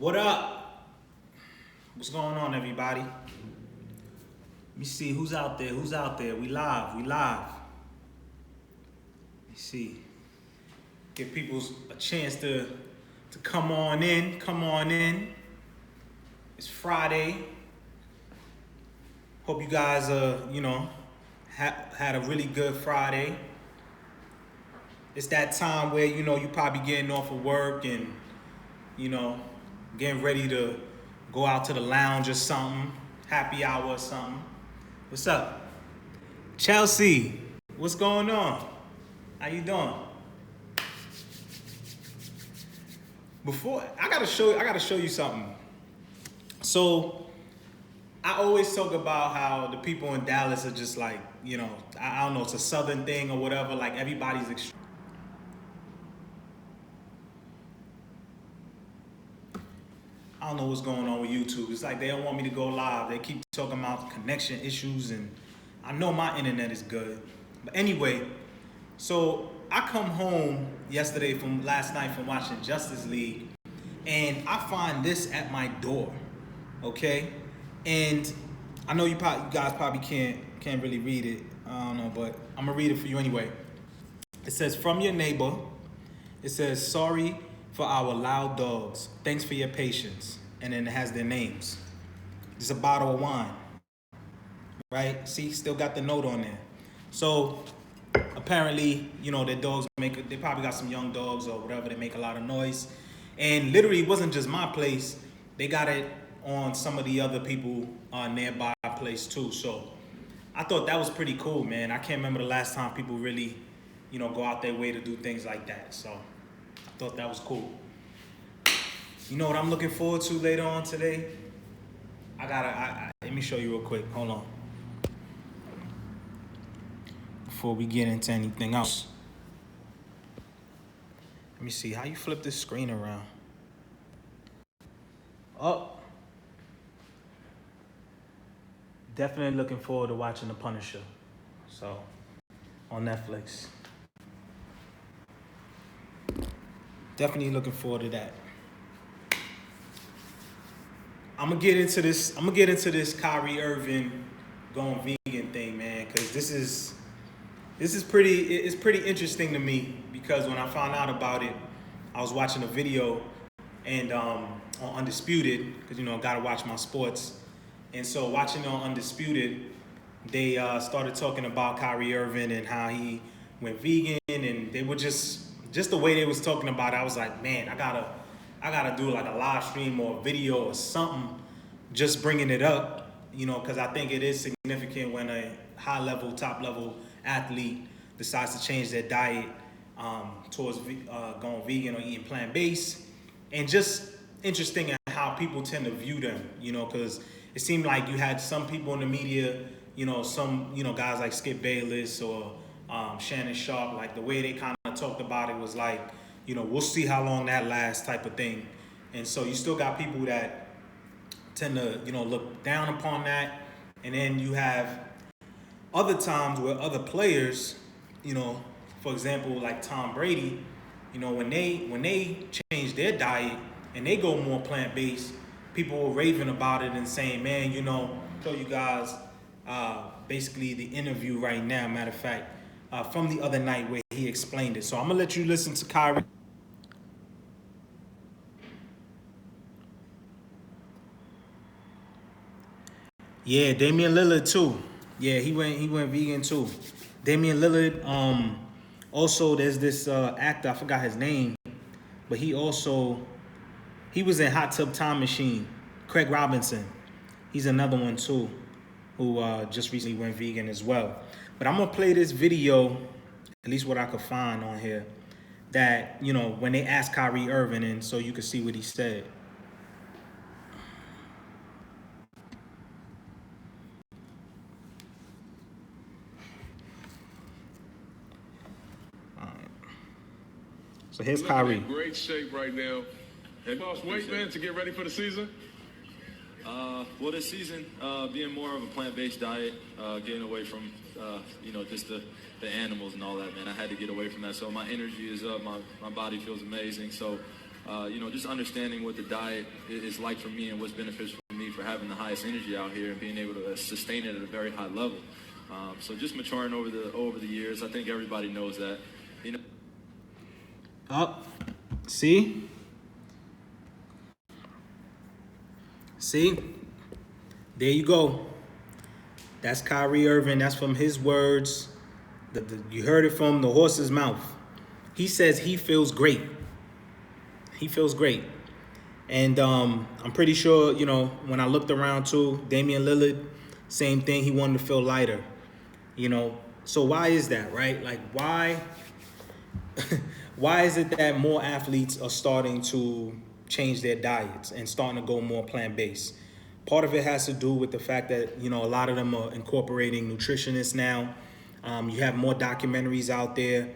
What up? What's going on, everybody? Let me see who's out there. Who's out there? We live. Let me see. Give people a chance to come on in. Come on in. It's Friday. Hope you guys had a really good Friday. It's that time where you probably getting off of work and getting ready to go out to the lounge or something, happy hour or something. What's up? Chelsea, what's going on? How you doing? I gotta show you something. So I always talk about how the people in Dallas are just like, I don't know, it's a southern thing or whatever, like everybody's extreme. I don't know what's going on with YouTube. It's like they don't want me to go live. They keep talking about connection issues, and I know my internet is good. But anyway, so I come home last night from watching Justice League, and I find this at my door, okay? And I know you guys probably can't really read it. I don't know, but I'm gonna read it for you anyway. It says, from your neighbor. It says, sorry for our loud dogs. Thanks for your patience. And then it has their names. It's a bottle of wine. Right? See, still got the note on there. So apparently, their dogs they probably got some young dogs or whatever. They make a lot of noise. And literally, it wasn't just my place. They got it on some of the other people nearby place too. So I thought that was pretty cool, man. I can't remember the last time people really, go out their way to do things like that. So I thought that was cool. You know what I'm looking forward to later on today? Let me show you real quick. Hold on. Before we get into anything else. Let me see, how you flip this screen around? Oh. Definitely looking forward to watching The Punisher. So, on Netflix. Definitely looking forward to that. I'm gonna get into this Kyrie Irving going vegan thing, man, because this is pretty interesting to me, because when I found out about it, I was watching a video and on Undisputed, because I gotta watch my sports. And so watching on Undisputed, they started talking about Kyrie Irving and how he went vegan, and they were just the way they was talking about it. I was like, man, I gotta do like a live stream or a video or something, just bringing it up, because I think it is significant when a top level athlete decides to change their diet towards going vegan or eating plant-based, and just interesting at how people tend to view them, because it seemed like you had some people in the media, some guys like Skip Bayless or Shannon Sharp, like the way they kind of talked about it was like, we'll see how long that lasts type of thing. And so you still got people that tend to, look down upon that. And then you have other times where other players, for example, like Tom Brady, when they change their diet and they go more plant-based, people were raving about it and saying, man, show you guys basically the interview right now, matter of fact, from the other night where he explained it. So I'm gonna let you listen to Kyrie. Yeah, Damian Lillard too. Yeah, he went vegan too. Damian Lillard. Also, there's this actor, I forgot his name, but he was in Hot Tub Time Machine. Craig Robinson. He's another one too, who just recently went vegan as well. But I'm gonna play this video, at least what I could find on here, that when they asked Kyrie Irving, and so you can see what he said. So here's Kyrie. In great shape right now. Have you lost weight, man, to get ready for the season? Well, this season, being more of a plant-based diet, getting away from, just the animals and all that, man. I had to get away from that. So my energy is up. My body feels amazing. So just understanding what the diet is like for me and what's beneficial for me for having the highest energy out here and being able to sustain it at a very high level. So just maturing over the years. I think everybody knows that. Oh, see? There you go. That's Kyrie Irving. That's from his words. You heard it from the horse's mouth. He says he feels great. He feels great. And I'm pretty sure, when I looked around too, Damian Lillard, same thing. He wanted to feel lighter. So why is that, right? Like, why is it that more athletes are starting to change their diets and starting to go more plant-based? Part of it has to do with the fact that, a lot of them are incorporating nutritionists now. You have more documentaries out there.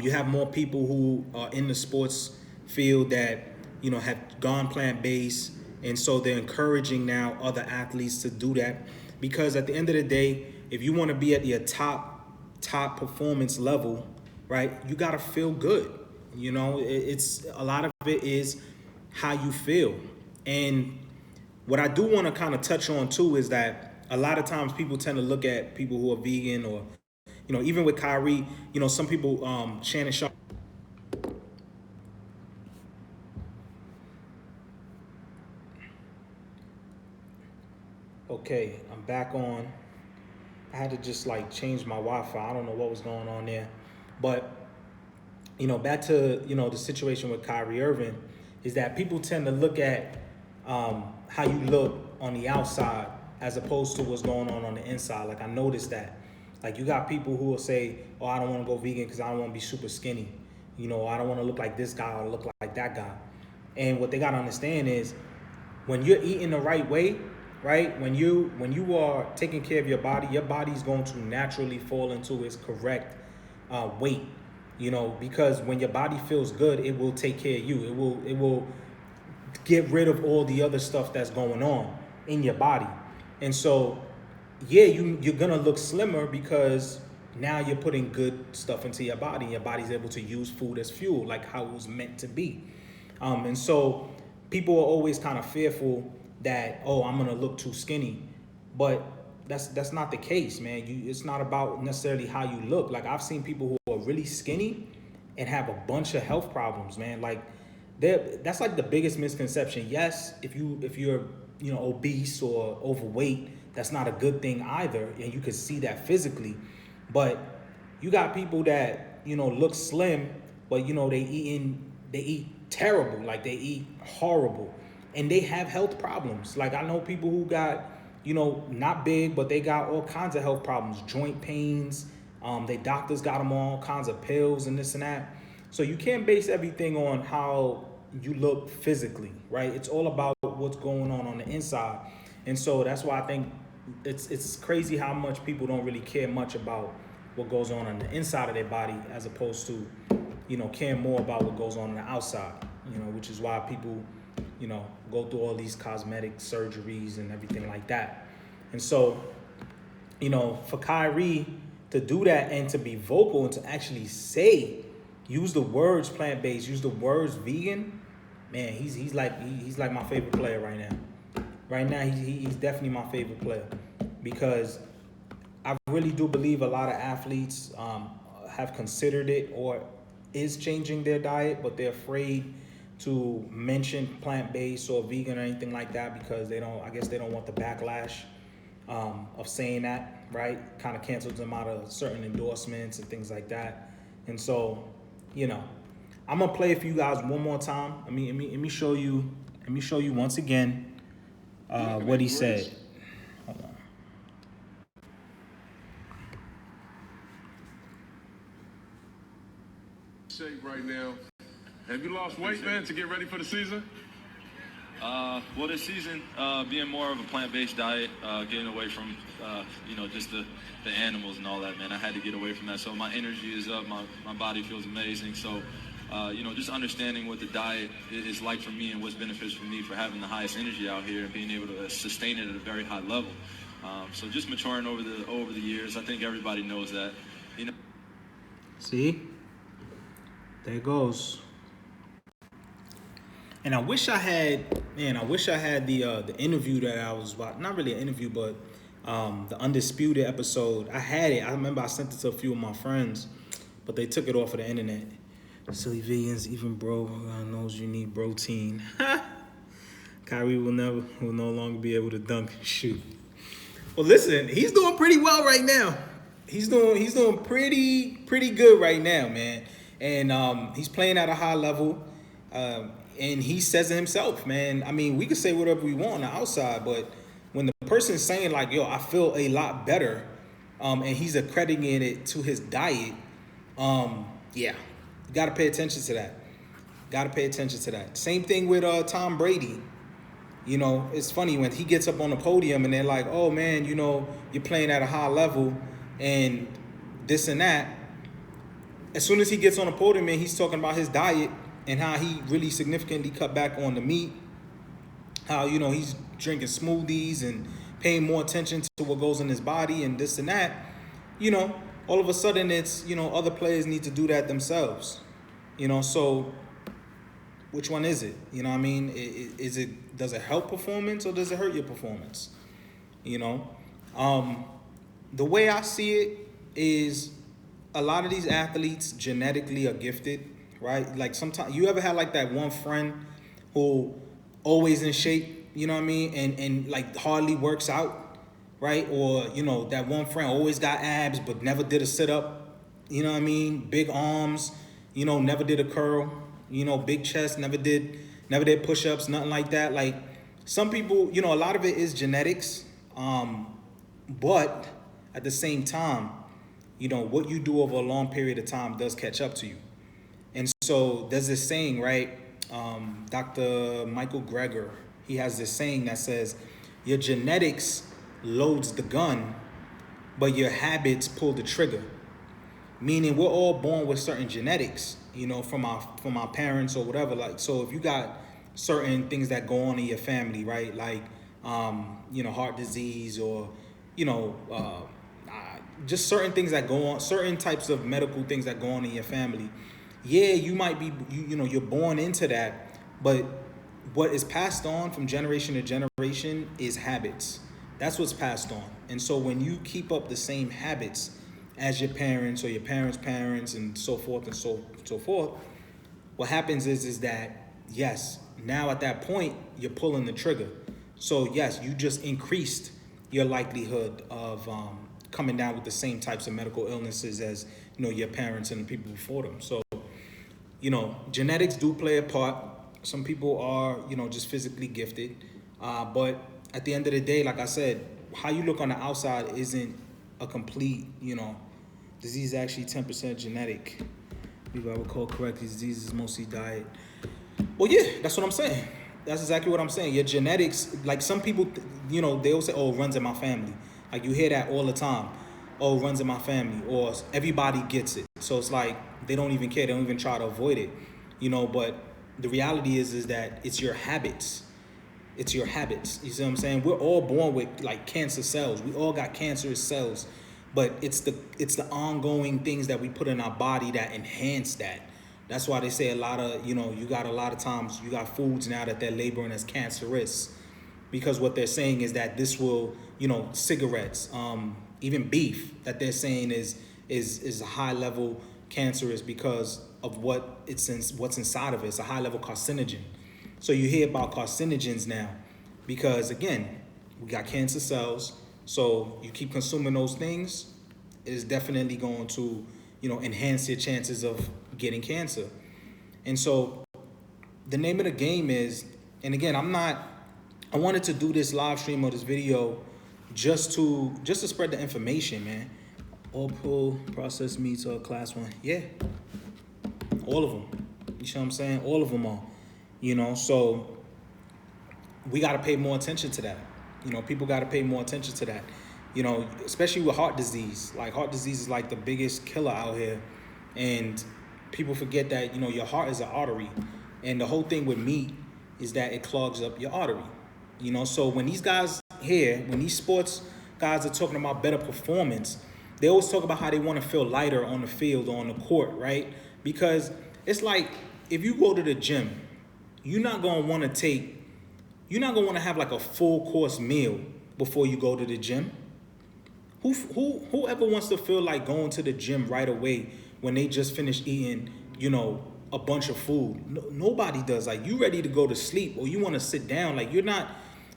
You have more people who are in the sports field that, have gone plant-based. And so they're encouraging now other athletes to do that. Because at the end of the day, if you want to be at your top performance level, right, you got to feel good. It's a lot of it is how you feel. And what I do want to kind of touch on too is that a lot of times people tend to look at people who are vegan or, even with Kyrie, some people, Shannon Sharp. Okay, I'm back on. I had to just change my Wi-Fi. I don't know what was going on there. But, back to, the situation with Kyrie Irving is that people tend to look at how you look on the outside as opposed to what's going on the inside. Like, I noticed that. Like, you got people who will say, oh, I don't want to go vegan because I don't want to be super skinny. I don't want to look like this guy or look like that guy. And what they got to understand is when you're eating the right way, right? When you are taking care of your body's going to naturally fall into its correct weight, because when your body feels good, it will take care of you. It will get rid of all the other stuff that's going on in your body. And so, yeah, you're gonna look slimmer because now you're putting good stuff into your body. Your body's able to use food as fuel, like how it was meant to be. And so people are always kind of fearful that, oh, I'm gonna look too skinny, but that's not the case, man. It's not about necessarily how you look. Like, I've seen people who are really skinny and have a bunch of health problems, man. Like, that's like the biggest misconception. Yes, if you're obese or overweight, that's not a good thing either, and you can see that physically. But you got people that look slim, but they eat terrible, like they eat horrible, and they have health problems. Like, I know people who got not big, but they got all kinds of health problems, joint pains. Their doctors got them on all kinds of pills and this and that. So you can't base everything on how you look physically, right? It's all about what's going on the inside. And so that's why I think it's crazy how much people don't really care much about what goes on the inside of their body as opposed to, caring more about what goes on the outside, which is why people, go through all these cosmetic surgeries and everything like that. And so, for Kyrie to do that and to be vocal and to actually use the words plant-based, use the words vegan, man, he's like my favorite player right now. Right now, he's definitely my favorite player because I really do believe a lot of athletes have considered it or is changing their diet, but they're afraid to mention plant-based or vegan or anything like that because they don't want the backlash of saying that, right? Kind of cancels them out of certain endorsements and things like that. And so, I'm gonna play it for you guys one more time. Let me show you once again what he said. Hold on. Shape right now. Have you lost weight, man, to get ready for the season? Well, this season, being more of a plant-based diet, getting away from, just the animals and all that, man. I had to get away from that. So my energy is up. My body feels amazing. So, just understanding what the diet is like for me and what's beneficial for me for having the highest energy out here and being able to sustain it at a very high level. So just maturing over the years. I think everybody knows that. See? There it goes. And I wish I had the interview that I was about. Not really an interview, but the Undisputed episode. I had it. I remember I sent it to a few of my friends, but they took it off of the internet. Silly vegans, even bro knows you need protein. Kyrie will no longer be able to dunk and shoot. Well, listen, he's doing pretty well right now. He's doing pretty good right now, man. And he's playing at a high level. And he says it himself, man. I mean, we can say whatever we want on the outside, but when the person's saying like, yo, I feel a lot better, and he's accrediting it to his diet, yeah, you got to pay attention to that. Same thing with Tom Brady. You know, it's funny when he gets up on the podium and they're like, oh man, you know, you're playing at a high level and this and that. As soon as he gets on the podium and he's talking about his diet and how he really significantly cut back on the meat, how, you know, he's drinking smoothies and paying more attention to what goes in his body and this and that, you know, all of a sudden it's, you know, other players need to do that themselves. You know, so which one is it? You know what I mean? Does it help performance or does it hurt your performance? You know, the way I see it is a lot of these athletes genetically are gifted, right? Like sometimes you ever had like that one friend who always in shape, you know what I mean? And like hardly works out, right? Or, you know, that one friend always got abs, but never did a sit up, you know what I mean? Big arms, you know, never did a curl, you know, big chest, never did push-ups, nothing like that. Like some people, you know, a lot of it is genetics. But at the same time, you know, what you do over a long period of time does catch up to you. And so there's this saying, right? Dr. Michael Greger, he has this saying that says, your genetics loads the gun, but your habits pull the trigger. Meaning we're all born with certain genetics, you know, from our parents or whatever. Like, so if you got certain things that go on in your family, right? Like, you know, heart disease or, you know, just certain things that go on, certain types of medical things that go on in your family. Yeah, you might be, you know, you're born into that, but what is passed on from generation to generation is habits. That's what's passed on. And so when you keep up the same habits as your parents or your parents' parents and so forth and so forth, what happens is that, yes, now at that point, you're pulling the trigger. So yes, you just increased your likelihood of coming down with the same types of medical illnesses as, you know, your parents and the people before them. So, you know, genetics do play a part. Some people are, you know, just physically gifted. But at the end of the day, like I said, how you look on the outside isn't a complete, you know, disease is actually 10% genetic. If I recall correctly, disease is mostly diet. Well, yeah, that's what I'm saying. That's exactly what I'm saying. Your genetics, like some people, you know, they will say, oh, it runs in my family. Like you hear that all the time. Oh, it runs in my family. Or everybody gets it. So it's like they don't even care. They don't even try to avoid it. You know, but the reality is that it's your habits. It's your habits. You see what I'm saying? We're all born with like cancer cells. We all got cancerous cells. But it's the ongoing things that we put in our body that enhance that. That's why they say a lot of, you know, you got a lot of times, you got foods now that they're labeling as cancerous. Because what they're saying is that this will, you know, cigarettes, even beef that they're saying is a high level cancerous because of what's inside of it. It's a high level carcinogen. So you hear about carcinogens now because, again, we got cancer cells. So you keep consuming those things, it is definitely going to, you know, enhance your chances of getting cancer. And so the name of the game is, and again, I wanted to do this live stream or this video just to spread the information, man. All pull processed meats are class 1. Yeah. All of them. You see what I'm saying? All of them are. You know, so we got to pay more attention to that. You know, people got to pay more attention to that. You know, especially with heart disease. Like heart disease is like the biggest killer out here. And people forget that, you know, your heart is an artery. And the whole thing with meat is that it clogs up your artery. You know, so when these guys here, when these sports guys are talking about better performance, they always talk about how they want to feel lighter on the field or on the court, right? Because it's like if you go to the gym, you're not gonna want to have like a full course meal before you go to the gym. Whoever wants to feel like going to the gym right away when they just finished eating, a bunch of food? Nobody does. Like, you ready to go to sleep or you want to sit down. Like, you're not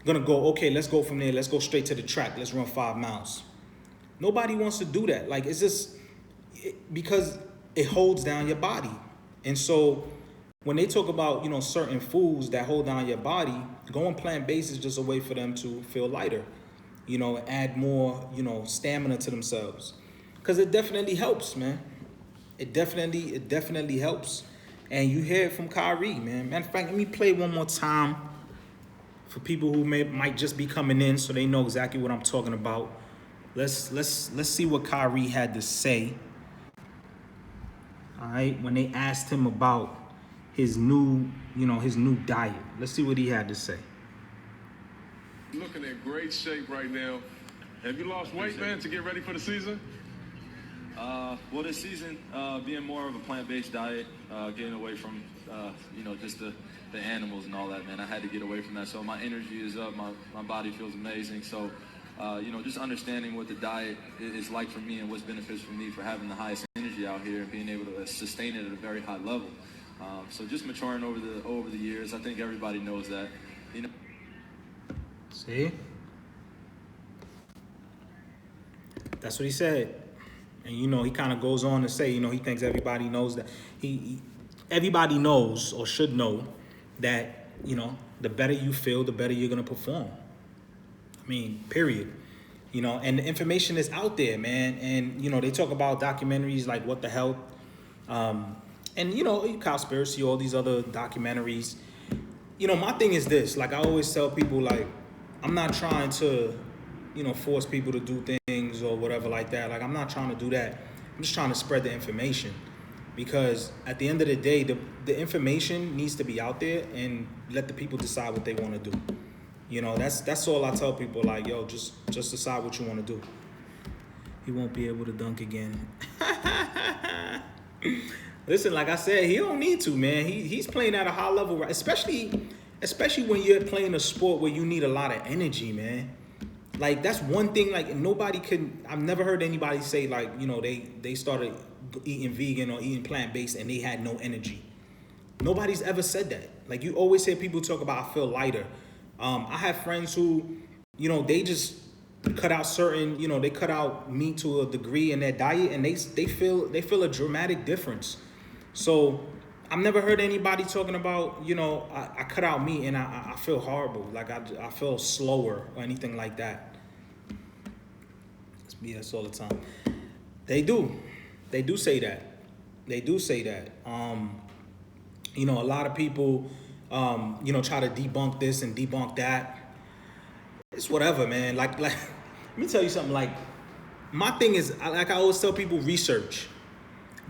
gonna go, okay, let's go from there. Let's go straight to the track. Let's run 5 miles. Nobody wants to do that. Like, it's just because it holds down your body. And so when they talk about, certain foods that hold down your body, going plant-based is just a way for them to feel lighter, add more, stamina to themselves. Because it definitely helps, man. It definitely helps. And you hear it from Kyrie, man. Matter of fact, let me play one more time for people who might just be coming in so they know exactly what I'm talking about. Let's see what Kyrie had to say. All right, when they asked him about his new diet. Let's see what he had to say. Looking in great shape right now. Have you lost weight, man, to get ready for the season? Well, this season, being more of a plant-based diet, getting away from, just the animals and all that, man. I had to get away from that. So my energy is up. My body feels amazing. So, just understanding what the diet is like for me and what's beneficial for me for having the highest energy out here and being able to sustain it at a very high level. So just maturing over the years. I think everybody knows that. See? That's what he said. And, he kind of goes on to say, he thinks everybody knows that. Everybody knows or should know that, the better you feel, the better you're going to perform. I mean, period. And the information is out there, man. And, they talk about documentaries like What the Health, and, Cowspiracy, all these other documentaries. My thing is this. Like, I always tell people, like, I'm not trying to, force people to do things or whatever like that. Like, I'm not trying to do that. I'm just trying to spread the information. Because at the end of the day, the information needs to be out there and let the people decide what they want to do. That's all I tell people. Like, yo, just decide what you want to do. He won't be able to dunk again. Listen, like I said, he don't need to, man. He's playing at a high level, right? Especially when you're playing a sport where you need a lot of energy, man. Like, that's one thing. Like, I've never heard anybody say, like, they started eating vegan or eating plant-based and they had no energy. Nobody's ever said that. Like, you always hear people talk about, I feel lighter. I have friends who, they just cut out certain, they cut out meat to a degree in their diet and they feel a dramatic difference. So I've never heard anybody talking about, I cut out meat and I feel horrible. Like, I feel slower or anything like that. It's BS all the time. They do say that. A lot of people, try to debunk this and debunk that. It's whatever, man. Like, let me tell you something. Like, my thing is, like I always tell people, research.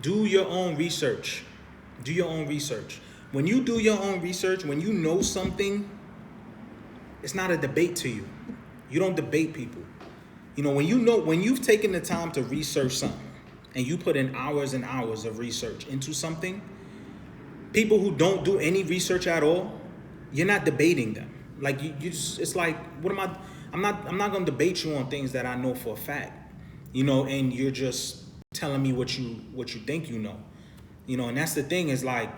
Do your own research. When you do your own research, when you know something, it's not a debate to you. You don't debate people. When you've taken the time to research something and you put in hours and hours of research into something, people who don't do any research at all, you're not debating them. Like, you just, it's like, I'm not going to debate you on things that I know for a fact, and you're just telling me what you think you know. And that's the thing, is like,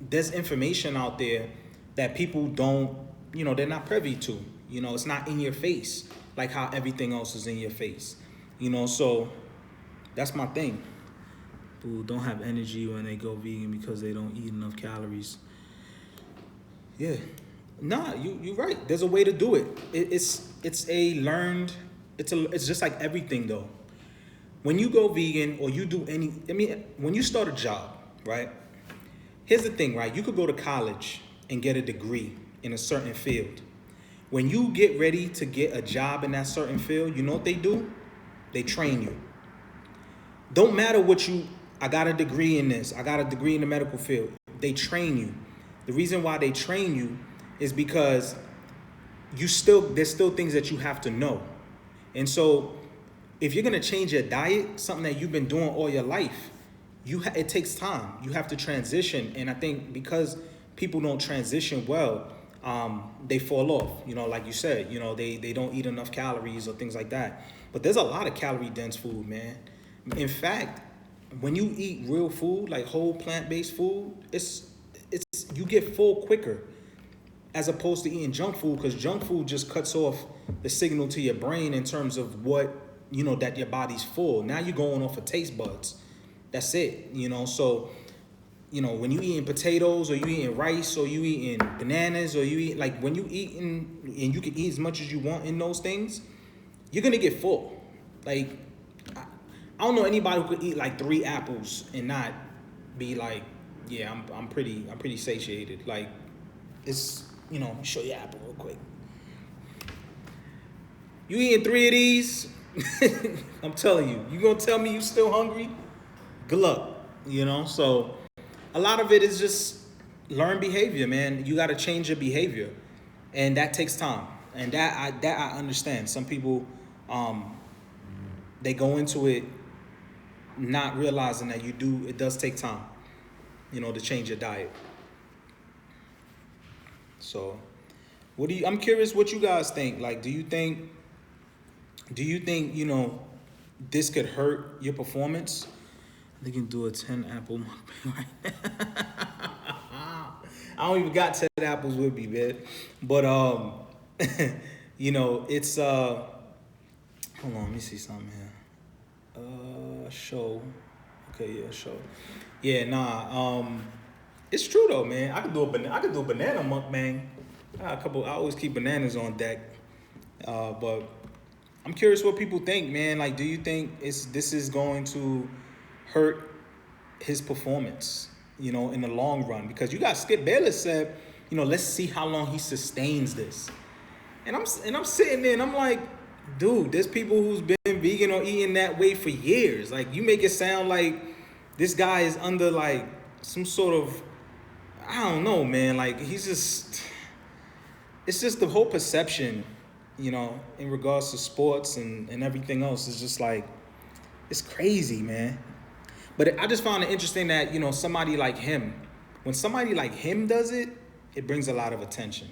there's information out there that people don't, they're not privy to. It's not in your face like how everything else is in your face. So that's my thing. People don't have energy when they go vegan because they don't eat enough calories. Yeah. Nah, you're right. There's a way to do it. It's just like everything though. When you go vegan or you do when you start a job, right? Here's the thing, right? You could go to college and get a degree in a certain field. When you get ready to get a job in that certain field, you know what they do? They train you. Don't matter I got a degree in this, I got a degree in the medical field. They train you. The reason why they train you is because there's still things that you have to know. And so if you're gonna change your diet, something that you've been doing all your life, it takes time. You have to transition. And I think because people don't transition well, they fall off. Like you said, they don't eat enough calories or things like that. But there's a lot of calorie dense food, man. In fact, when you eat real food, like whole plant-based food, it's you get full quicker as opposed to eating junk food, because junk food just cuts off the signal to your brain in terms of what, that your body's full. Now you're going off of taste buds. That's it, So, when you eating potatoes or you eating rice or you eating bananas or you eat, like when you eating, and you can eat as much as you want in those things, you're going to get full. Like, I don't know anybody who could eat like 3 apples and not be like, yeah, I'm pretty satiated. Like, it's, show your apple real quick. You eating 3 of these? I'm telling you, you gonna tell me you still hungry? Good luck, So a lot of it is just learn behavior, man. You got to change your behavior, and that takes time. And that I understand. Some people, they go into it not realizing that it does take time, to change your diet. So, I'm curious what you guys think. Like, do you think, this could hurt your performance? They can do a 10 apple mukbang right now. I don't even got 10 apples with me, man. But, it's, hold on, let me see something here. Show. Okay, yeah, show. Yeah, nah, it's true though, man. I could do a banana mukbang. I always keep bananas on deck. But I'm curious what people think, man. Like, do you think this is going to hurt his performance, in the long run? Because you got Skip Bayless said, let's see how long he sustains this. And I'm sitting there and I'm like, dude, there's people who's been vegan or eating that way for years. Like, you make it sound like this guy is under like some sort of, I don't know, man. Like, it's just the whole perception, in regards to sports and everything else. It's just like, it's crazy, man. But I just found it interesting that, somebody like him, when somebody like him does it, it brings a lot of attention.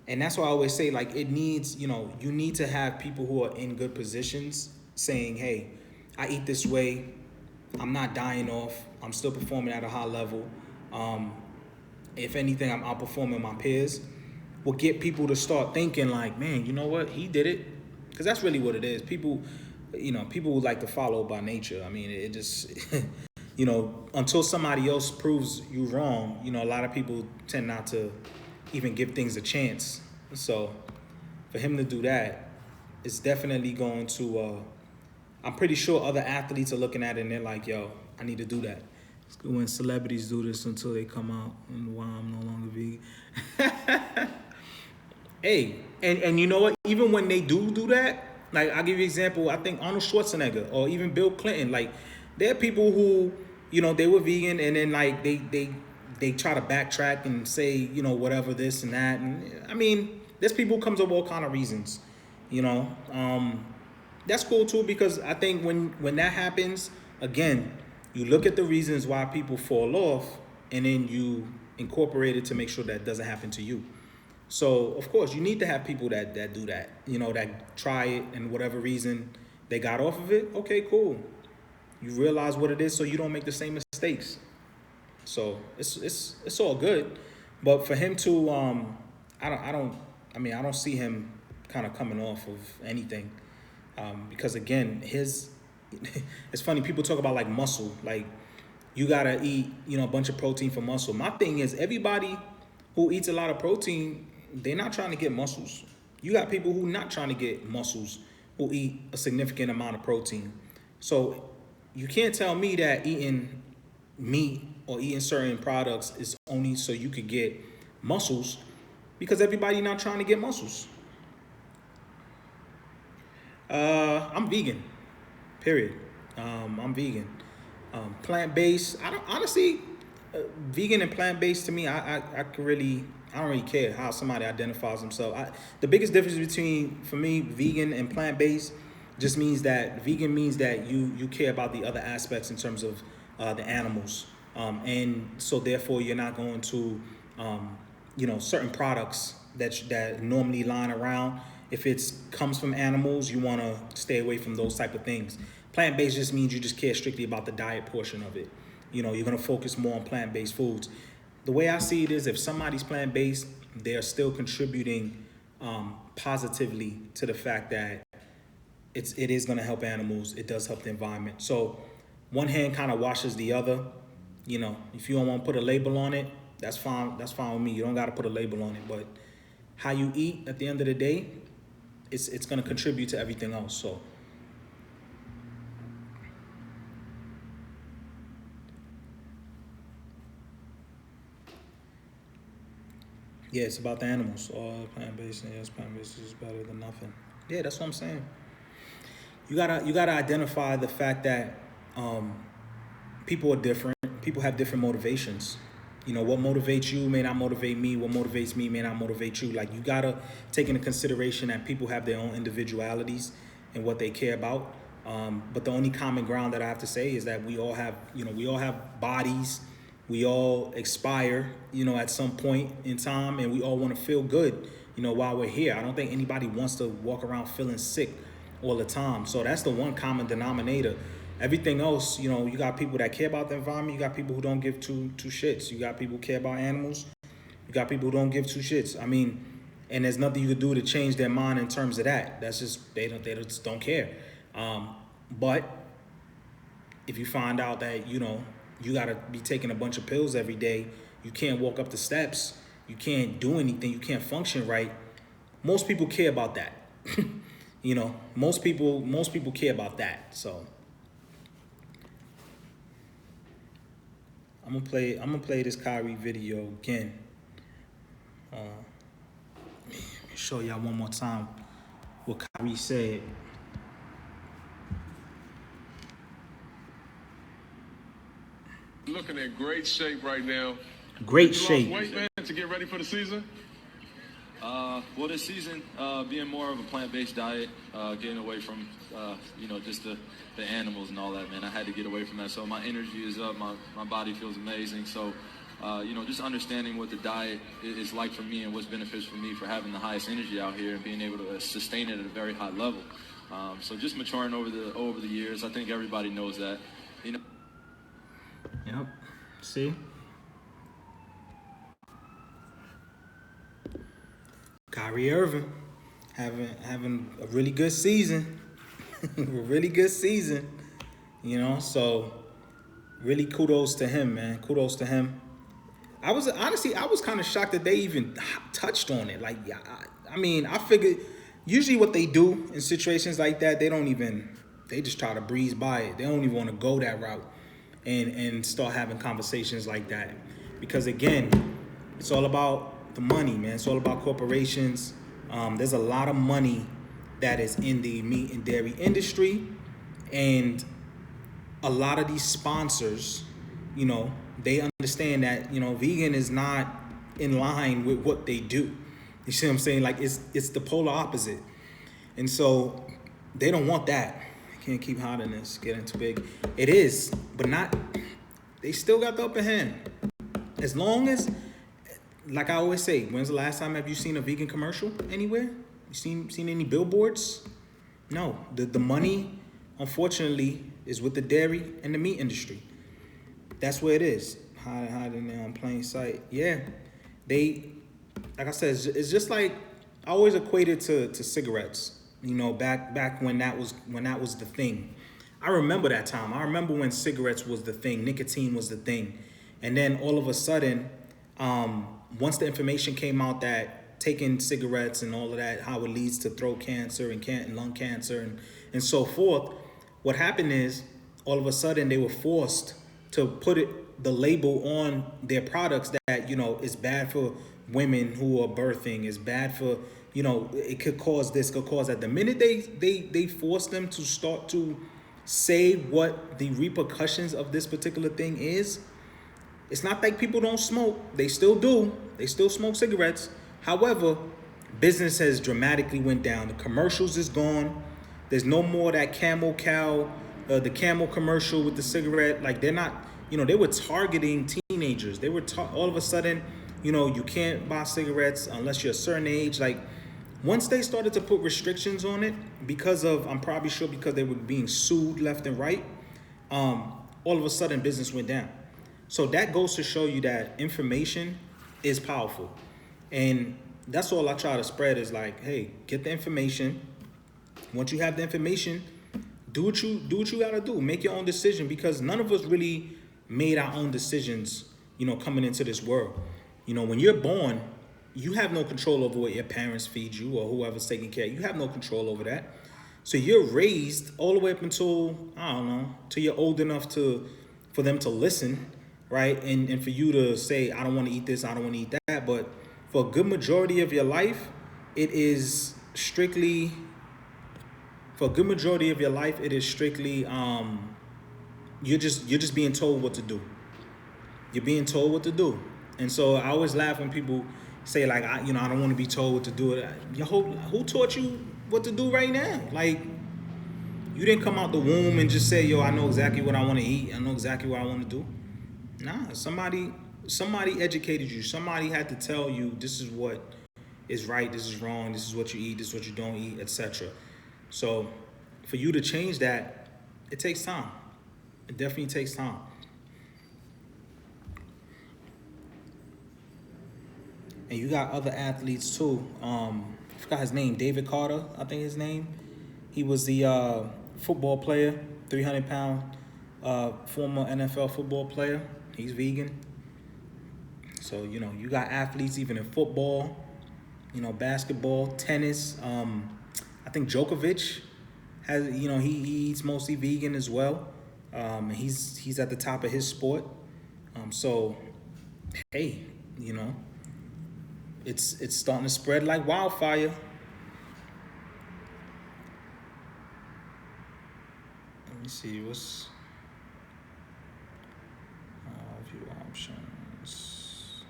And that's why I always say, like, it needs, you need to have people who are in good positions saying, hey, I eat this way. I'm not dying off. I'm still performing at a high level. If anything, I'm outperforming my peers. Will get people to start thinking like, man, you know what? He did it. Because that's really what it is. People would like to follow by nature. I mean, it just, until somebody else proves you wrong, a lot of people tend not to even give things a chance. So for him to do that, it's definitely going to, I'm pretty sure other athletes are looking at it and they're like, yo, I need to do that. It's good when celebrities do this until they come out and why I'm no longer vegan. Hey, and you know what? Even when they do that, like, I'll give you an example. I think Arnold Schwarzenegger or even Bill Clinton, like, there are people who, they were vegan and then, like, they try to backtrack and say, whatever, this and that. And, I mean, there's people who comes up with all kind of reasons, That's cool, too, because I think when that happens, again, you look at the reasons why people fall off and then you incorporate it to make sure that doesn't happen to you. So, of course, you need to have people that do that, that try it and whatever reason they got off of it. Okay, cool. You realize what it is so you don't make the same mistakes. So, it's all good. But for him to, I don't see him kind of coming off of anything. Because, again, it's funny, people talk about, like, muscle. Like, you got to eat, a bunch of protein for muscle. My thing is, everybody who eats a lot of protein, they're not trying to get muscles. You got people who not trying to get muscles who eat a significant amount of protein. So you can't tell me that eating meat or eating certain products is only so you could get muscles, because everybody not trying to get muscles. I'm vegan, period. I'm vegan. Plant-based, vegan and plant-based to me, I don't really care how somebody identifies themselves. The biggest difference for me, vegan and plant-based just means that vegan means that you care about the other aspects in terms of the animals. And so therefore you're not going to, certain products that normally line around. If it comes from animals, you want to stay away from those type of things. Plant-based just means you just care strictly about the diet portion of it. You're going to focus more on plant-based foods. The way I see it is, if somebody's plant-based, they're still contributing positively to the fact that it is going to help animals. It does help the environment. So one hand kind of washes the other. If you don't want to put a label on it, that's fine. That's fine with me. You don't got to put a label on it. But how you eat at the end of the day, it's going to contribute to everything else. So yeah, it's about the animals. Plant-based, yes, plant-based is better than nothing. Yeah, that's what I'm saying. You gotta identify the fact that people are different. People have different motivations. What motivates you may not motivate me. What motivates me may not motivate you. Like, you gotta take into consideration that people have their own individualities and what they care about. But the only common ground that I have to say is that we all have bodies. We all expire, at some point in time, and we all want to feel good, while we're here. I don't think anybody wants to walk around feeling sick all the time. So that's the one common denominator. Everything else, you got people that care about the environment. You got people who don't give two shits. You got people who care about animals. You got people who don't give two shits. I mean, and there's nothing you could do to change their mind in terms of that. That's just, they just don't care. But if you find out that, you got to be taking a bunch of pills every day, you can't walk up the steps, you can't do anything, you can't function right, most people care about that. Most people care about that. So I'm gonna play this Kyrie video again. Let me show y'all one more time what Kyrie said. Looking in great shape right now. Great You shape. lost weight, man, to get ready for the season? Well, this season, being more of a plant-based diet, getting away from, just the animals and all that, man. I had to get away from that. So my energy is up. My body feels amazing. So, just understanding what the diet is like for me and what's beneficial for me for having the highest energy out here and being able to sustain it at a very high level. So just maturing over the years. I think everybody knows that. Yep. See? Kyrie Irving having a really good season. A really good season. So really kudos to him, man. Kudos to him. I was kind of shocked that they even touched on it. Like, I figured usually what they do in situations like that, they just try to breeze by it. They don't even want to go that route and start having conversations like that. Because again, it's all about the money, man. It's all about corporations. There's a lot of money that is in the meat and dairy industry, and a lot of these sponsors, they understand that, vegan is not in line with what they do. You see what I'm saying? Like, it's the polar opposite. And so they don't want that. They can't keep hiding this, getting too big. It is, but not, they still got the upper hand. As long as, like I always say, when's the last time have you seen a vegan commercial anywhere? You seen any billboards? No. The money, unfortunately, is with the dairy and the meat industry. That's where it is. Hiding there on plain sight. Yeah. Like I said, it's just like, I always equated to cigarettes. Back when that was the thing. I remember that time. I remember when cigarettes was the thing, nicotine was the thing. And then all of a sudden, once the information came out that taking cigarettes and all of that, how it leads to throat cancer and lung cancer and so forth, what happened is all of a sudden they were forced to put the label on their products that, is bad for women who are birthing, is bad for, it could cause this, could cause that. The minute they force them to start to say what the repercussions of this particular thing is, it's not like people don't smoke. They still do. They still smoke cigarettes. However, business has dramatically went down. The commercials is gone. There's no more that camel cow, the camel commercial with the cigarette. Like, they're not, they were targeting teenagers. They were all of a sudden, you can't buy cigarettes unless you're a certain age. Like, once they started to put restrictions on it, I'm probably sure because they were being sued left and right, all of a sudden business went down. So that goes to show you that information is powerful. And that's all I try to spread is like, hey, get the information. Once you have the information, do what you gotta do. Make your own decision, because none of us really made our own decisions, coming into this world. When you're born, you have no control over what your parents feed you or whoever's taking care of you. You have no control over that. So you're raised all the way up until, I don't know, till you're old enough for them to listen, right? And for you to say, I don't want to eat this, I don't want to eat that. But for a good majority of your life, it is strictly, you're just being told what to do. You're being told what to do. And so I always laugh when people say, like, I don't want to be told what to do. Who taught you what to do right now? Like, you didn't come out the womb and just say, yo, I know exactly what I want to eat. I know exactly what I want to do. Nah, somebody educated you. Somebody had to tell you this is what is right, this is wrong, this is what you eat, this is what you don't eat, etc. So for you to change that, it takes time. It definitely takes time. And you got other athletes too. I forgot his name, David Carter, I think his name. He was the football player, 300-pound former NFL football player. He's vegan. So, you got athletes even in football, basketball, tennis. I think Djokovic has, he eats mostly vegan as well. He's at the top of his sport. So, hey, it's starting to spread like wildfire. Let me see what's view options.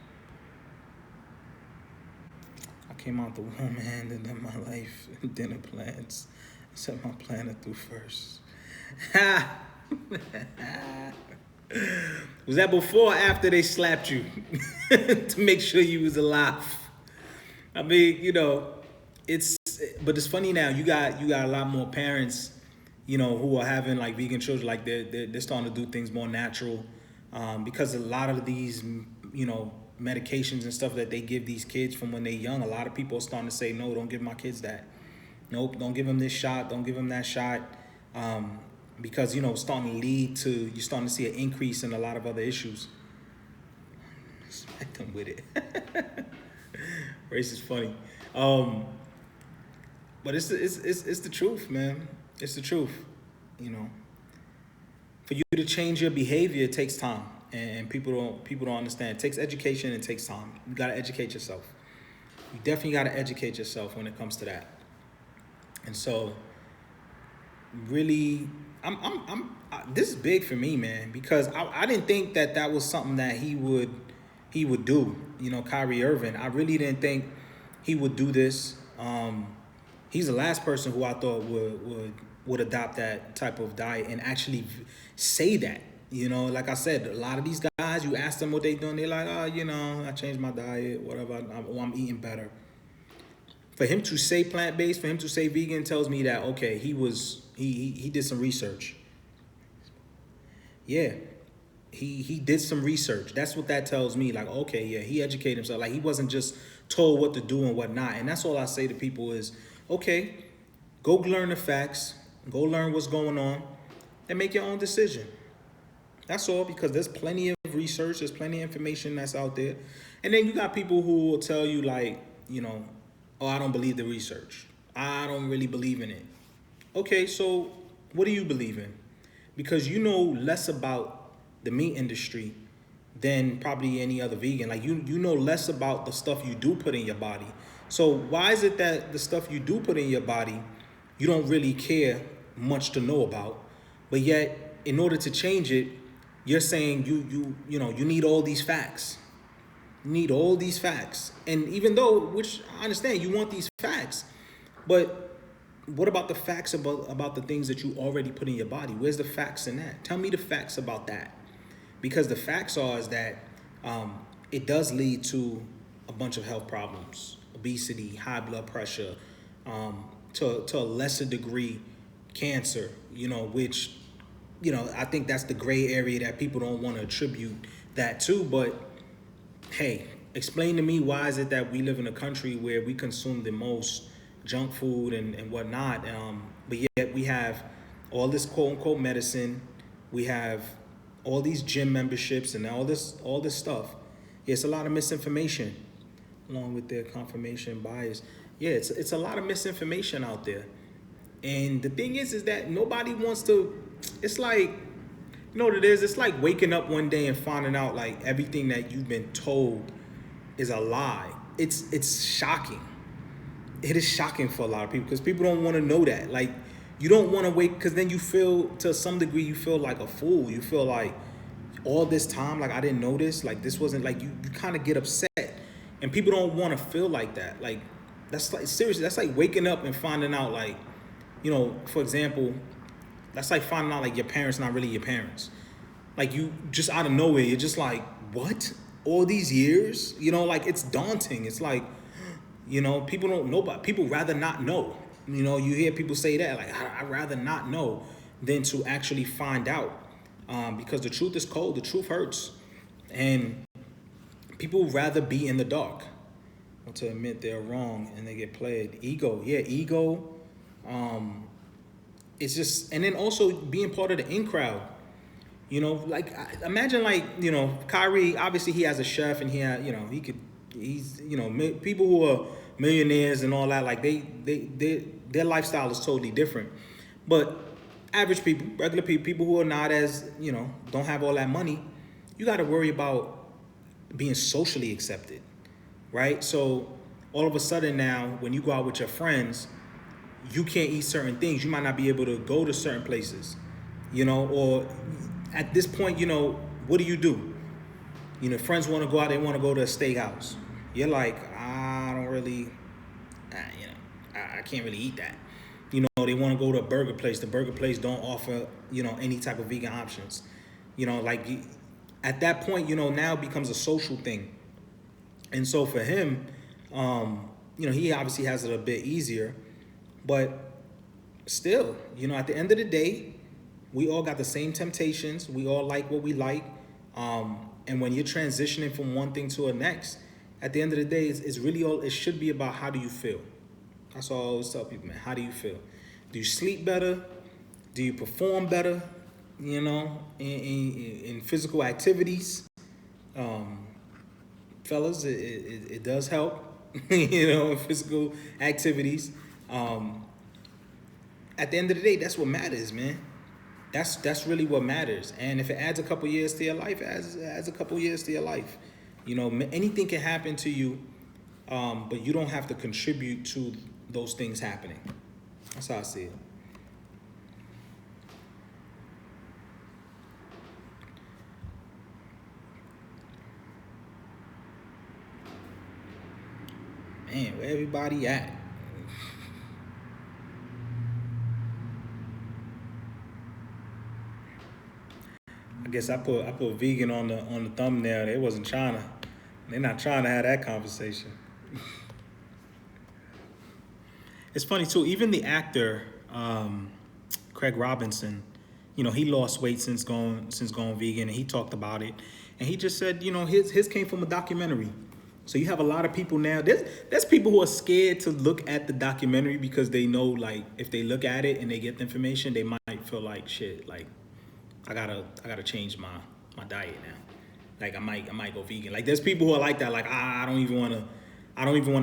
I came out the womb and then my life dinner plans. I set my planner through first. Was that before or after they slapped you to make sure you was alive? I mean, but it's funny now. You got a lot more parents, who are having like vegan children. Like they're starting to do things more natural, because a lot of these, medications and stuff that they give these kids from when they're young. A lot of people are starting to say, no, don't give my kids that. Nope, don't give them this shot. Don't give them that shot. Because, it's starting to lead to, you're starting to see an increase in a lot of other issues. Smack them with it. Race is funny. But it's the truth, man. It's the truth, For you to change your behavior, it takes time. And people don't understand. It takes education, it takes time. You got to educate yourself. You definitely got to educate yourself when it comes to that. And so, really, this is big for me, man, because I didn't think that was something that he would do. Kyrie Irving. I really didn't think he would do this. He's the last person who I thought would adopt that type of diet and actually say that. Like I said, a lot of these guys, you ask them what they doing, they're like, I changed my diet, whatever, I'm eating better. For him to say plant-based, for him to say vegan, tells me that, okay, he did some research. Yeah, he did some research. That's what that tells me. Like, okay, yeah, he educated himself. Like, he wasn't just told what to do and what not. And that's all I say to people is, okay, go learn the facts, go learn what's going on, and make your own decision. That's all, because there's plenty of research, there's plenty of information that's out there. And then you got people who will tell you, like, oh, I don't believe the research. I don't really believe in it. Okay, so what do you believe in? Because you know less about the meat industry than probably any other vegan. Like, you know less about the stuff you do put in your body. So why is it that the stuff you do put in your body, you don't really care much to know about, but yet in order to change it, you're saying you need all these facts. You need all these facts. And even though, which I understand, you want these facts, but what about the facts about the things that you already put in your body? Where's the facts in that? Tell me the facts about that. because the facts are is that it does lead to a bunch of health problems, obesity, high blood pressure, to a lesser degree, cancer. Which I think that's the gray area that people don't want to attribute that to. But hey, explain to me, why is it that we live in a country where we consume the most junk food and whatnot, but yet we have all this quote unquote medicine, we have all these gym memberships and all this stuff. Yeah, it's a lot of misinformation, along with their confirmation bias. Yeah, it's a lot of misinformation out there. And the thing is that nobody wants to. It's like, what it is? It's like waking up one day and finding out like everything that you've been told is a lie. It's shocking. It is shocking for a lot of people, because people don't want to know that. Like, you don't want to wake, because then you feel, to some degree, you feel like a fool. You feel like all this time, like, I didn't know this. Like, this wasn't, like, you kind of get upset. And people don't want to feel like that. Like, that's like, seriously, that's like waking up and finding out, like, for example, that's like finding out like your parents not really your parents. Like, you just out of nowhere, you're just like, what? All these years? Like, it's daunting. It's like, people don't know, but people rather not know. You hear people say that, like, I'd rather not know than to actually find out, because the truth is cold, the truth hurts, and people rather be in the dark or to admit they're wrong and they get played. Ego. It's just, and then also being part of the in crowd. Like, imagine, like, Kyrie, obviously he has a chef, and he's people who are millionaires and all that, like, their lifestyle is totally different. But average people, regular people who are not as, don't have all that money, you got to worry about being socially accepted, right? So all of a sudden now, when you go out with your friends, you can't eat certain things. You might not be able to go to certain places, or at this point, what do? Friends want to go out, they want to go to a steakhouse. You're like, I don't really, I can't really eat that. They want to go to a burger place. The burger place don't offer, any type of vegan options. Like, at that point, now it becomes a social thing. And so for him, he obviously has it a bit easier, but still, at the end of the day, we all got the same temptations. We all like what we like. And when you're transitioning from one thing to the next, at the end of the day, it's really all, it should be about, how do you feel? That's all I always tell people, man. How do you feel? Do you sleep better? Do you perform better? In physical activities? Fellas, it does help, in physical activities. At the end of the day, that's what matters, man. That's really what matters. And if it adds a couple years to your life, it adds a couple years to your life. Anything can happen to you, but you don't have to contribute to those things happening. That's how I see it. Man, where everybody at? I guess I put vegan on the thumbnail. They're not trying to have that conversation. It's funny too, even the actor, Craig Robinson, he lost weight since going vegan, and he talked about it. And he just said, his came from a documentary. So you have a lot of people now. There's people who are scared to look at the documentary because they know, like, if they look at it and they get the information, they might feel like, shit, like, I gotta change my diet now. Like, I might go vegan. Like, there's people who are like that. Like, I don't even want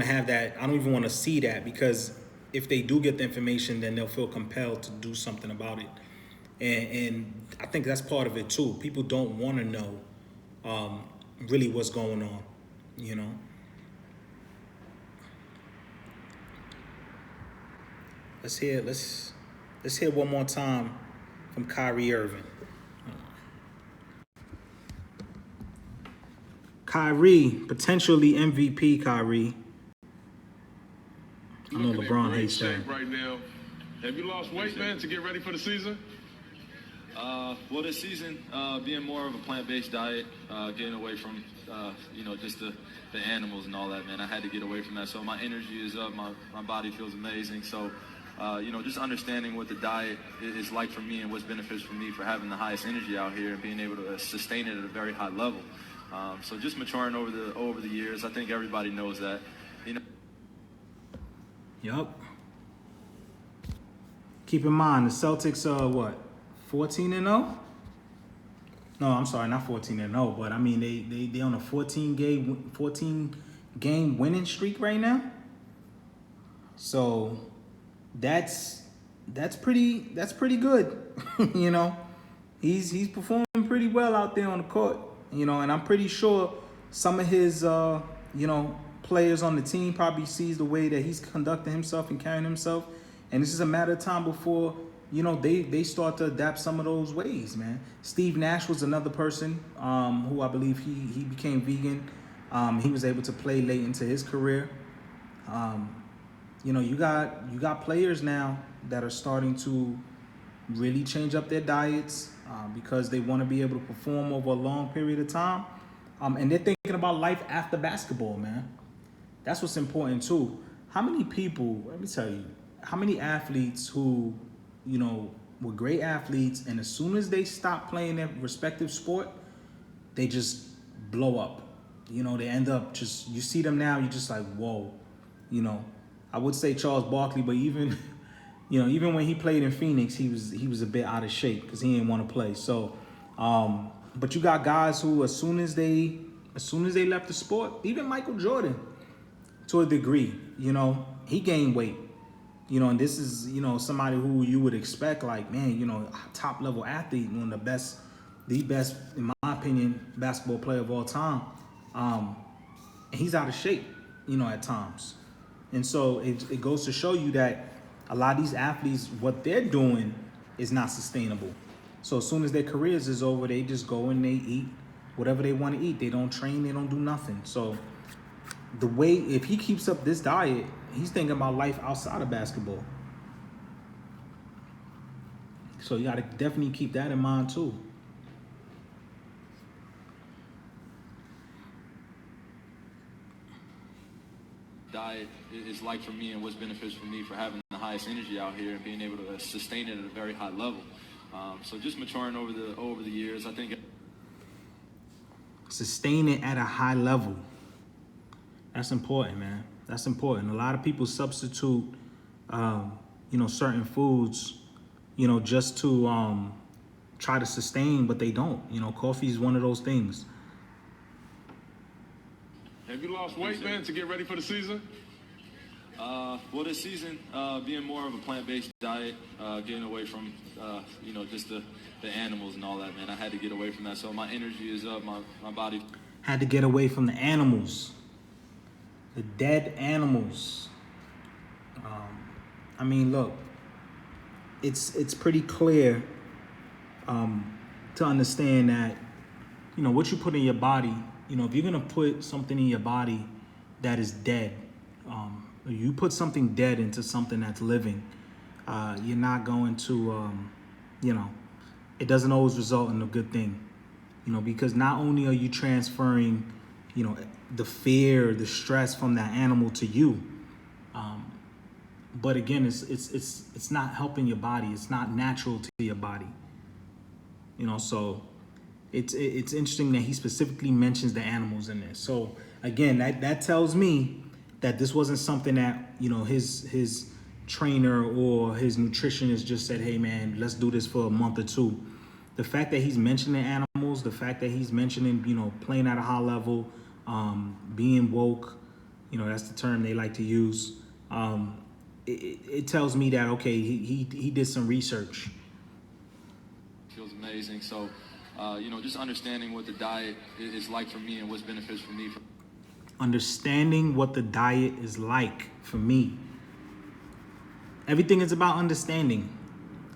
to have that. I don't even want to see that, because if they do get the information, then they'll feel compelled to do something about it. And I think that's part of it too. People don't want to know really what's going on. Let's hear one more time from Kyrie Irving. Kyrie, potentially MVP. Kyrie. I know LeBron hates that. Right now, have you lost weight, man, to get ready for the season? Well, this season, being more of a plant-based diet, getting away from, just the animals and all that, man. I had to get away from that. So my energy is up. My body feels amazing. So, just understanding what the diet is like for me and what's beneficial for me for having the highest energy out here and being able to sustain it at a very high level. So just maturing over the years. I think everybody knows that. Yup. Keep in mind, the Celtics are what? 14-0? No, I'm sorry, not 14-0, but I mean they on a 14 game winning streak right now. So that's pretty good. You know, he's performing pretty well out there on the court. You know, and I'm pretty sure some of his players on the team probably sees the way that he's conducting himself and carrying himself. And this is a matter of time before, they start to adapt some of those ways, man. Steve Nash was another person who I believe he became vegan. He was able to play late into his career. You got players now that are starting to really change up their diets because they want to be able to perform over a long period of time. And they're thinking about life after basketball, man. That's what's important too. How many people, let me tell you, how many athletes who, were great athletes, and as soon as they stop playing their respective sport, they just blow up. They end up you see them now, you're just like, whoa. I would say Charles Barkley, but even when he played in Phoenix, he was a bit out of shape because he didn't want to play. So, but you got guys who, as soon as they left the sport, even Michael Jordan, to a degree, he gained weight. And this is, somebody who you would expect, like, man, a top level athlete, one of the best, in my opinion, basketball player of all time. And he's out of shape, at times. And so it goes to show you that a lot of these athletes, what they're doing is not sustainable. So as soon as their careers is over, they just go and they eat whatever they want to eat. They don't train, they don't do nothing. So if he keeps up this diet, he's thinking about life outside of basketball. So you got to definitely keep that in mind too. Diet is like for me and what's beneficial for me for having the highest energy out here and being able to sustain it at a very high level. So just maturing over the years, I think. Sustain it at a high level. That's important, man. That's important. A lot of people substitute, certain foods, just to try to sustain, but they don't. Coffee is one of those things. Have you lost weight, man, to get ready for the season? Well, this season, being more of a plant-based diet, getting away from, just the animals and all that, man. I had to get away from that. So my energy is up. My body. Had to get away from the animals. The dead animals. Look, it's pretty clear to understand that, what you put in your body, if you're going to put something in your body that is dead, you put something dead into something that's living, you're not going to, it doesn't always result in a good thing, because not only are you transferring, the fear, the stress from that animal to you, but again, it's not helping your body. It's not natural to your body, so it's interesting that he specifically mentions the animals in this. So again, that tells me that this wasn't something that, his trainer or his nutritionist just said, hey man, let's do this for a month or two. The fact that he's mentioning animals, the fact that he's mentioning, playing at a high level, being woke, that's the term they like to use. It tells me that, okay, he did some research. Feels amazing. So, just understanding what the diet is like for me and what's beneficial for me. Understanding what the diet is like for me. Everything is about understanding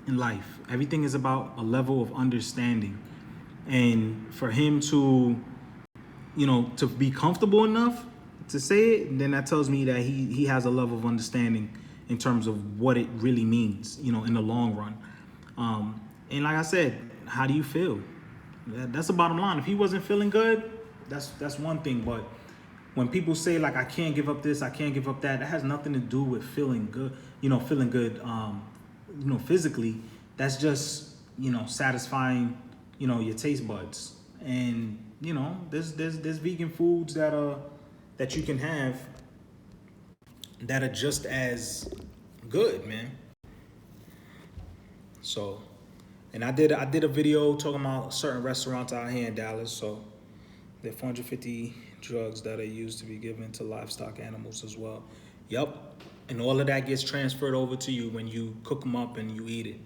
in life. Everything is about a level of understanding. And for him to, to be comfortable enough to say it, then that tells me that he has a level of understanding in terms of what it really means, in the long run. And like I said, how do you feel? That's the bottom line. If he wasn't feeling good, that's one thing. But when people say like I can't give up this, I can't give up that, that has nothing to do with feeling good. Feeling good. Physically. That's just satisfying. Your taste buds. And there's vegan foods that you can have that are just as good, man. So, and I did a video talking about certain restaurants out here in Dallas. So, there are 450 drugs that are used to be given to livestock animals as well. Yep. And all of that gets transferred over to you when you cook them up and you eat it.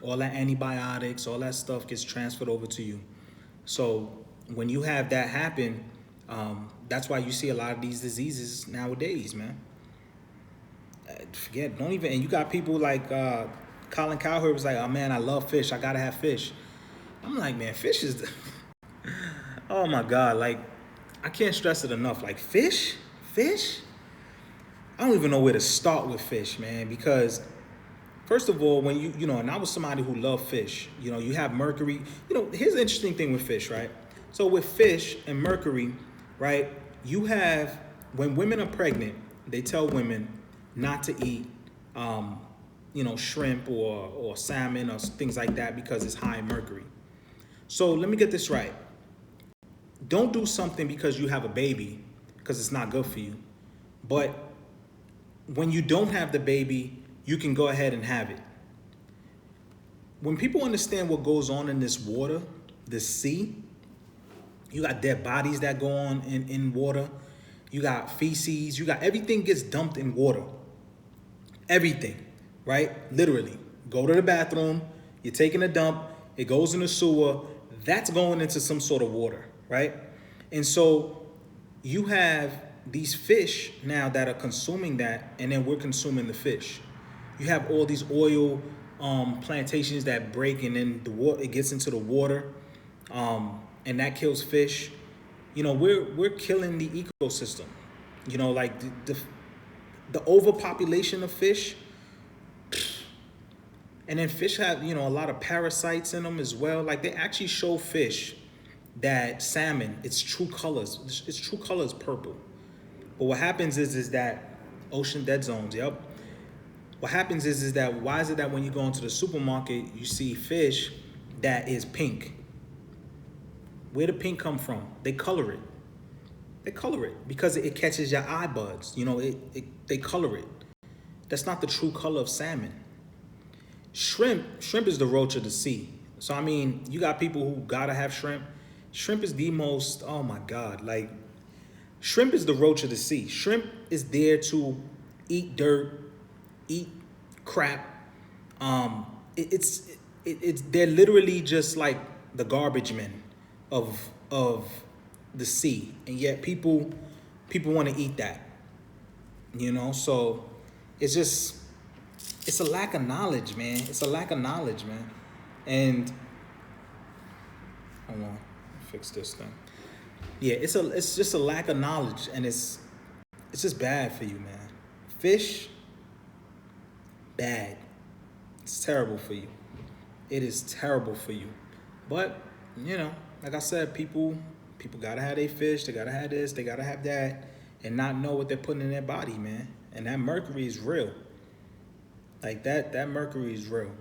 All that antibiotics, all that stuff gets transferred over to you. So when you have that happen, that's why you see a lot of these diseases nowadays, man. Don't even, and you got people like Colin Cowherd was like, oh man, I love fish. I gotta have fish. I'm like, man, fish is oh my God. Like, I can't stress it enough. Like fish. I don't even know where to start with fish, man, because first of all, when and I was somebody who loved fish, you have mercury. Here's the interesting thing with fish, right? So with fish and mercury, right, you have, when women are pregnant, they tell women not to eat, shrimp or salmon or things like that because it's high in mercury. So let me get this right. Don't do something because you have a baby because it's not good for you. But when you don't have the baby, you can go ahead and have it. When people understand what goes on in this water, this sea, you got dead bodies that go on in water. You got feces. You got everything gets dumped in water. Everything, right? Literally. Go to the bathroom. You're taking a dump. It goes in the sewer. That's going into some sort of water, right? And so you have these fish now that are consuming that, and then we're consuming the fish. You have all these oil plantations that break, and then the water, it gets into the water, and that kills fish. We're killing the ecosystem. Like the overpopulation of fish, and then fish have a lot of parasites in them as well. Like they actually show fish that salmon, its true colors purple. But what happens is that ocean dead zones. Yep. What happens is that why is it that when you go into the supermarket, you see fish that is pink? Where did pink come from? They color it. Because it catches your eye buds. They color it. That's not the true color of salmon. Shrimp is the roach of the sea. So, I mean, you got people who gotta have shrimp. Shrimp is the most, oh my God, like, shrimp is the roach of the sea. Shrimp is there to eat dirt, eat crap. They're literally just like the garbage men of the sea, and yet people want to eat that. So it's a lack of knowledge, man. And hold on, fix this thing. Yeah, it's just a lack of knowledge, and it's just bad for you, man. Fish, bad. It's terrible for you. It is terrible for you. But, like I said, people gotta have their fish, they gotta have this, they gotta have that, and not know what they're putting in their body, man. And that mercury is real. Like that mercury is real.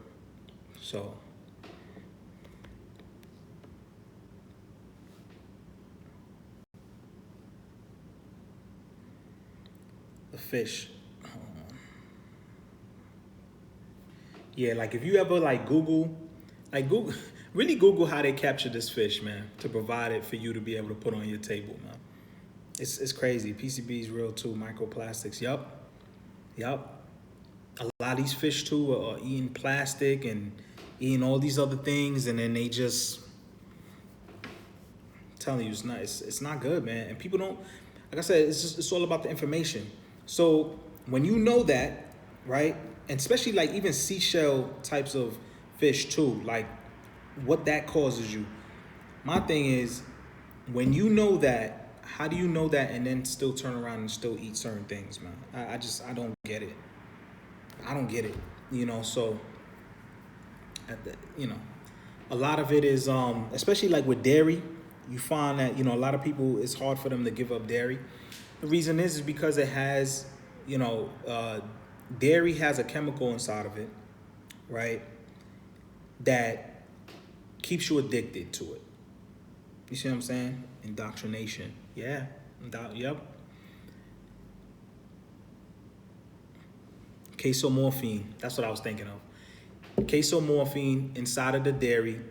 So the fish. Yeah, like if you ever Google, really Google how they capture this fish, man, to provide it for you to be able to put on your table, man. It's crazy. PCB is real too. Microplastics. Yup. A lot of these fish too are eating plastic and eating all these other things, and then they just, I'm telling you, it's not good, man. And people don't, like I said, it's all about the information. So when you know that, right, and especially even seashell types of fish too, like what that causes you. My thing is, when you know that, how do you know that and then still turn around and still eat certain things, man? I don't get it. So, a lot of it is, especially like with dairy, you find that, a lot of people, it's hard for them to give up dairy. The reason is because it has, dairy has a chemical inside of it, right, that keeps you addicted to it. You see what I'm saying? Indoctrination. Yeah. Yep. Casomorphine. That's what I was thinking of. Casomorphine inside of the dairy.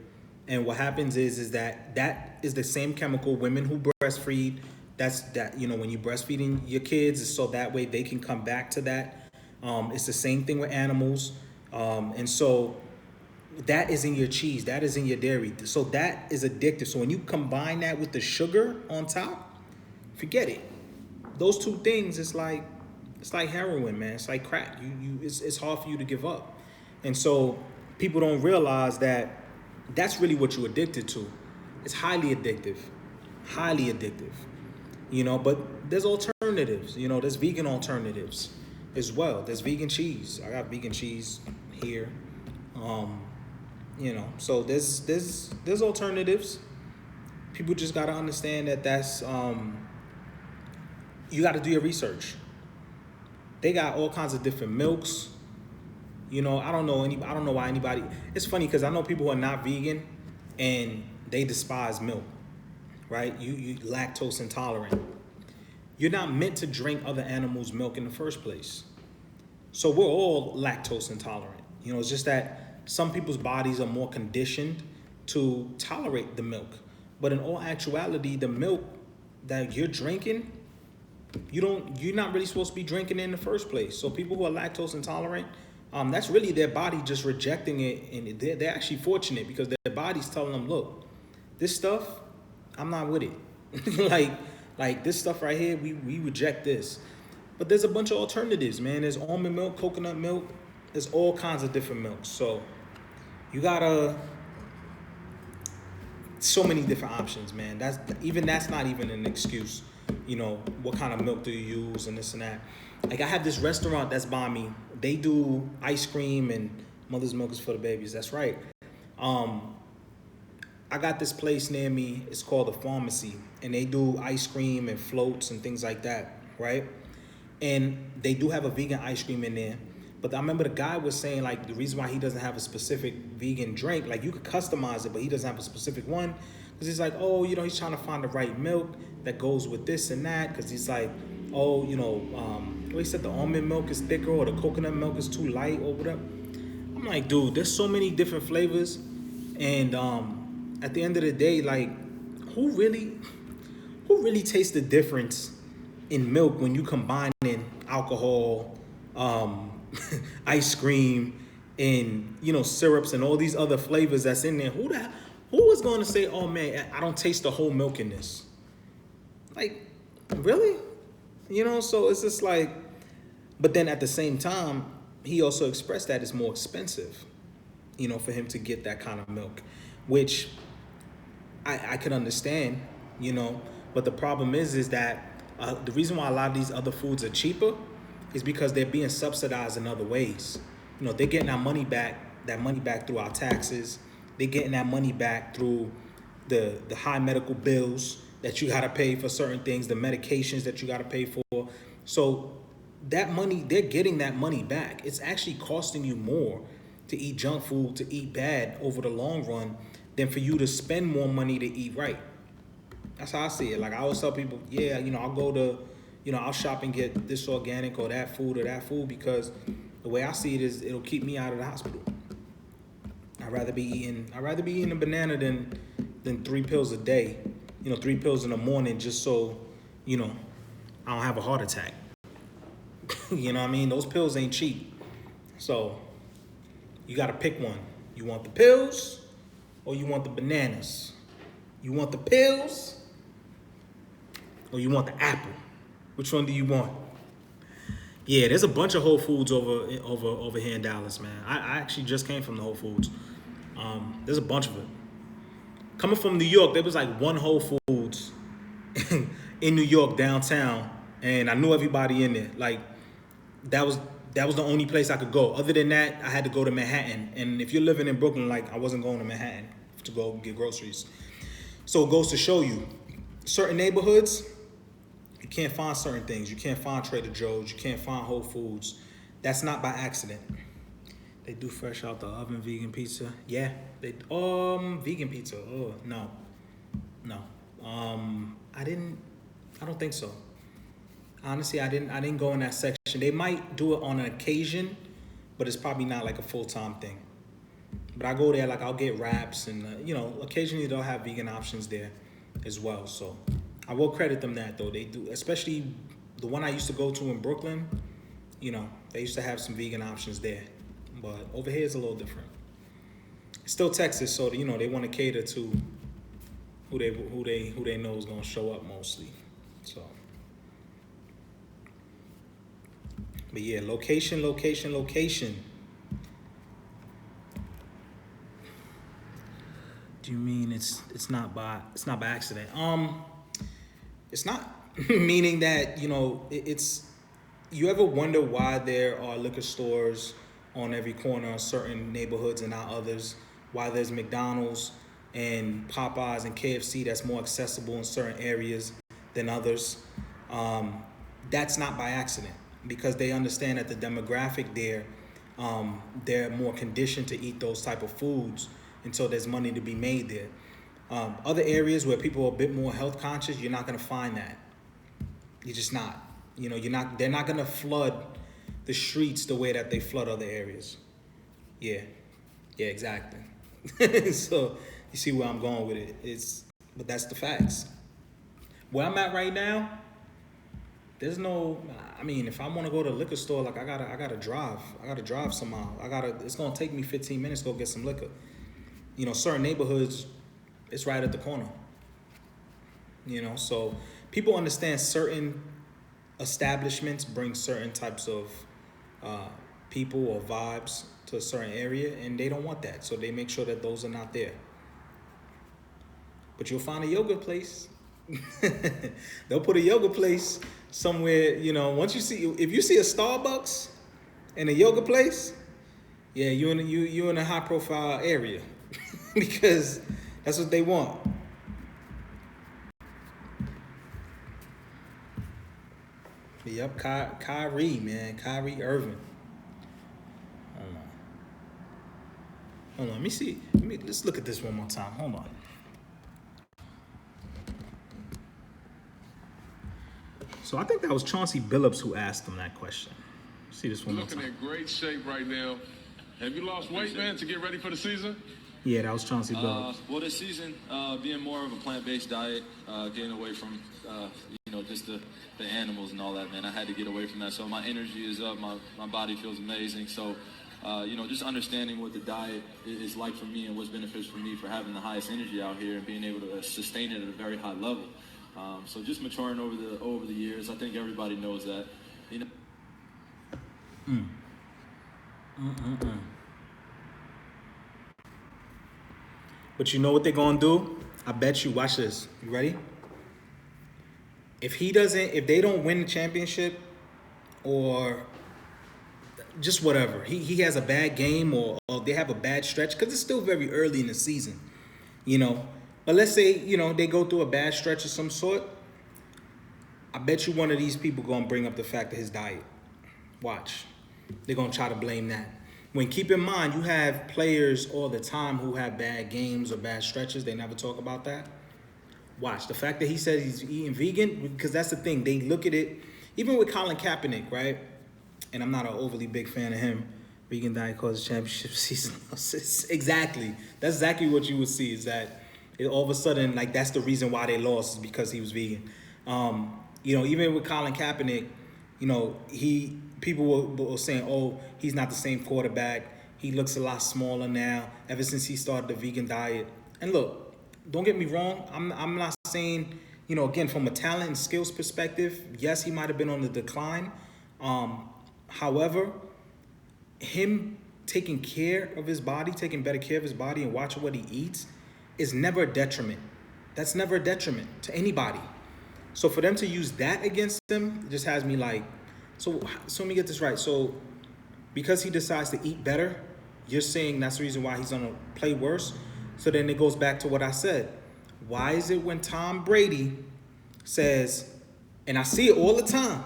And what happens is that is the same chemical women who breastfeed. When you're breastfeeding your kids, so that way they can come back to that. It's the same thing with animals. And so that is in your cheese. That is in your dairy. So that is addictive. So when you combine that with the sugar on top, forget it. Those two things, it's like heroin, man. It's like crack. It's hard for you to give up. And so people don't realize that that's really what you're addicted to. It's highly addictive. Highly addictive. But there's alternatives. There's vegan alternatives as well. There's vegan cheese. I got vegan cheese here. So there's alternatives. People just gotta understand that's you gotta do your research. They got all kinds of different milks. I don't know why anybody. It's funny because I know people who are not vegan and they despise milk, right? You lactose intolerant. You're not meant to drink other animals' milk in the first place. So we're all lactose intolerant. It's just that some people's bodies are more conditioned to tolerate the milk. But in all actuality, the milk that you're drinking, you're not really supposed to be drinking it in the first place. So people who are lactose intolerant, that's really their body just rejecting it, and they're actually fortunate because their body's telling them, look, this stuff, I'm not with it. like this stuff right here, we reject this. But there's a bunch of alternatives, man. There's almond milk, coconut milk. There's all kinds of different milks. So you gotta, so many different options, man. That's not even an excuse. What kind of milk do you use and this and that. Like I have this restaurant that's by me. They do ice cream and mother's milk is for the babies. That's right. I got this place near me. It's called The Pharmacy, and they do ice cream and floats and things like that, right? And they do have a vegan ice cream in there. But I remember the guy was saying, like, the reason why he doesn't have a specific vegan drink, like, you could customize it, but he doesn't have a specific one. Because he's like, he's trying to find the right milk that goes with this and that. Because he's like, he said the almond milk is thicker or the coconut milk is too light or whatever. I'm like, dude, there's so many different flavors. And at the end of the day, like, who really tastes the difference in milk when you combine in alcohol, ice cream, and syrups and all these other flavors that's in there? Who is going to say, oh man, I don't taste the whole milk in this? Like, really? So it's just like, but then at the same time, he also expressed that it's more expensive, for him to get that kind of milk, which I could understand, but the problem is that the reason why a lot of these other foods are cheaper is because they're being subsidized in other ways. They're getting that money back through our taxes. They're getting that money back through the high medical bills that you got to pay for certain things, the medications that you got to pay for. So that money, they're getting that money back. It's actually costing you more to eat junk food, to eat bad over the long run than for you to spend more money to eat right. That's how I see it. Like I always tell people, I'll go to, I'll shop and get this organic or that food because the way I see it is it'll keep me out of the hospital. I'd rather be eating a banana than 3 pills a day. 3 pills in the morning just so, I don't have a heart attack. You know what I mean? Those pills ain't cheap. So you got to pick one. You want the pills or you want the bananas? You want the pills or you want the apple? Which one do you want? Yeah, there's a bunch of Whole Foods over here in Dallas, man. I actually just came from the Whole Foods. There's a bunch of it. Coming from New York, there was like one Whole Foods in New York downtown, and I knew everybody in there. Like that was the only place I could go. Other than that, I had to go to Manhattan. And if you're living in Brooklyn, like I wasn't going to Manhattan. to go get groceries. So it goes to show you, certain neighborhoods, you can't find certain things. You can't find Trader Joe's. You can't find Whole Foods. That's not by accident. They do fresh out the oven vegan pizza. Yeah, they vegan pizza. Oh no. I don't think so. Honestly, I didn't go in that section. They might do it on an occasion, but it's probably not like a full-time thing. But I go there, like I'll get wraps and occasionally they'll have vegan options there as well. So I will credit them that though. They do, especially the one I used to go to in Brooklyn. They used to have some vegan options there. But over here it's a little different. It's still Texas, so they want to cater to who they know is gonna show up mostly. So, but yeah, location. Do you mean it's not by accident? It's not meaning that it's. You ever wonder why there are liquor stores on every corner of certain neighborhoods and not others? Why there's McDonald's and Popeyes and KFC that's more accessible in certain areas than others? That's not by accident, because they understand that the demographic there, they're more conditioned to eat those type of foods until there's money to be made there. Other areas where people are a bit more health conscious, you're not going to find that. You're just not. They're not going to flood the streets the way that they flood other areas. Yeah, exactly. So you see where I'm going with it. But that's the facts. Where I'm at right now, there's no. I mean, if I want to go to a liquor store, like I gotta drive. I gotta drive somehow. It's gonna take me 15 minutes to go get some liquor. Certain neighborhoods, it's right at the corner. So people understand certain establishments bring certain types of people or vibes to a certain area, and they don't want that, so they make sure that those are not there. But you'll find a yoga place. They'll put a yoga place somewhere. If you see a Starbucks and a yoga place, yeah, you in a high profile area because that's what they want. Yep, Kyrie Irving. Hold on. Let me see. Let's look at this one more time. Hold on. So I think that was Chauncey Billups who asked him that question. See this one more time. Looking in great shape right now. Have you lost weight, man, to get ready for the season? Yeah, that was Chauncey Billups. Well, this season, being more of a plant-based diet, getting away from, just the animals and all that, man. I had to get away from that. So my energy is up. My body feels amazing. So, just understanding what the diet is like for me and what's beneficial for me for having the highest energy out here and being able to sustain it at a very high level. So just maturing over the years. I think everybody knows that. But you know what they're gonna do? I bet you. Watch this. You ready? If they don't win the championship, or just whatever, he has a bad game or they have a bad stretch, because it's still very early in the season, But let's say, they go through a bad stretch of some sort. I bet you one of these people gonna bring up the fact of his diet. Watch. They're gonna try to blame that. When keep in mind, you have players all the time who have bad games or bad stretches. They never talk about that. Watch. The fact that he says he's eating vegan, because that's the thing. They look at it, even with Colin Kaepernick, right? And I'm not an overly big fan of him. Vegan diet causes championship season. Exactly. That's exactly what you would see, is that all of a sudden, like, that's the reason why they lost, is because he was vegan. Even with Colin Kaepernick, people were saying, oh, he's not the same quarterback. He looks a lot smaller now ever since he started the vegan diet. And look, don't get me wrong. I'm not saying, again, from a talent and skills perspective, yes, he might have been on the decline. However, him taking care of his body, taking better care of his body and watching what he eats is never a detriment. That's never a detriment to anybody. So for them to use that against him, it just has me like, so let me get this right. So because he decides to eat better, you're saying that's the reason why he's going to play worse? So then it goes back to what I said. Why is it when Tom Brady says, and I see it all the time,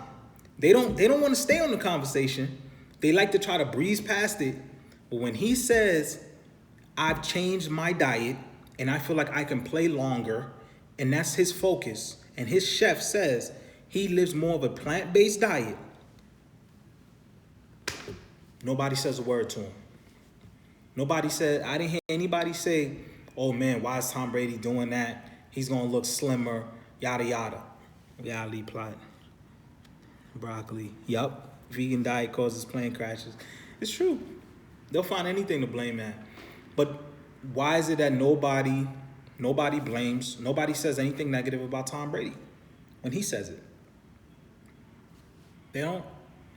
they don't want to stay on the conversation. They like to try to breeze past it. But when he says, I've changed my diet and I feel like I can play longer, and that's his focus, and his chef says he lives more of a plant-based diet, nobody says a word to him. Nobody said, I didn't hear anybody say, oh man, why is Tom Brady doing that? He's going to look slimmer, yada, yada. Reality plot. Broccoli. Yup. Vegan diet causes plane crashes. It's true. They'll find anything to blame at. But why is it that nobody blames, nobody says anything negative about Tom Brady when he says it? They don't.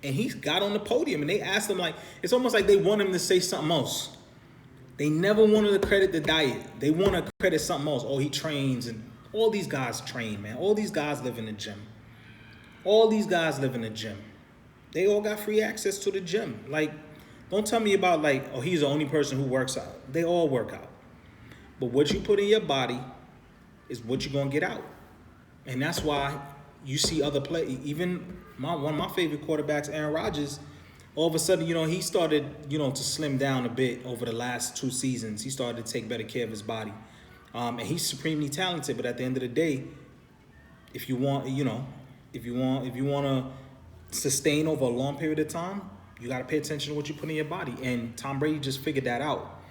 And he got on the podium and they asked him, like, it's almost like they want him to say something else. They never wanted to credit the diet. They want to credit something else. Oh, he trains, and all these guys train, man. All these guys live in the gym. All these guys live in the gym. They all got free access to the gym. Like, don't tell me about, like, oh, he's the only person who works out. They all work out. But what you put in your body is what you're going to get out. And that's why you see other players, even one of my favorite quarterbacks, Aaron Rodgers, all of a sudden, he started, to slim down a bit over the last 2 seasons. He started to take better care of his body. And he's supremely talented. But at the end of the day, if you want, if you want to sustain over a long period of time, you got to pay attention to what you put in your body. And Tom Brady just figured that out.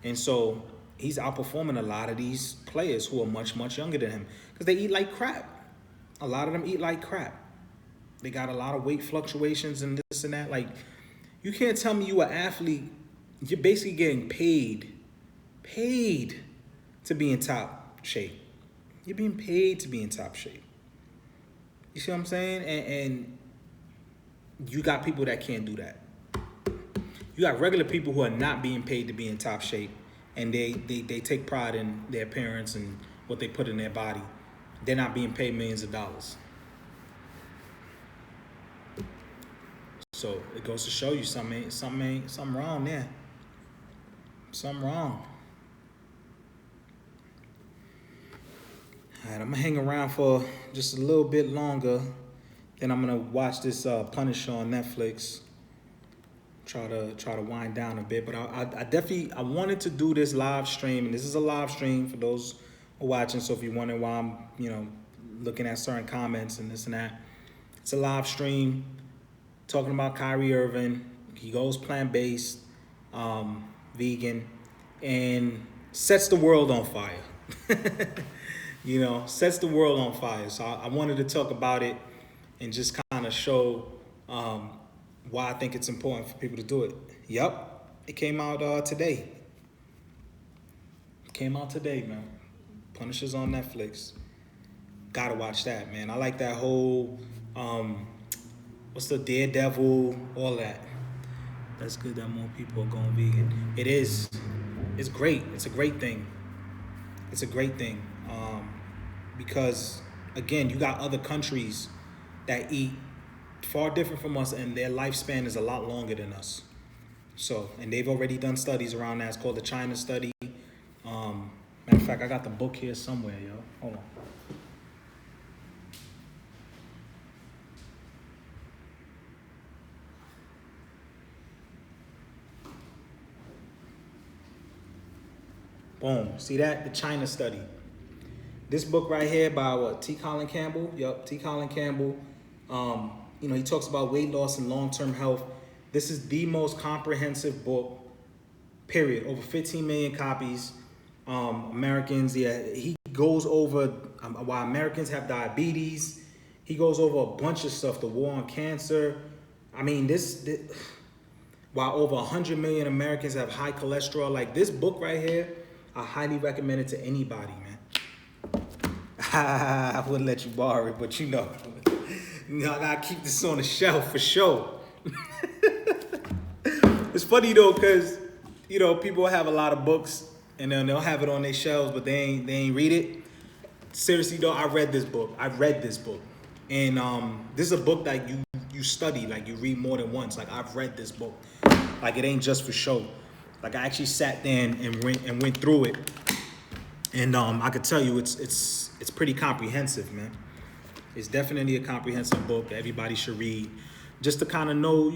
And so he's outperforming a lot of these players who are much, much younger than him because they eat like crap. A lot of them eat like crap. They got a lot of weight fluctuations and this and that. Like, you can't tell me you an athlete. You're basically getting paid to be in top shape. You're being paid to be in top shape. You see what I'm saying? And you got people that can't do that. You got regular people who are not being paid to be in top shape, and they take pride in their appearance and what they put in their body. They're not being paid millions of dollars. So it goes to show you something wrong there. Something wrong. All right, I'm gonna hang around for just a little bit longer. Then I'm gonna watch this Punisher on Netflix. Try to wind down a bit, but I definitely wanted to do this live stream, and this is a live stream for those who are watching. So if you're wondering why I'm looking at certain comments and this and that, it's a live stream talking about Kyrie Irving. He goes plant-based, vegan, and sets the world on fire. Sets the world on fire. So I wanted to talk about it and just kind of show why I think it's important for people to do it. Yep, it came out today. It came out today, man. Punisher's on Netflix. Gotta watch that, man. I like that whole, what's the Daredevil, all that. That's good that more people are going vegan. It is. It's great. It's a great thing. It's a great thing. Because, again, you got other countries that eat far different from us, and their lifespan is a lot longer than us. So, and they've already done studies around that. It's called the China study. Matter of fact, I got the book here somewhere, yo. Hold on. Boom. See that? The China study. This book right here by T. Colin Campbell. Yup, T. Colin Campbell. He talks about weight loss and long-term health. This is the most comprehensive book, period. Over 15 million copies. Americans, he goes over why Americans have diabetes. He goes over a bunch of stuff, the war on cancer. I mean, this while over 100 million Americans have high cholesterol. Like, this book right here, I highly recommend it to anybody, man. I wouldn't let you borrow it, but I gotta keep this on the shelf for sure. It's funny though, cause people have a lot of books and then they'll have it on their shelves, but they ain't read it. Seriously though, I read this book, and this is a book that you study, like you read more than once. Like, I've read this book, like it ain't just for show. Like, I actually sat there and went through it. And I could tell you it's pretty comprehensive, man. It's definitely a comprehensive book that everybody should read, just to kind of know,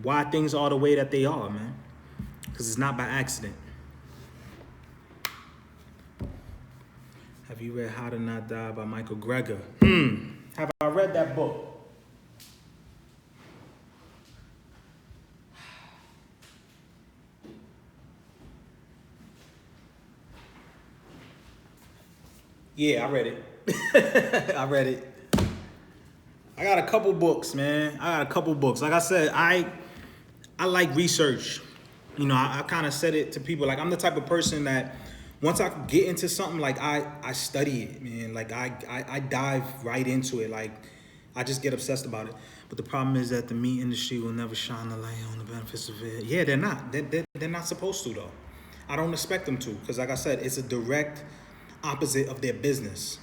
why things are the way that they are, man. Because it's not by accident. Have you read How to Not Die by Michael Greger? Have I read that book? Yeah, I read it. I read it. I got a couple books, man. Like I said, I like research. I kind of said it to people. Like, I'm the type of person that once I get into something, like I study it, man. Like I dive right into it. Like, I just get obsessed about it. But the problem is that the meat industry will never shine a light on the benefits of it. Yeah, they're not. They're not supposed to, though. I don't expect them to, because like I said, it's a direct opposite of their business.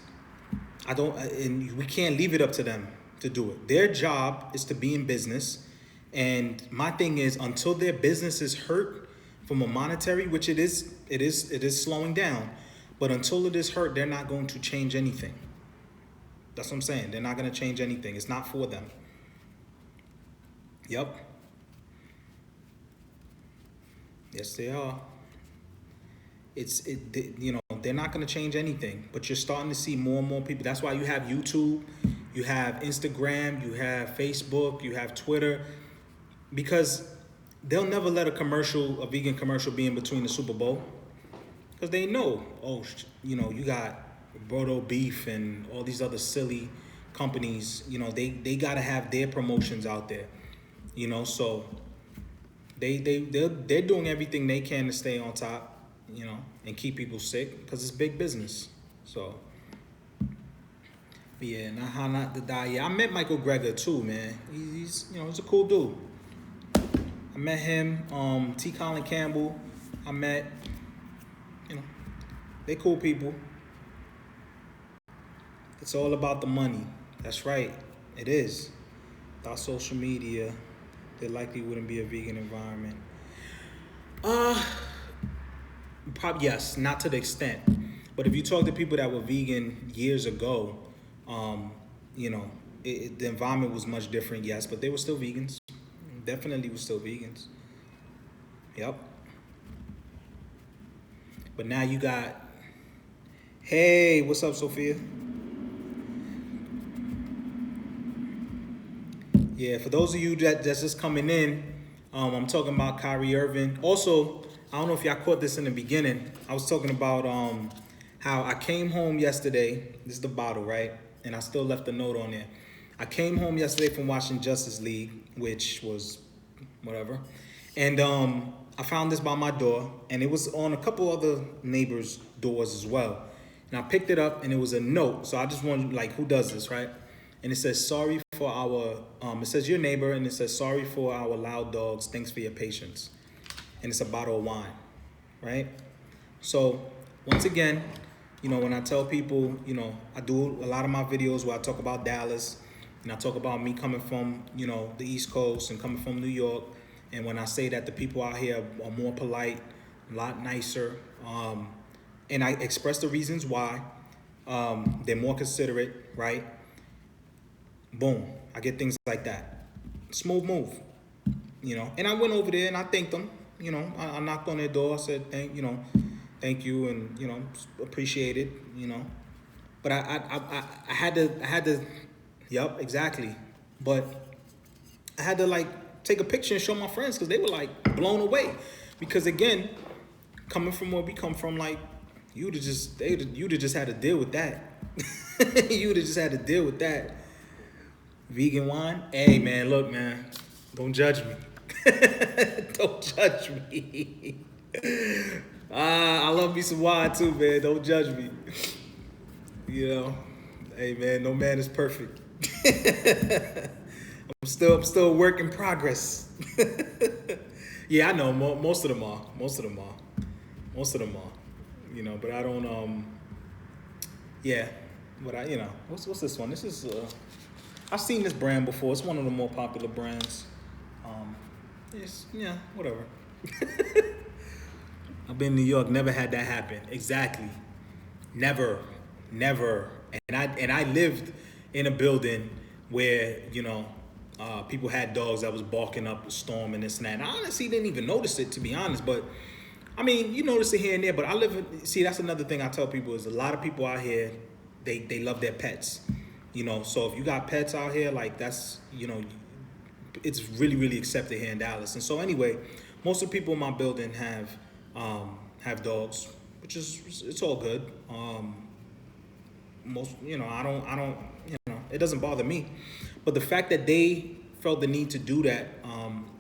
And we can't leave it up to them to do it. Their job is to be in business. And my thing is, until their business is hurt from a monetary, which it is slowing down, but until it is hurt, they're not going to change anything. That's what I'm saying. They're not going to change anything. It's not for them. Yep. Yes, they are. They're not going to change anything, but you're starting to see more and more people. That's why you have YouTube, you have Instagram, you have Facebook, you have Twitter, because they'll never let a vegan commercial be in between the Super Bowl, because they know, you got Brodo Beef and all these other silly companies, they got to have their promotions out there, so they're doing everything they can to stay on top, and keep people sick, because it's big business. So, yeah, How Not to Die. Yeah, I met Michael Greger too, man. He's he's a cool dude. I met him, T. Colin Campbell. I met, they cool people. It's all about the money. That's right. It is. Without social media, there likely wouldn't be a vegan environment. Probably yes, not to the extent. But if you talk to people that were vegan years ago, the environment was much different, yes, but they were still vegans. Definitely were still vegans. Yep. But now you got, hey, what's up, Sophia? Yeah, for those of you that's just coming in, I'm talking about Kyrie Irving. Also, I don't know if y'all caught this in the beginning. I was talking about how I came home yesterday. This is the bottle, right? And I still left a note on there. I came home yesterday from watching Justice League, which was whatever. And I found this by my door, and it was on a couple other neighbors' doors as well. And I picked it up, and it was a note. So I just wondered, like, who does this, right? And it says, sorry for our, it says your neighbor, and it says, sorry for our loud dogs. Thanks for your patience. And it's a bottle of wine, right? So once again, when I tell people, I do a lot of my videos where I talk about Dallas, and I talk about me coming from, the East Coast and coming from New York. And when I say that the people out here are more polite, a lot nicer, and I express the reasons why, they're more considerate, right? Boom, I get things like that. Smooth move, And I went over there and I thanked them. I knocked on their door. I said, thank you, and appreciate it. But I had to. Yep, exactly. But I had to take a picture and show my friends, because they were blown away. Because again, coming from where we come from, you'd have just had to deal with that. You'd have just had to deal with that. Vegan wine? Hey man, look man, don't judge me. Don't judge me. I love me some wine too, man. Don't judge me. Hey man, no man is perfect. I'm still a work in progress. Yeah, I know most of them are. But I don't. Yeah, but what's this one? This is I've seen this brand before. It's one of the more popular brands. Whatever. I've been in New York, never had that happen. Exactly. Never, never. And I lived in a building where people had dogs that was barking up a storm and this and that. And I honestly didn't even notice it, to be honest. But I mean, you notice it here and there. But see, that's another thing I tell people is a lot of people out here, they love their pets. So if you got pets out here, like that's it's really really accepted here in Dallas. And so anyway, most of the people in my building have dogs, which is it's all good. Most it doesn't bother me, but the fact that they felt the need to do that,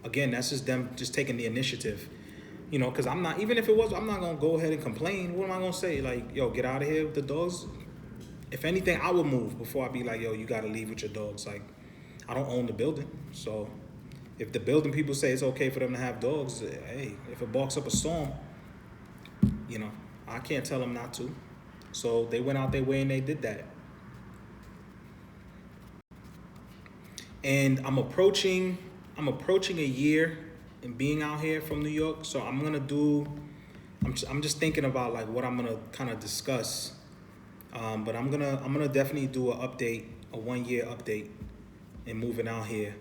again, that's just them just taking the initiative. Because I'm not, even if it was, I'm not gonna go ahead and complain. What am I gonna say? Like, yo, get out of here with the dogs. If anything, I would move before I be like, yo, you gotta leave with your dogs. Like, I don't own the building, so if the building people say it's okay for them to have dogs, hey, if it barks up a storm, I can't tell them not to. So they went out their way and they did that. And I'm approaching a year in being out here from New York. So I'm just thinking about like what I'm gonna kind of discuss. But I'm gonna definitely do a 1 year update in moving out here.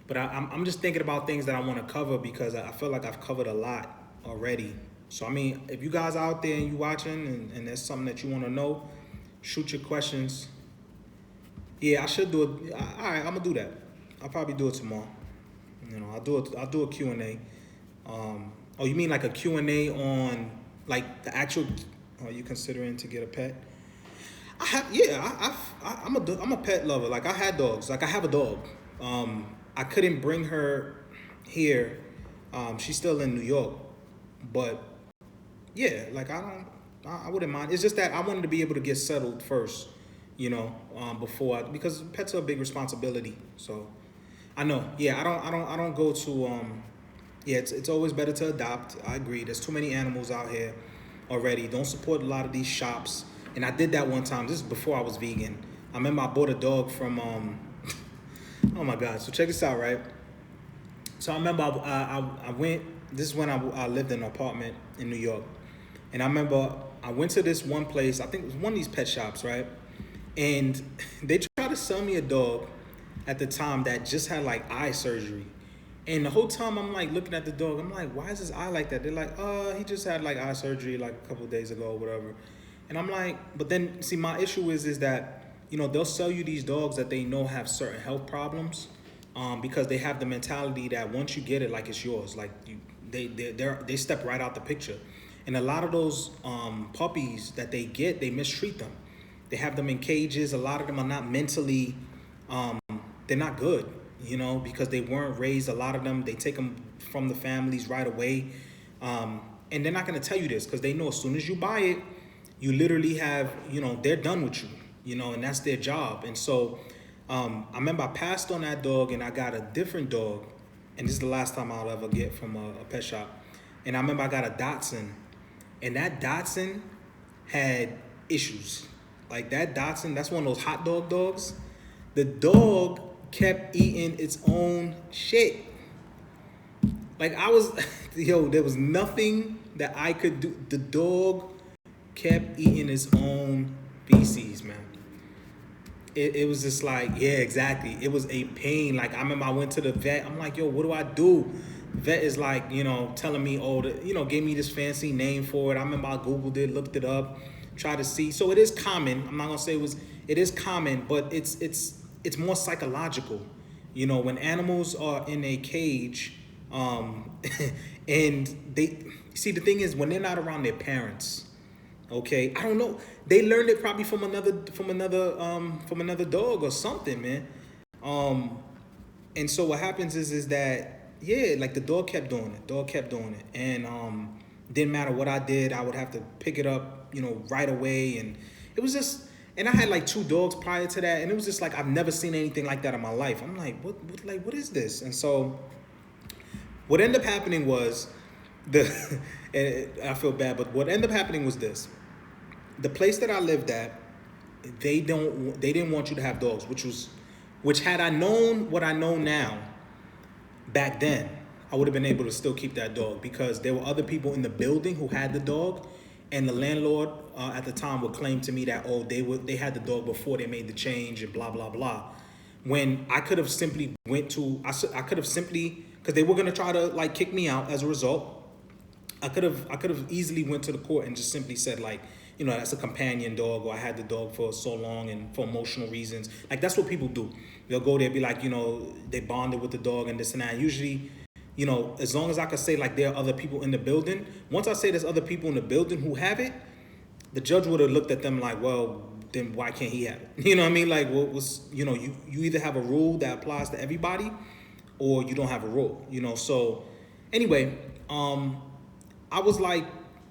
But I'm just thinking about things that I want to cover because I feel like I've covered a lot already. So I mean, if you guys out there and you watching and there's something that you want to know, shoot your questions. Yeah, I should do it. All right, I'm gonna do that. I'll probably do it tomorrow. I'll do a Q&A. Oh, you mean like a Q&A on like the actual? Are you considering to get a pet? I'm a pet lover. Like I had dogs. Like I have a dog. I couldn't bring her here. She's still in New York, but yeah, like I wouldn't mind. It's just that I wanted to be able to get settled first, because pets are a big responsibility. So I know. Yeah, I don't go to yeah, it's always better to adopt. I agree. There's too many animals out here already. Don't support a lot of these shops. And I did that one time. This is before I was vegan. I remember I bought a dog from oh my God. So check this out, right? So I remember I went. This is when I lived in an apartment in New York, and I remember I went to this one place. I think it was one of these pet shops, right? And they tried to sell me a dog at the time that just had like eye surgery. And the whole time I'm like looking at the dog, I'm like, why is his eye like that? They're like, he just had like eye surgery like a couple of days ago or whatever. And I'm like, but then see, my issue is that, they'll sell you these dogs that they know have certain health problems, because they have the mentality that once you get it, like it's yours. Like they step right out the picture. And a lot of those puppies that they get, they mistreat them. They have them in cages. A lot of them are not mentally, they're not good, because they weren't raised. A lot of them, they take them from the families right away. And they're not going to tell you this because they know as soon as you buy it, you literally have, they're done with you, and that's their job. And so I remember I passed on that dog and I got a different dog. And this is the last time I'll ever get from a pet shop. And I remember I got a Dachshund. And that Dachshund had issues. Like that Dachshund, that's one of those hot dog dogs. The dog kept eating its own shit. Like there was nothing that I could do. The dog kept eating its own feces, man. It was just like, yeah, exactly. It was a pain. Like I remember I went to the vet. I'm like, yo, what do I do? The vet is like, telling me, gave me this fancy name for it. I remember I Googled it, looked it up, tried to see. So it is common. I'm not gonna say it is common, but it's more psychological. When animals are in a cage, and they see, the thing is when they're not around their parents, okay, I don't know, they learned it probably from another dog or something, man. And so what happens is that, yeah, like the dog kept doing it. And didn't matter what I did, I would have to pick it up, right away. And it was just, and I had like 2 dogs prior to that, and it was just like I've never seen anything like that in my life. I'm like, what is this? And so what ended up happening was and I feel bad, but what ended up happening was this. The place that I lived at, they didn't want you to have dogs, which had I known what I know now back then, I would have been able to still keep that dog because there were other people in the building who had the dog, and the landlord at the time would claim to me that, oh, they had the dog before they made the change and blah blah blah, when I could have simply I could have simply, because they were gonna try to like kick me out as a result. I could have easily went to the court and just simply said, like, you know, that's a companion dog, or I had the dog for so long and for emotional reasons. Like, that's what people do. They'll go there, be like, you know, they bonded with the dog and this and that. Usually, you know, as long as I could say like there are other people in the building, once I say there's other people in the building who have it, the judge would have looked at them like, well, then why can't he have it? You know what I mean? Like, what was, you know, you either have a rule that applies to everybody, or you don't have a rule, you know. So anyway, I was like,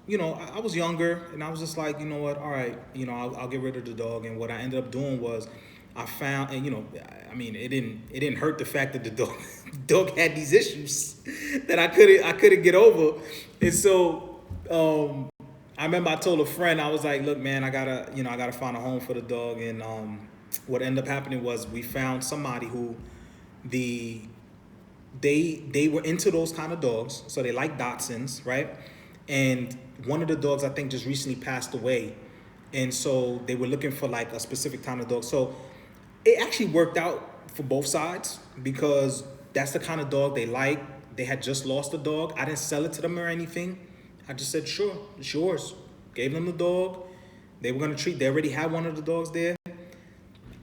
you know, I was younger, and I was just like, you know what, all right, you know, I'll get rid of the dog. And what I ended up doing was I found, and you know, I mean, it didn't hurt the fact that the dog had these issues that I couldn't get over. And so I remember I told a friend, I was like, look, man, I gotta find a home for the dog. And what ended up happening was we found somebody who they were into those kind of dogs, so they like Dachshunds, right? And one of the dogs, I think, just recently passed away, and so they were looking for like a specific kind of dog. So it actually worked out for both sides, because that's the kind of dog they like. They had just lost a dog. I didn't sell it to them or anything. I just said, sure, it's yours. Gave them the dog. They were gonna treat. They already had one of the dogs there.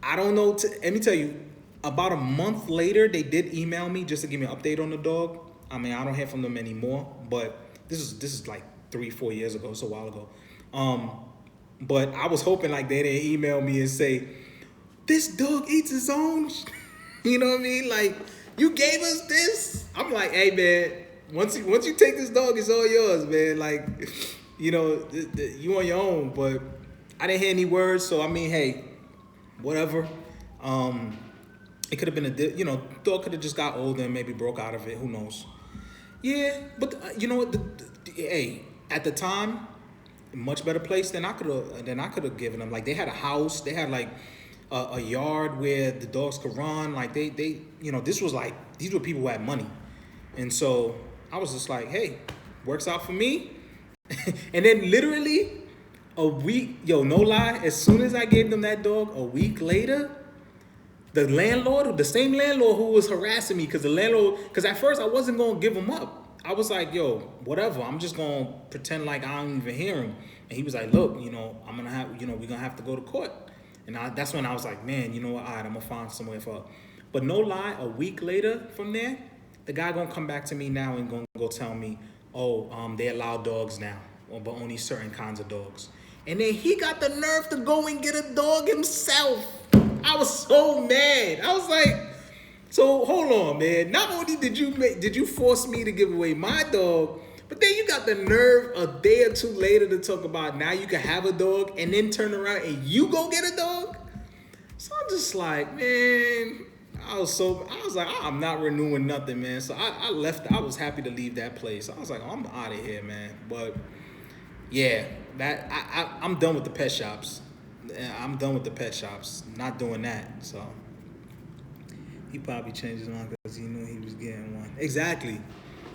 I don't know. Let me tell you. About a month later, they did email me just to give me an update on the dog. I mean, I don't hear from them anymore, but this is like 3-4 years ago, so a while ago. But I was hoping like they didn't email me and say, this dog eats its own. You know what I mean? Like, you gave us this. I'm like, hey man, once you take this dog, it's all yours, man. Like, you know, you on your own. But I didn't hear any words, so I mean, hey, whatever. It could have been you know, dog could have just got older and maybe broke out of it. Who knows? Yeah, but you know what? Hey, at the time, much better place than I could have given them. Like, they had a house, they had like a yard where the dogs could run. Like they you know, this was like, these were people who had money, and so I was just like, hey, works out for me. And then literally a week, yo, no lie, as soon as I gave them that dog, a week later, the landlord, the same landlord who was harassing me, because at first I wasn't going to give him up. I was like, yo, whatever. I'm just going to pretend like I don't even hear him. And he was like, look, you know, we're going to have to go to court. And that's when I was like, man, you know what? All right, I'm going to find somewhere for her. But no lie, a week later from there, the guy going to come back to me now and going to go tell me, oh, they allow dogs now, but only certain kinds of dogs. And then he got the nerve to go and get a dog himself. I was so mad. I was like, so hold on, man. Not only did you force me to give away my dog, but then you got the nerve a day or two later to talk about now you can have a dog, and then turn around and you go get a dog. So I'm just like, man, I was like, I'm not renewing nothing, man. So I left. I was happy to leave that place. I was like, oh, I'm out of here, man. But yeah, I'm done with the pet shops. I'm done with the pet shops. Not doing that. So he probably changed his mind because he knew he was getting one. Exactly.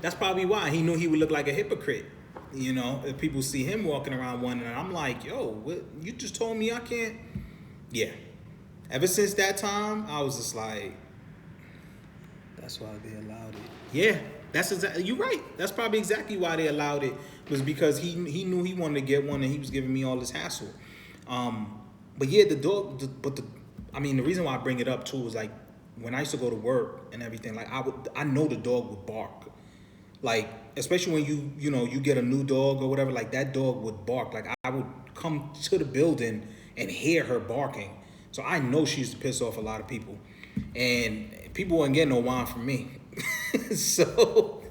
That's probably why. He knew he would look like a hypocrite. You know, if people see him walking around one, and I'm like, yo, what, you just told me I can't. Yeah. Ever since that time, I was just like, that's why they allowed it. Yeah, that's exactly. You're right. That's probably exactly why they allowed it, was because he knew he wanted to get one, and he was giving me all this hassle. But yeah, the reason why I bring it up too is like, when I used to go to work and everything, like I know the dog would bark, like especially when you get a new dog or whatever, like that dog would bark. Like I would come to the building and hear her barking, so I know she used to piss off a lot of people, and people weren't getting no wine from me, so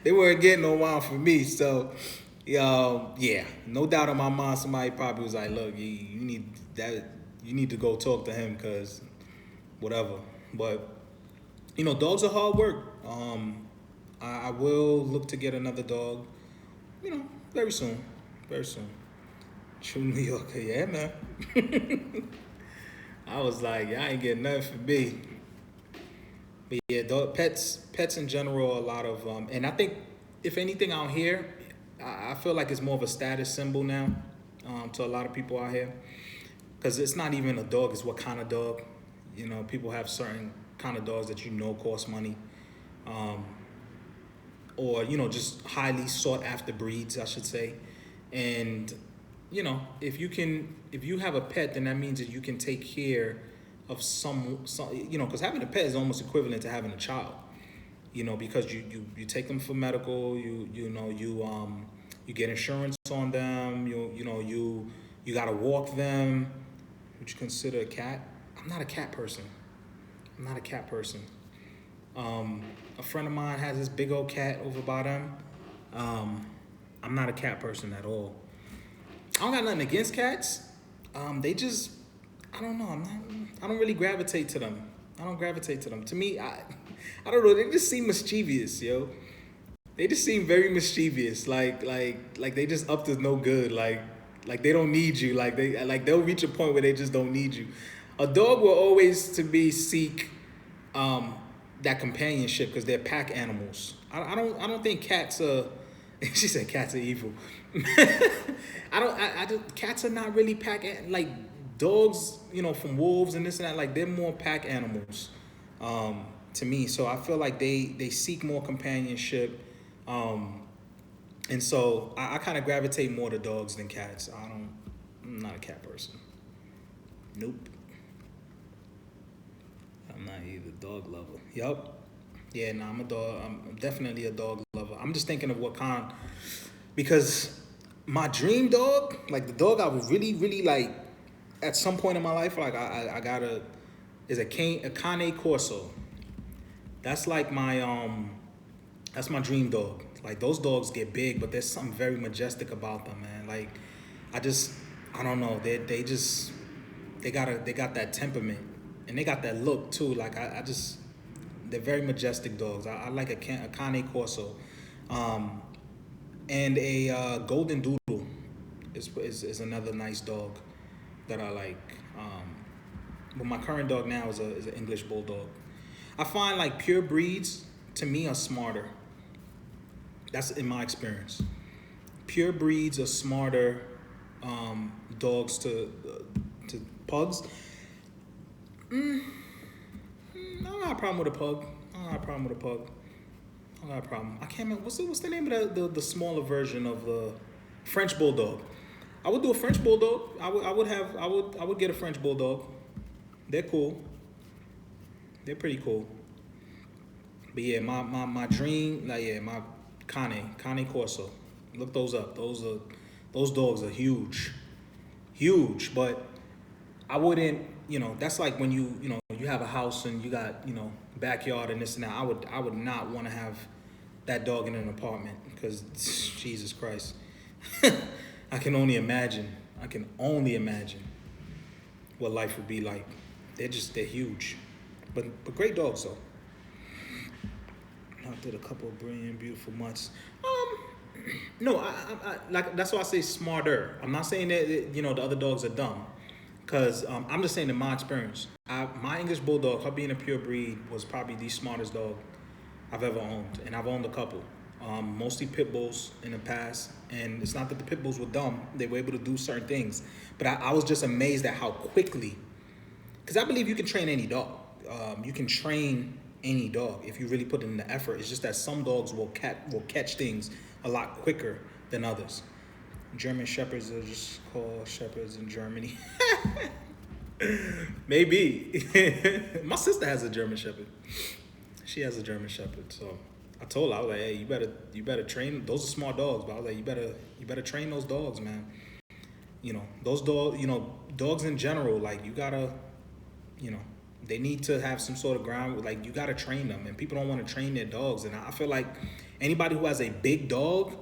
they weren't getting no wine from me, so. Yeah, no doubt in my mind, somebody probably was like, look, you need to go talk to him, because whatever. But, you know, dogs are hard work. I will look to get another dog, you know, very soon. True New Yorker, yeah, man. I was like, I ain't getting nothing for me. But yeah, pets in general, a lot of, and I think, if anything out here, I feel like it's more of a status symbol now to a lot of people out here. Because it's not even a dog, it's what kind of dog. You know, people have certain kind of dogs that you know cost money. Or, you know, just highly sought after breeds, I should say. And, you know, if you have a pet, then that means that you can take care of some you know, because having a pet is almost equivalent to having a child. You know, because you take them for medical, you get insurance on them, you gotta walk them. Would you consider a cat? I'm not a cat person. A friend of mine has this big old cat over by them. I'm not a cat person at all. I don't got nothing against cats. They just, I don't know. I don't really gravitate to them. To me, I don't know. They just seem mischievous, yo. They just seem very mischievous. Like they just up to no good. Like they don't need you. They'll reach a point where they just don't need you. A dog will always seek that companionship because they're pack animals. I don't think cats are. She said cats are evil. Cats are not really like dogs. You know, from wolves and this and that. Like they're more pack animals to me. So I feel like they seek more companionship. And so I kind of gravitate more to dogs than cats. I'm not a cat person. Nope. I'm not either dog lover. Yup. Yeah, no, I'm definitely a dog lover. I'm just thinking of what kind, because my dream dog, like the dog I would really, really like at some point in my life, like is a Cane Corso. That's like that's my dream dog. Like those dogs get big, but there's something very majestic about them, man. Like I don't know. They got that temperament, and they got that look too. Like they're very majestic dogs. I like a Cane Corso, and a Golden Doodle is another nice dog that I like. But my current dog now is an English Bulldog. I find like pure breeds to me are smarter. That's in my experience. Pure breeds are smarter dogs to pugs. I don't have a problem with a pug. I can't remember what's the name of the smaller version of the French Bulldog. I would do a French Bulldog. I would get a French Bulldog. They're cool. They're pretty cool. But yeah, my dream, my Cane Corso. Look those up. Those dogs are huge. But I wouldn't, that's like when you have a house and you got, backyard and this and that. I would not want to have that dog in an apartment because Jesus Christ. I can only imagine what life would be like. They're huge. But great dogs though. I did a couple of brilliant, beautiful months. No, I like that's why I say smarter. I'm not saying that the other dogs are dumb, because I'm just saying in my experience, my English Bulldog, her being a pure breed, was probably the smartest dog I've ever owned, and I've owned a couple, mostly pit bulls in the past. And it's not that the pit bulls were dumb; they were able to do certain things, but I was just amazed at how quickly, because I believe you can train any dog. You can train any dog if you really put in the effort. It's just that some dogs will catch things a lot quicker than others. German Shepherds are just called Shepherds in Germany. Maybe. My sister has a German Shepherd. She has a German Shepherd. So I told her, I was like, hey, you better train. Those are smart dogs, but I was like, you better train those dogs, man. Those dogs, dogs in general, like you gotta, they need to have some sort of ground. Like you gotta train them, and people don't want to train their dogs. And I feel like anybody who has a big dog,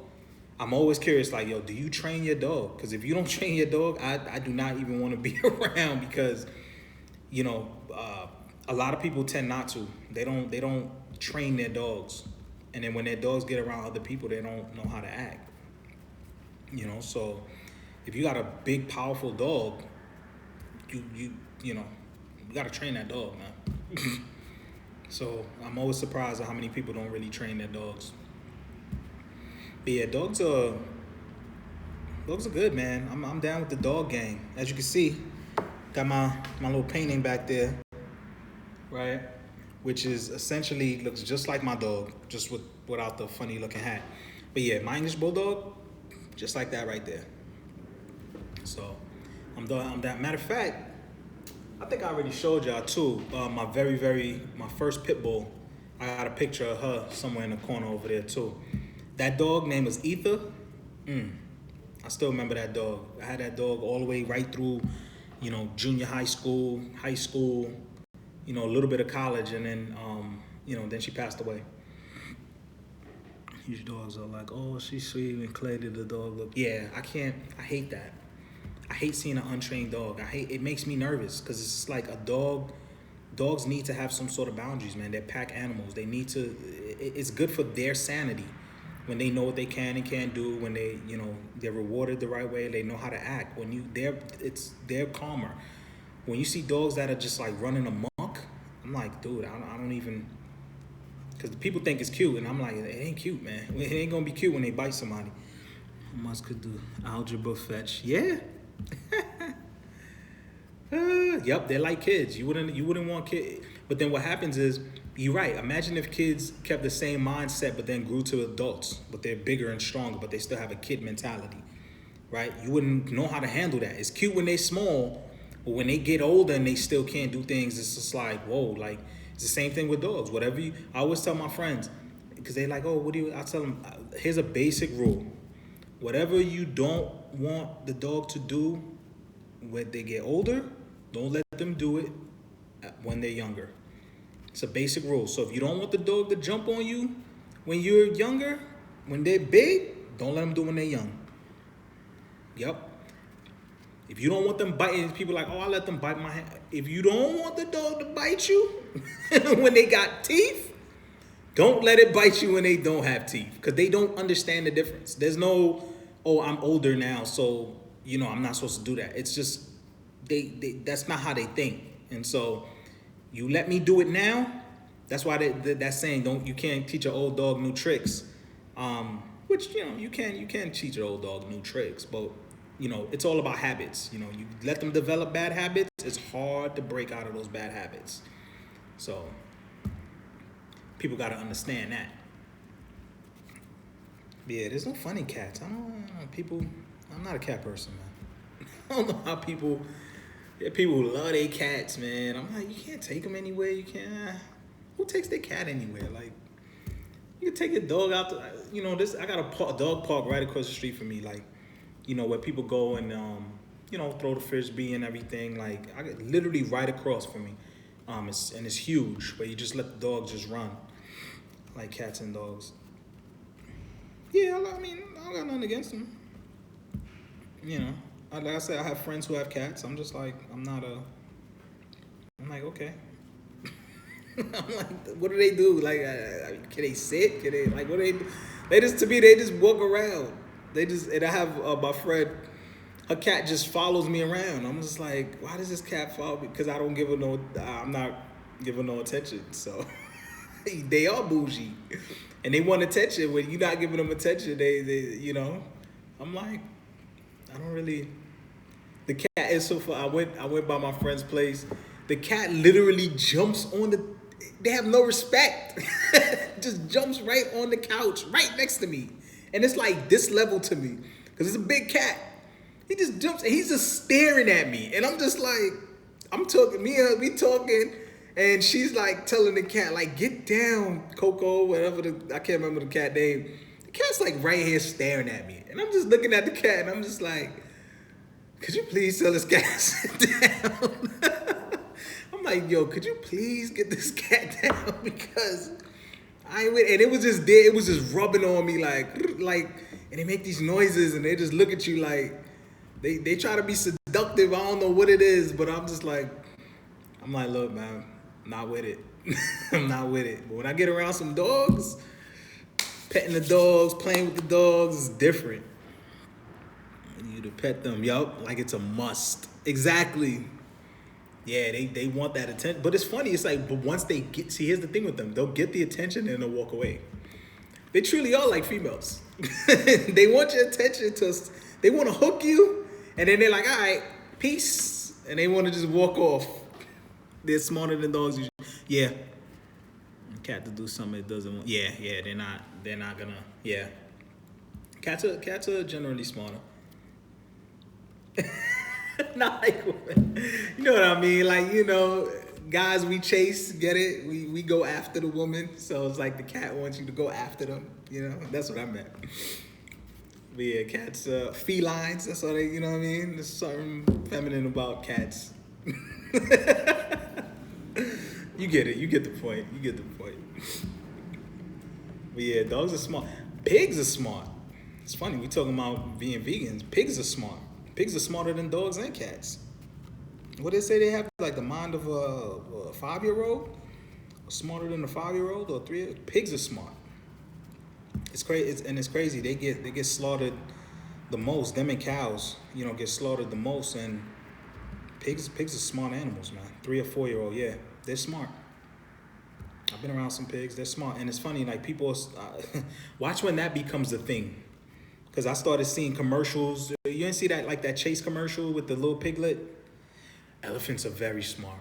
I'm always curious, like, yo, do you train your dog? Because if you don't train your dog, I do not even want to be around, because, a lot of people tend not to. They don't train their dogs, and then when their dogs get around other people, they don't know how to act. So if you got a big, powerful dog, you gotta train that dog, man. So I'm always surprised at how many people don't really train their dogs. But yeah, dogs are good, man. I'm down with the dog gang. As you can see, got my little painting back there, right? Which is essentially looks just like my dog, just without the funny looking hat. But yeah, my English bulldog, just like that right there. So I'm that. Matter of fact, I think I already showed y'all too. My first pit bull. I got a picture of her somewhere in the corner over there too. That dog name was Ether. I still remember that dog. I had that dog all the way right through, junior high school, a little bit of college, and then, then she passed away. Huge dogs are like, oh, she's sweet, and Clay did the dog look. Yeah, I hate that. I hate seeing an untrained dog. It makes me nervous because it's like a dog. Dogs need to have some sort of boundaries, man. They're pack animals. They need to, it's good for their sanity when they know what they can and can't do, when they're rewarded the right way, they know how to act. They're calmer. When you see dogs that are just like running amok, I'm like, dude, I don't even, because people think it's cute, and I'm like, it ain't cute, man. It ain't gonna be cute when they bite somebody. Musk could do algebra fetch, yeah. Yep, they're like kids. You wouldn't want kids. But then what happens is, you're right. Imagine if kids kept the same mindset, but then grew to adults, but they're bigger and stronger, but they still have a kid mentality, right? You wouldn't know how to handle that. It's cute when they're small, but when they get older and they still can't do things, it's just like, whoa, like, it's the same thing with dogs. I always tell my friends, because they like, oh, I tell them, here's a basic rule. Whatever you don't want the dog to do when they get older, don't let them do it when they're younger. It's a basic rule. So if you don't want the dog to jump on you when you're younger, when they're big, don't let them do it when they're young. Yep. If you don't want them biting, people are like, oh, I let them bite my hand. If you don't want the dog to bite you when they got teeth, don't let it bite you when they don't have teeth, because they don't understand the difference. There's no, oh, I'm older now, so, I'm not supposed to do that. It's just, that's not how they think. And so you let me do it now. That's why that's saying you can't teach an old dog new tricks. Which, you can teach an old dog new tricks, but it's all about habits. You let them develop bad habits, it's hard to break out of those bad habits. So people got to understand that. Yeah, there's no funny cats. I'm not a cat person, man. I don't know how people love their cats, man. I'm like, you can't take them anywhere. You can't. Who takes their cat anywhere? Like, you can take your dog out to, I got a dog park right across the street from me, like, where people go and, throw the frisbee and everything. Like, I got literally right across from me. It's huge, where you just let the dogs just run. I like cats and dogs. Yeah, I don't got nothing against them. Like I said, I have friends who have cats. I'm just like, I'm like, okay. I'm like, what do they do? Like, can they sit? Can they, like, what do they do? They just walk around. And I have my friend, her cat just follows me around. I'm just like, why does this cat follow me? Because I'm not giving no attention. So they are bougie. And they want attention. When you're not giving them attention, they I'm like, I don't really. The cat is so fun. I went by my friend's place. The cat literally jumps on they have no respect. Just jumps right on the couch, right next to me. And it's like this level to me. Because it's a big cat. He just jumps and he's just staring at me. And I'm just like, we talking. And she's like telling the cat, like, get down, Coco, whatever I can't remember the cat name. The cat's like right here staring at me. And I'm just looking at the cat and I'm just like, could you please tell this cat to sit down? I'm like, yo, could you please get this cat down? Because I ain't with. And it was just there. It was just rubbing on me like, and they make these noises and they just look at you like, they try to be seductive. I don't know what it is, but I'm like, look, man, I'm not with it. I'm not with it. But when I get around some dogs, petting the dogs, playing with the dogs is different. I need you to pet them, like it's a must. Exactly. Yeah, they want that attention. But it's funny, it's like, but once they here's the thing with them, they'll get the attention and they'll walk away. They truly are like females. They want your attention they want to hook you, and then they're like, all right, peace. And they want to just walk off. They're smarter than dogs. Yeah. Cat to do something it doesn't want. Yeah, they're not gonna, yeah. Cats are generally smarter. Not like women. You know what I mean? Like, guys we chase, get it? We go after the woman. So it's like the cat wants you to go after them. That's what I meant. But yeah, cats, felines, that's all they, you know what I mean? There's something feminine about cats. You get it. You get the point. But yeah, dogs are smart. Pigs are smart. It's funny, we talking about being vegans. Pigs are smart. Pigs are smarter than dogs and cats. What they say they have, like the mind of a 5-year-old? Smarter than a 5-year-old or 3? Pigs are smart. It's crazy, and it's crazy. They get slaughtered the most. Them and cows, get slaughtered the most. And pigs are smart animals, man. 3 or 4-year-old, yeah, they're smart. I've been around some pigs. They're smart, and it's funny. Like people, watch when that becomes a thing. Because I started seeing commercials. You didn't see that, like that Chase commercial with the little piglet? Elephants are very smart.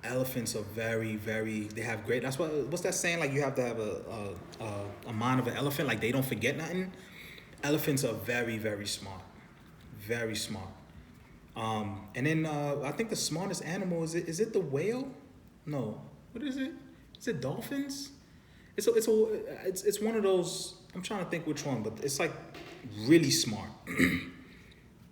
Elephants are very, very, they have great, what's that saying? Like you have to have a mind of an elephant, like they don't forget nothing. Elephants are very, very smart. Very smart. And then I think the smartest animal, is it the whale? No. What is it? Is it dolphins? It's one of those, I'm trying to think which one, but it's like really smart.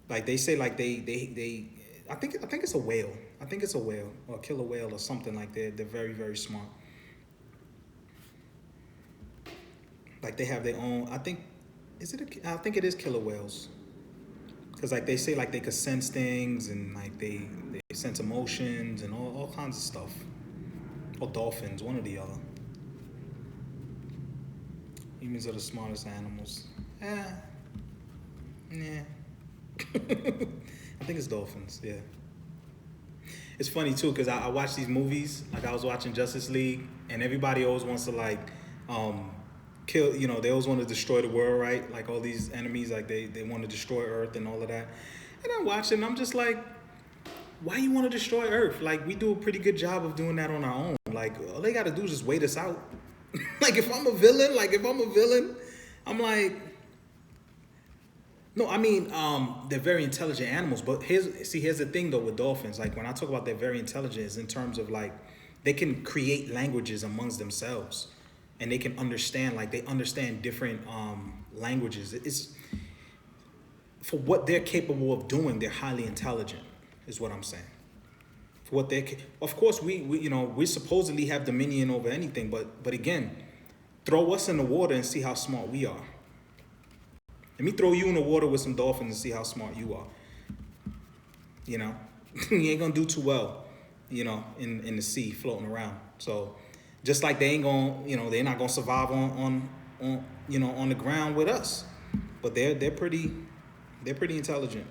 Like they say, like they I think it's a whale. I think it's a whale or a killer whale or something like that. They're very, very smart. Like they have their own, I think it is killer whales. Cause like they say like they could sense things and like they sense emotions and all kinds of stuff. Or dolphins, one or the other. Humans are the smartest animals. Yeah. I think it's dolphins, yeah. It's funny too, because I watch these movies, like I was watching Justice League, and everybody always wants to like kill, they always want to destroy the world, right? Like all these enemies, like they want to destroy Earth and all of that. And I'm watching, and I'm just like, why you want to destroy Earth? Like we do a pretty good job of doing that on our own. Like all they gotta do is just wait us out. Like if I'm a villain, I'm like, no, I mean, they're very intelligent animals, but here's the thing though with dolphins. Like when I talk about they're very intelligent, is in terms of like they can create languages amongst themselves, and they can understand, like they understand different languages. It's for what they're capable of doing. They're highly intelligent, is what I'm saying. For what of course we supposedly have dominion over anything, but again, throw us in the water and see how smart we are. Let me throw you in the water with some dolphins and see how smart you are. You ain't gonna do too well, in the sea floating around. So just like they ain't gonna, they're not gonna survive on the ground with us. But they're pretty intelligent.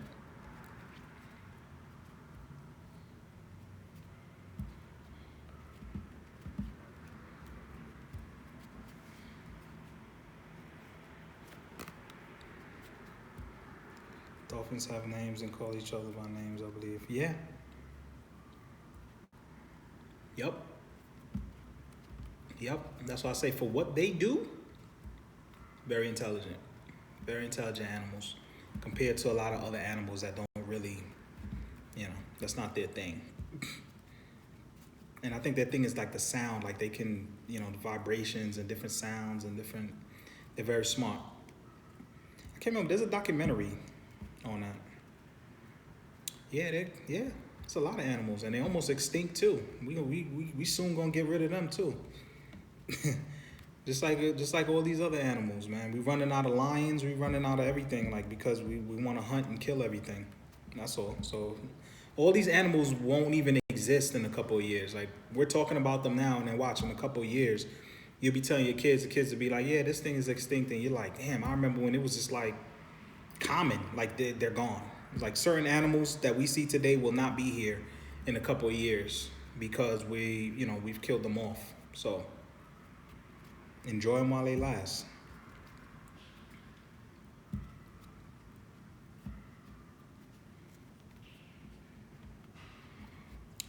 Dolphins have names and call each other by names, I believe. Yeah. Yep. That's why I say for what they do, very intelligent. Very intelligent animals compared to a lot of other animals that don't really, that's not their thing. And I think their thing is like the sound, like they can, the vibrations and different sounds and they're very smart. I can't remember, there's a documentary on that. Yeah, it's a lot of animals, and they're almost extinct too. We soon gonna get rid of them too. just like all these other animals, man. We running out of lions, we running out of everything, like because we want to hunt and kill everything. That's all. So all these animals won't even exist in a couple of years. Like we're talking about them now, and then watch in a couple of years, you'll be telling your kids, the kids will be like, yeah, this thing is extinct, and you're like, damn, I remember when it was just like common, like they're gone. Like certain animals that we see today will not be here in a couple of years because we've killed them off. So Enjoy them while they last.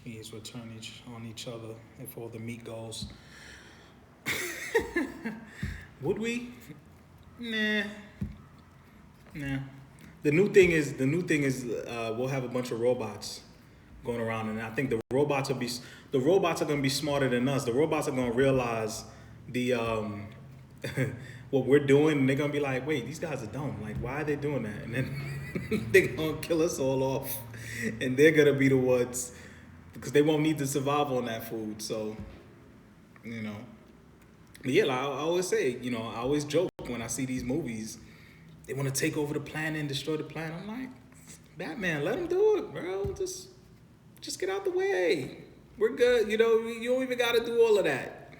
He's return on each other if all the meat goes. Would we? Nah. The new thing is we'll have a bunch of robots going around, and I think the robots are going to be smarter than us. The robots are going to realize the what we're doing, and they're going to be like, wait, these guys are dumb. Like, why are they doing that? And then they're going to kill us all off, and they're going to be the ones because they won't need to survive on that food. So, you know. But yeah, like I always say, you know, I always joke when I see these movies, they want to take over the planet and destroy the planet. I'm like, Batman, let them do it, bro. Just get out the way. We're good. You know, you don't even got to do all of that.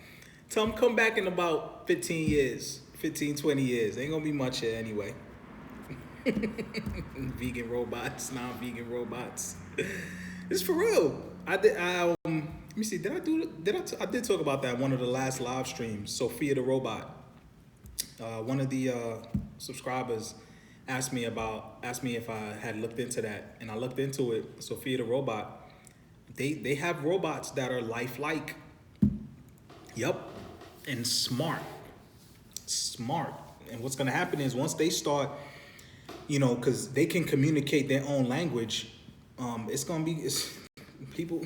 Tell them come back in about 20 years. Ain't going to be much here anyway. Vegan robots, non-vegan robots. It's for real. Let me see. I did talk about that in one of the last live streams. Sophia the robot. One of the subscribers asked me if I had looked into that, and I looked into it. Sophia the robot. They have robots that are lifelike. Yep, and smart. And what's gonna happen is once they start, you know, because they can communicate their own language. It's people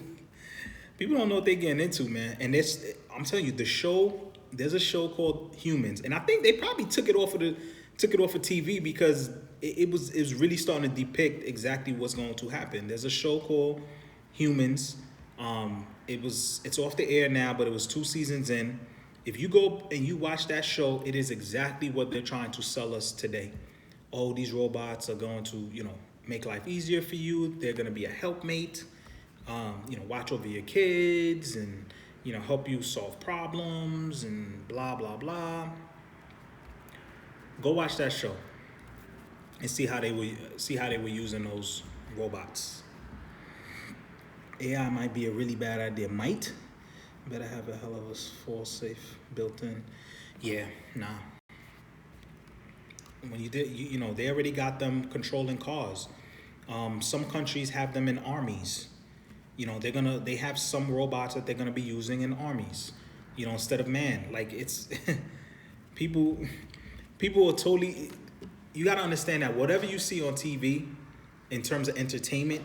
don't know what they're getting into, man. And I'm telling you, there's a show called Humans, and I think they probably took it off of TV because it was really starting to depict exactly what's going to happen. There's a show called Humans. It's off the air now, but it was 2 seasons in. If you go and you watch that show, it is exactly what they're trying to sell us today. Oh, these robots are going to, you know, make life easier for you. They're going to be a helpmate. You know, watch over your kids and, you know, help you solve problems and blah, blah, blah. Go watch that show and see how they were using those robots. AI might be a really bad idea. Might. Better have a hell of a fall safe built in. Yeah, nah. When you know, they already got them controlling cars. Some countries have them in armies. You know, they have some robots that they're gonna be using in armies, you know, instead of man. Like it's people are totally, you gotta understand that whatever you see on TV in terms of entertainment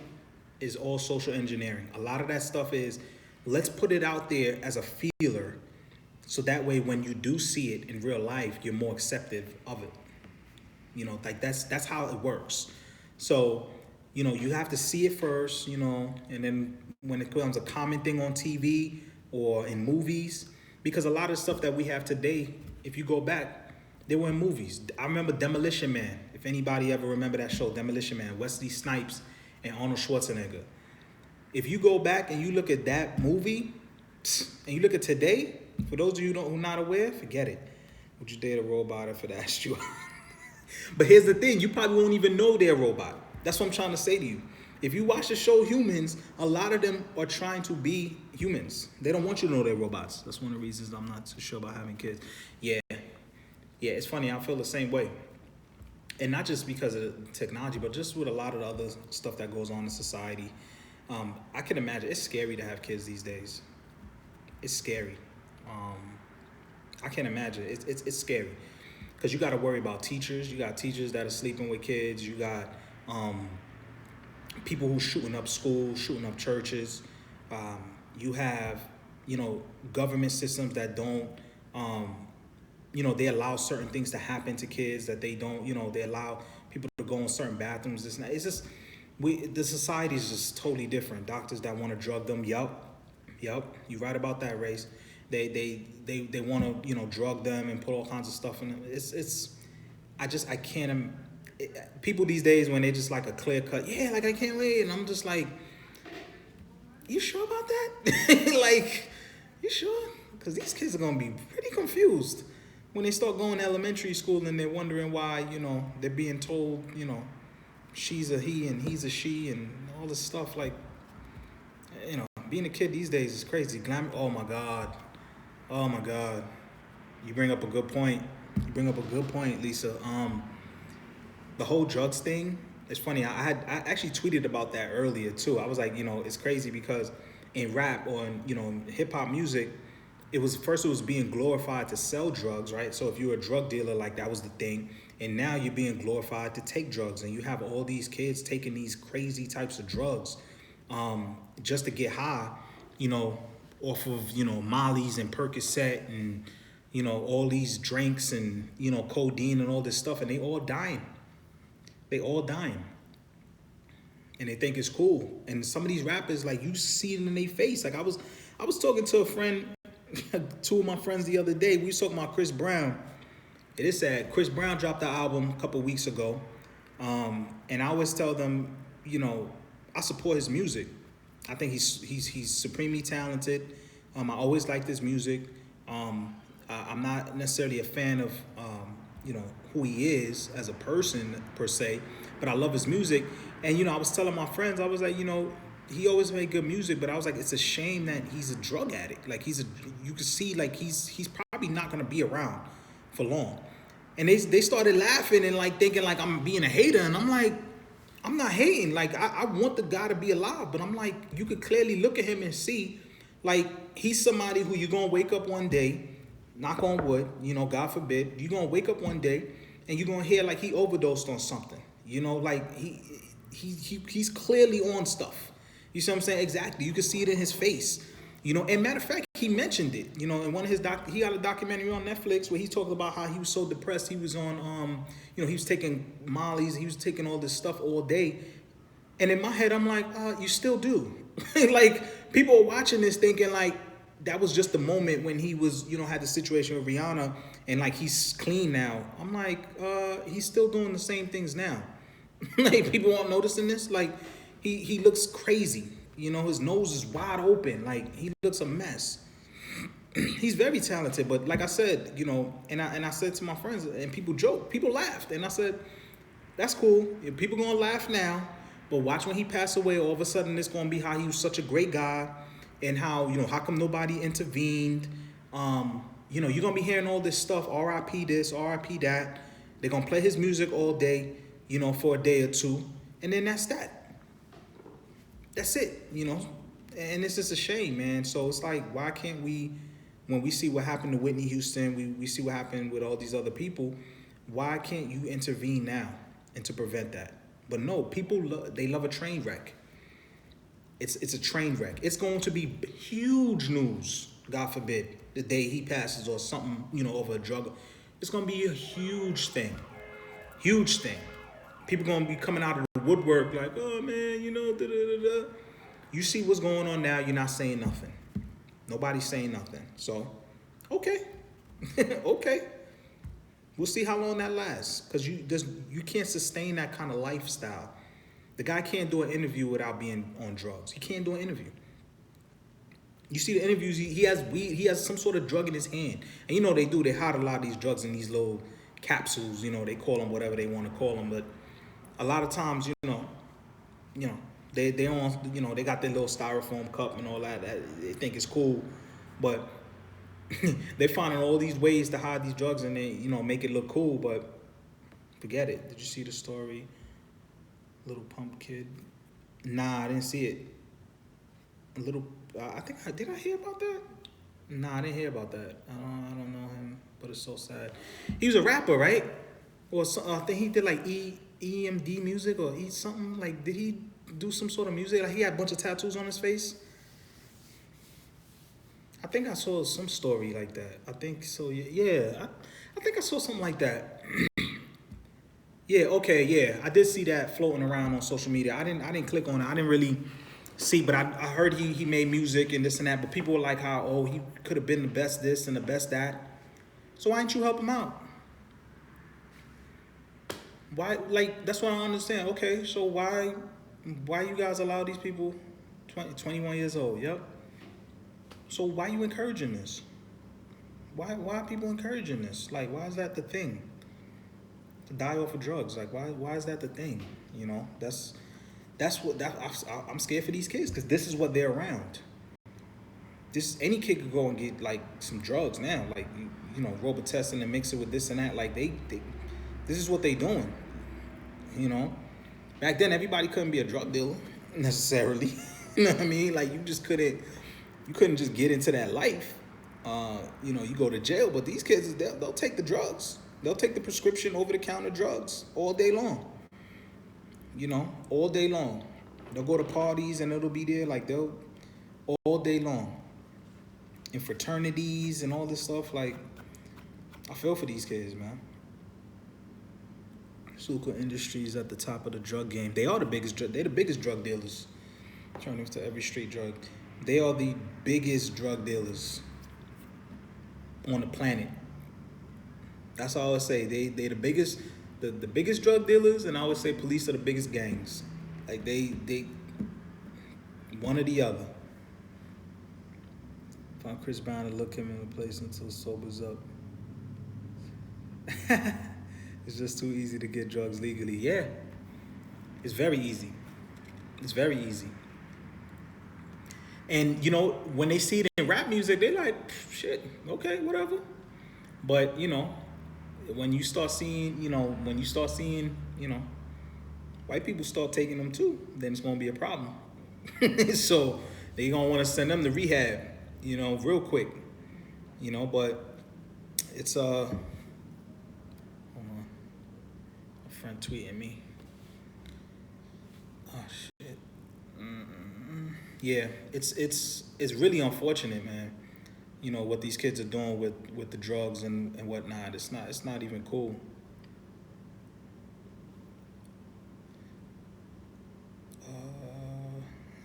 is all social engineering. A lot of that stuff is, let's put it out there as a feeler so that way when you do see it in real life, you're more accepting of it. You know, like that's how it works. So, you know, you have to see it first, you know, and then when it becomes a common thing on TV or in movies, because a lot of stuff that we have today, if you go back, they were in movies. I remember Demolition Man. If anybody ever remember that show, Demolition Man, Wesley Snipes and Arnold Schwarzenegger. If you go back and you look at that movie, and you look at today, for those of you who are not aware, forget it. Would you date a robot if it asked you? But here's the thing, you probably won't even know they're a robot. That's what I'm trying to say to you. If you watch the show Humans, a lot of them are trying to be humans. They don't want you to know they're robots. That's one of the reasons I'm not too sure about having kids. Yeah, it's funny. I feel the same way. And not just because of the technology, but just with a lot of the other stuff that goes on in society. I can imagine, it's scary to have kids these days. It's scary. I can't imagine. It's scary. Because you got to worry about teachers. You got teachers that are sleeping with kids. You got people who shooting up schools, shooting up churches. You have, you know, government systems that don't, you know, they allow certain things to happen to kids that they don't, you know, they allow people to go in certain bathrooms. It's just, the society is just totally different. Doctors that want to drug them. Yup. You right about that, Race. They want to, you know, drug them and put all kinds of stuff in them. I can't. People these days when they just like a clear cut, yeah, like I can't wait, and I'm just like, you sure about that? Like, you sure? Because these kids are gonna be pretty confused when they start going to elementary school and they're wondering why, you know, they're being told, you know, she's a he and he's a she and all this stuff. Like, you know, being a kid these days is crazy. Oh my God. You bring up a good point. You bring up a good point, Lisa. The whole drugs thing. It's funny. I actually tweeted about that earlier too. I was like, it's crazy because in rap or in hip hop music, it was being glorified to sell drugs, right? So if you're a drug dealer, like that was the thing, and now you're being glorified to take drugs, and you have all these kids taking these crazy types of drugs, just to get high, off of Molly's and Percocet and all these drinks and codeine and all this stuff, and they all dying. They all dying. And they think it's cool. And some of these rappers, like you see it in their face. Like I was talking to a friend, two of my friends the other day. We was talking about Chris Brown. It is sad. Chris Brown dropped the album a couple weeks ago. And I always tell them, I support his music. I think he's supremely talented. I always liked his music. I'm not necessarily a fan of who he is as a person per se, but I love his music. And I was telling my friends, I was like, he always made good music, but I was like, it's a shame that he's a drug addict. Like you can see like he's probably not gonna be around for long. And they started laughing and like thinking like I'm being a hater, and I'm like, I'm not hating. Like I want the guy to be alive, but I'm like, you could clearly look at him and see, like he's somebody who you're gonna wake up one day, knock on wood, God forbid, you're gonna wake up one day and you're gonna hear like he overdosed on something. Like he's clearly on stuff. You see what I'm saying? Exactly. You can see it in his face. And matter of fact, he mentioned it. In one of his he got a documentary on Netflix where he talked about how he was so depressed. He was on he was taking Molly's, he was taking all this stuff all day. And in my head, I'm like, you still do. Like people are watching this thinking like that was just the moment when he was, had the situation with Rihanna and like he's clean now. I'm like, he's still doing the same things now. Like people aren't noticing this. Like he looks crazy. His nose is wide open. Like he looks a mess. He's very talented, but like I said, and I said to my friends, and people joked, people laughed, and I said, that's cool. If people gonna laugh now, but watch when he passed away. All of a sudden, it's gonna be how he was such a great guy, and how how come nobody intervened. You're gonna be hearing all this stuff. R.I.P. this, R.I.P. that. They're gonna play his music all day, for a day or two, and then that's that. That's it, and it's just a shame, man. So it's like, why can't we, when we see what happened to Whitney Houston, we see what happened with all these other people, why can't you intervene now and to prevent that? But no, people, they love a train wreck. It's a train wreck. It's going to be huge news, God forbid, the day he passes or something, over a drug. It's going to be a huge thing. Huge thing. People going to be coming out of the woodwork like, oh man, da-da-da-da. You see what's going on now, you're not saying nothing. Nobody's saying nothing. So, okay. Okay. We'll see how long that lasts. Because you can't sustain that kind of lifestyle. The guy can't do an interview without being on drugs. He can't do an interview. You see the interviews, he has weed, he has some sort of drug in his hand. And they do, they hide a lot of these drugs in these little capsules, they call them whatever they want to call them, but a lot of times, they on, they got their little styrofoam cup and all that they think is cool, but they're finding all these ways to hide these drugs and they, make it look cool, but forget it. Did you see the story? Little Pump Kid? Nah, I didn't see it. Did I hear about that? Nah, I didn't hear about that. I don't know him, but it's so sad. He was a rapper, right? Or I think he did like EMD music or something. Like, did he do some sort of music? Like, he had a bunch of tattoos on his face. I think I saw some story like that. I think so. Yeah, I think I saw something like that. Yeah. Okay. Yeah, I did see that floating around on social media. I didn't click on it. I didn't really see, but I heard he made music and this and that. But people were like, how he could have been the best this and the best that. So why didn't you help him out? Why, like, that's what I don't understand. Okay, so why you guys allow these people 21 years old? Yep. So why you encouraging this? Why are people encouraging this? Like, why is that the thing? To die off of drugs? Like, why is that the thing? I'm scared for these kids because this is what they're around. this any kid could go and get like some drugs now, like you know, Robitussin and mix it with this and that. Like they this is what they doing, you know. Back then, everybody couldn't be a drug dealer necessarily. You know what I mean? Like you couldn't just get into that life. You know, you go to jail, but these kids, they'll take the drugs. They'll take the prescription over-the-counter drugs all day long. You know, all day long. They'll go to parties and it'll be there like they'll all day long. In fraternities and all this stuff, like I feel for these kids, man. Pharmaceutical industries at the top of the drug game. They are the biggest. They're the biggest drug dealers. Turning to every street drug. They are the biggest drug dealers on the planet. That's all I would say. They the biggest, the biggest drug dealers, and I would say police are the biggest gangs. Like they one or the other. Found Chris Brown to look him in the place until it sobers up. It's just too easy to get drugs legally. Yeah, it's very easy. It's very easy. And you know, when they see it in rap music, they're like, shit, okay, whatever. But you know, when you start seeing, white people start taking them too, then it's gonna be a problem. So they gonna want to send them to rehab, you know, real quick. You know, but it's hold on, a friend tweeting me. Oh shit. Yeah, it's really unfortunate, man. You know what these kids are doing with the drugs and whatnot. It's not even cool.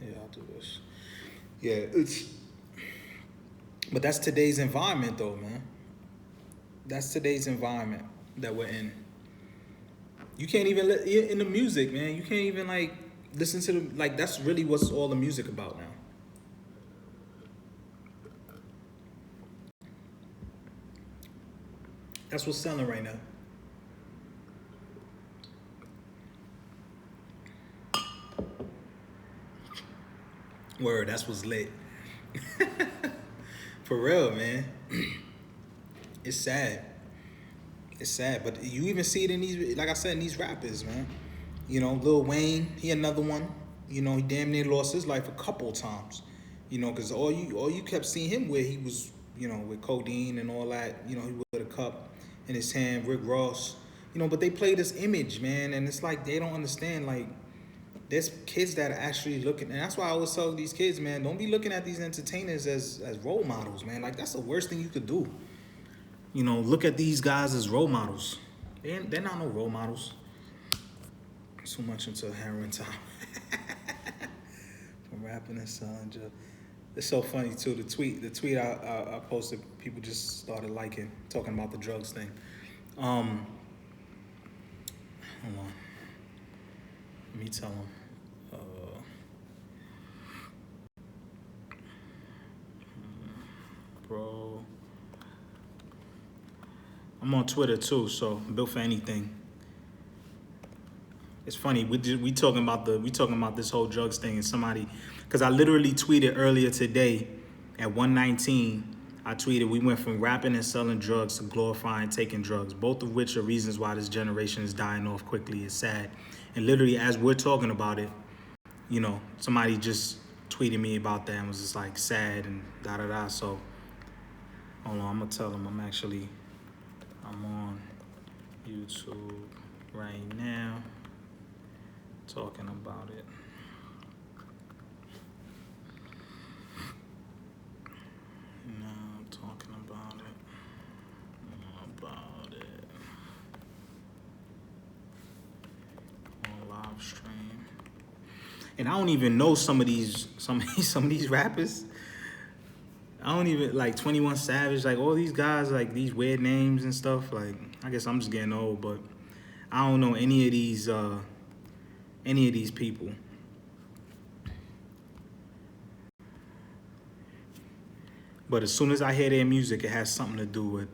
Yeah, I'll do this. Yeah, but that's today's environment, though, man. That's today's environment that we're in. You can't even in the music, man. You can't even like listen to the like. That's really what's all the music about now. That's what's selling right now. Word, that's what's lit. For real, man. It's sad. It's sad, but you even see it in these, like I said, in these rappers, man. You know, Lil Wayne, he another one. You know, he damn near lost his life a couple times. You know, because all you kept seeing him where he was, you know, with codeine and all that. You know, he with a cup in his hand, Rick Ross. You know, but they play this image, man, and it's like they don't understand, like, there's kids that are actually looking, and that's why I always tell these kids, man, don't be looking at these entertainers as role models, man. Like, that's the worst thing you could do. You know, look at these guys as role models. They're not no role models. Too much into heroin time. From rapping and selling drugs. It's so funny too. The tweet I posted, people just started liking, talking about the drugs thing. Hold on. Let me tell them. Bro, I'm on Twitter too, so I'm built for anything. It's funny we talking about this whole drugs thing, and somebody, because I literally tweeted earlier today at 1:19. I tweeted we went from rapping and selling drugs to glorifying taking drugs, both of which are reasons why this generation is dying off quickly. It's sad. And literally as we're talking about it, you know, somebody just tweeted me about that and was just like sad and da-da-da. So hold on, I'm gonna tell them I'm on YouTube right now talking about it. No, I'm talking about it. On live stream. And I don't even know some of these rappers. I don't even like 21 Savage, like all these guys, like these weird names and stuff. Like, I guess I'm just getting old, but I don't know any of these people. But as soon as I hear their music, it has something to do with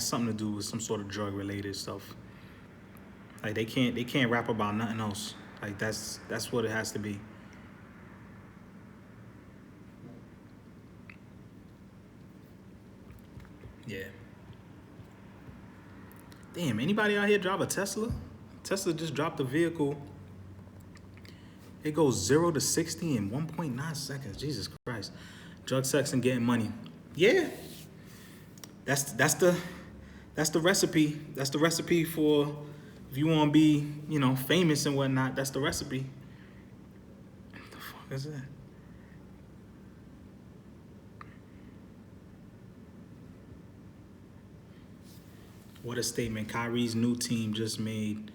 some sort of drug related stuff. Like they can't rap about nothing else. Like that's what it has to be. Yeah. Damn, anybody out here drive a Tesla? Tesla just dropped a vehicle. It goes 0 to 60 in 1.9 seconds. Jesus Christ. Drug, sex, and getting money. Yeah. That's the recipe. That's the recipe for if you want to be, famous and whatnot. That's the recipe. What the fuck is that? What a statement Kyrie's new team just made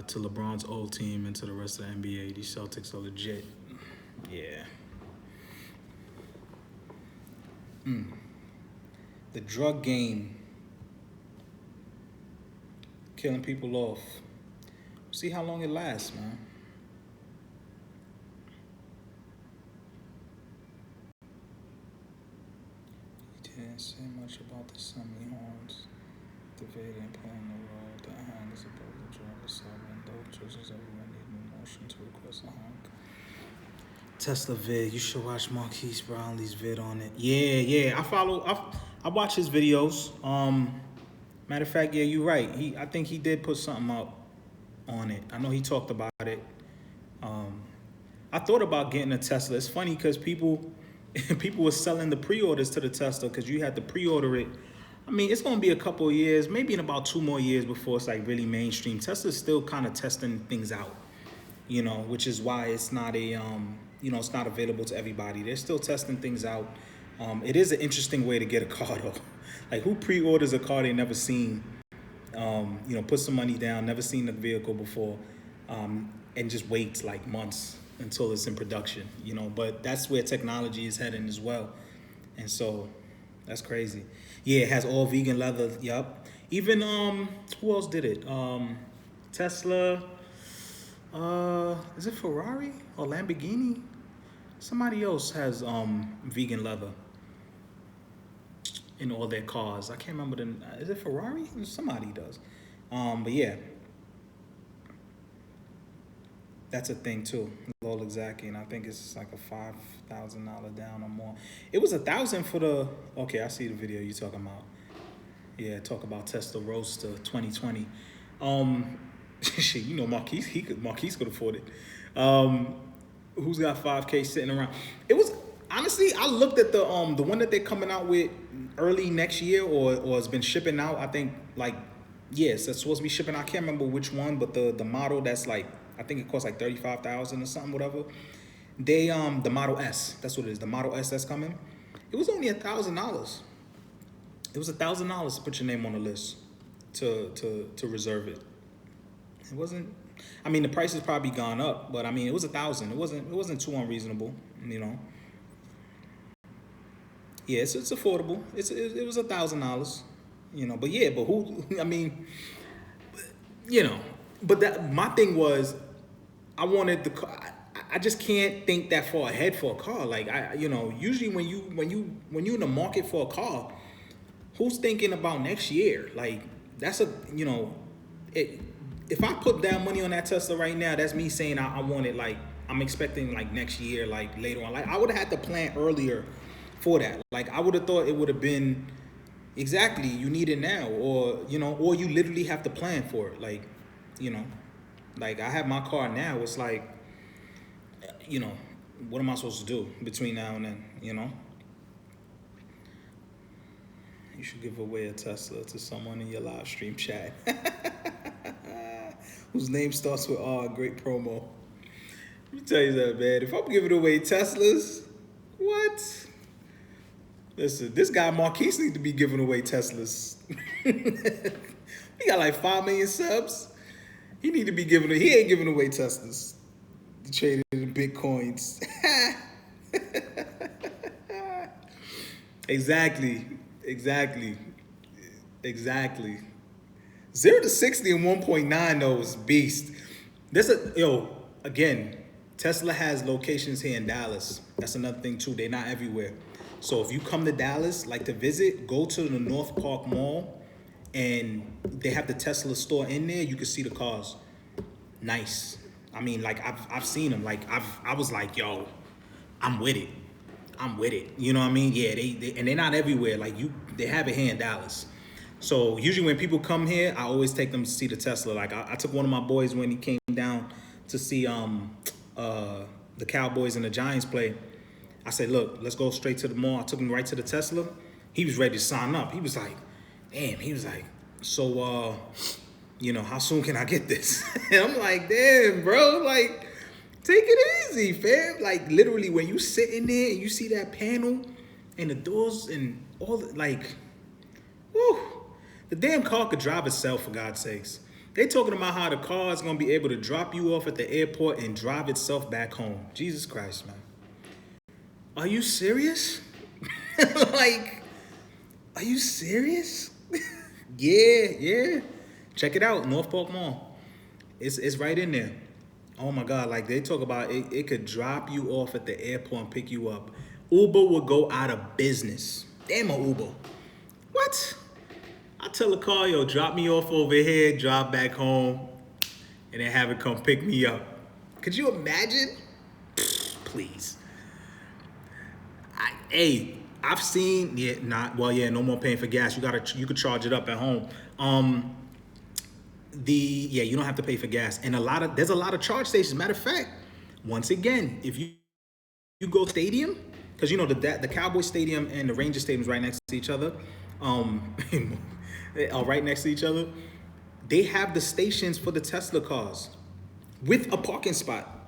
to LeBron's old team and to the rest of the NBA. These Celtics are legit. Yeah. The drug game. Killing people off. See how long it lasts, man. He didn't say much about the semi-horns. The Vader playing the role that hangs above the drug assault window. Judges everyone need an emotion to request a honk. Tesla vid. You should watch Marquise Brownlee's vid on it. Yeah. I watch his videos. Matter of fact, yeah, you're right. I think he did put something out on it. I know he talked about it. I thought about getting a Tesla. It's funny because people were selling the pre-orders to the Tesla because you had to pre-order it. I mean, it's going to be a couple of years, maybe in about 2 more years before it's like really mainstream. Tesla's still kind of testing things out, which is why it's not it's not available to everybody. They're still testing things out. It is an interesting way to get a car though. Like who pre-orders a car they never seen, put some money down, never seen the vehicle before, and just waits like months until it's in production, but that's where technology is heading as well. And so that's crazy. Yeah, it has all vegan leather. Yup. Even who else did it? Tesla. Is it Ferrari or Lamborghini? Somebody else has vegan leather in all their cars. I can't remember is it Ferrari? Somebody does. But yeah. That's a thing too. Low exactly, and I think it's like a $5,000 down or more. It was $1,000 for the. Okay, I see the video you talking about. Yeah, talk about Tesla Roadster 2020. Shit, Marquise could afford it. Who's got 5K sitting around? It was honestly, I looked at the one that they're coming out with early next year or has been shipping out. I think yes, that's supposed to be shipping. I can't remember which one, but the model that's like. I think it costs like $35,000 or something, whatever. They the Model S, that's what it is. The Model S that's coming. It was only $1,000. It was $1,000 to put your name on the list to reserve it. It wasn't. I mean, the price has probably gone up, but I mean, it was $1,000. It wasn't too unreasonable, Yeah, it's affordable. It was $1,000, But yeah, but who? I mean, But that my thing was, I wanted the car. I just can't think that far ahead for a car. Like usually when you in the market for a car, who's thinking about next year? Like that's if I put down money on that Tesla right now, that's me saying I want it. Like I'm expecting like next year, like later on. Like I would have had to plan earlier for that. Like I would have thought it would have been exactly you need it now, or or you literally have to plan for it. Like. Like I have my car now. It's like, what am I supposed to do between now and then? You should give away a Tesla to someone in your live stream chat whose name starts with R. Great promo. Let me tell you that, man. If I'm giving away Teslas, what? Listen, this guy Marquise needs to be giving away Teslas. He got like 5 million subs. He need to be he ain't giving away Teslas. Traded in Bitcoins. Exactly. 0 to 60 in 1.9 though is beast. Again, Tesla has locations here in Dallas. That's another thing too. They're not everywhere. So if you come to Dallas, like to visit, go to the North Park Mall. And they have the Tesla store in there. You can see the cars. Nice. I mean, like I've seen them. Like I was like, yo, I'm with it. You know what I mean? Yeah, they're not everywhere. Like They have it here in Dallas. So usually when people come here, I always take them to see the Tesla. Like I took one of my boys when he came down to see the Cowboys and the Giants play. I said, look, let's go straight to the mall. I took him right to the Tesla. He was ready to sign up. He was like, damn, he was like, so how soon can I get this? And I'm like, damn, bro, like, take it easy, fam. Like literally when you sit in there and you see that panel and the doors and all like, whew, the damn car could drive itself, for God's sakes. They talking about how the car is going to be able to drop you off at the airport and drive itself back home. Jesus Christ, man. Are you serious? Like, are you serious? Yeah. Check it out, North Park Mall. It's right in there. Oh my God, like they talk about it could drop you off at the airport and pick you up. Uber will go out of business. Damn a Uber. What? I tell a car, yo, drop me off over here, drive back home, and then have it come pick me up. Could you imagine? Please. I've seen, no more paying for gas. You could charge it up at home. You don't have to pay for gas. And there's a lot of charge stations. Matter of fact, once again, if you go stadium, because the Cowboy Stadium and the Ranger Stadium is right next to each other. Are right next to each other. They have the stations for the Tesla cars with a parking spot.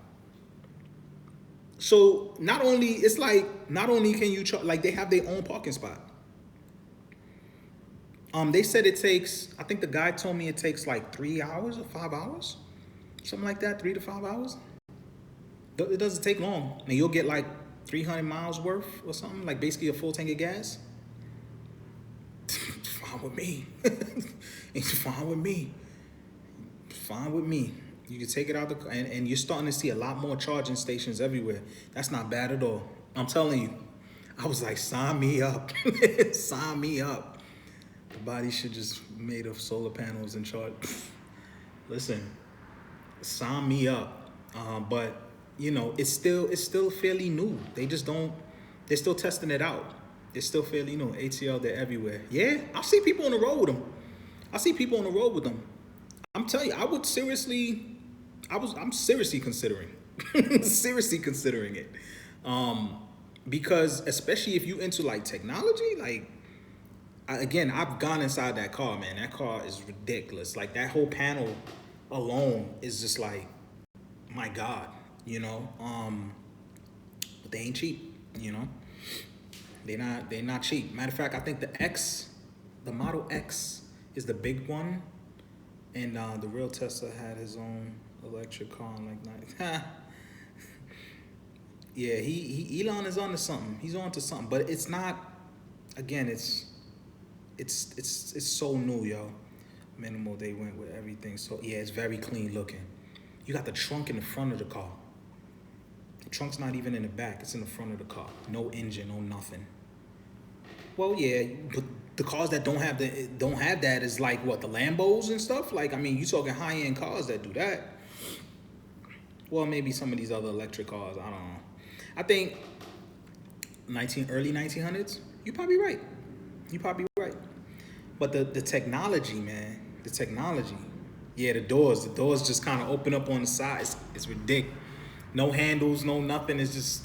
So not only can you like they have their own parking spot. They said it takes, I think the guy told me it takes like 3 hours or 5 hours, something like that, 3 to 5 hours. It doesn't take long, and you'll get like 300 miles worth or something, like basically a full tank of gas. Fine with me. It's fine with me. Fine with me. You can take it out and you're starting to see a lot more charging stations everywhere. That's not bad at all. I'm telling you. I was like, sign me up. Sign me up. The body should just made of solar panels and charge. Listen, sign me up. But it's still fairly new. They're still testing it out. It's still fairly new. ATL, they're everywhere. Yeah, I see people on the road with them. I'm telling you, I'm seriously considering, seriously considering it. Because especially if you into like technology, like, I've gone inside that car, man. That car is ridiculous. Like that whole panel alone is just like, my God, but they ain't cheap, They're not cheap. Matter of fact, I think the Model X is the big one, and the real Tesla had his own electric car. Yeah, Elon is onto something. He's onto something, but it's not. Again, it's so new, yo. Minimal. They went with everything. So yeah, it's very clean looking. You got the trunk in the front of the car. The trunk's not even in the back. It's in the front of the car. No engine, no nothing. Well, yeah, but the cars that don't have that is like what, the Lambos and stuff? Like, I mean, you talking high-end cars that do that. Well, maybe some of these other electric cars, I don't know. I think early 1900s, you're probably right. But the technology, man, yeah, the doors just kind of open up on the sides. It's ridiculous. No handles, no nothing. It's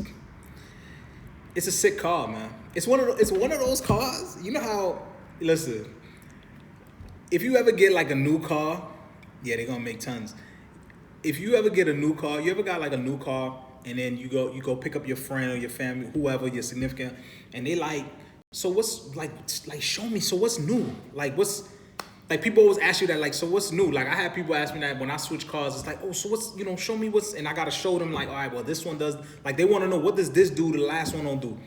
a sick car, man. It's one of those cars. You know how? Listen, if you ever get like a new car, yeah, they're gonna make tons. If you ever get a new car, you ever got like a new car, and then you go pick up your friend or your family, whoever, your significant, and they like, so what's like show me. So what's new? Like people always ask you that, like, so what's new? Like I have people ask me that when I switch cars. It's like, oh, so what's, show me what's, and I gotta show them like, all right, well, this one does, like they want to know, what does this do the last one don't do?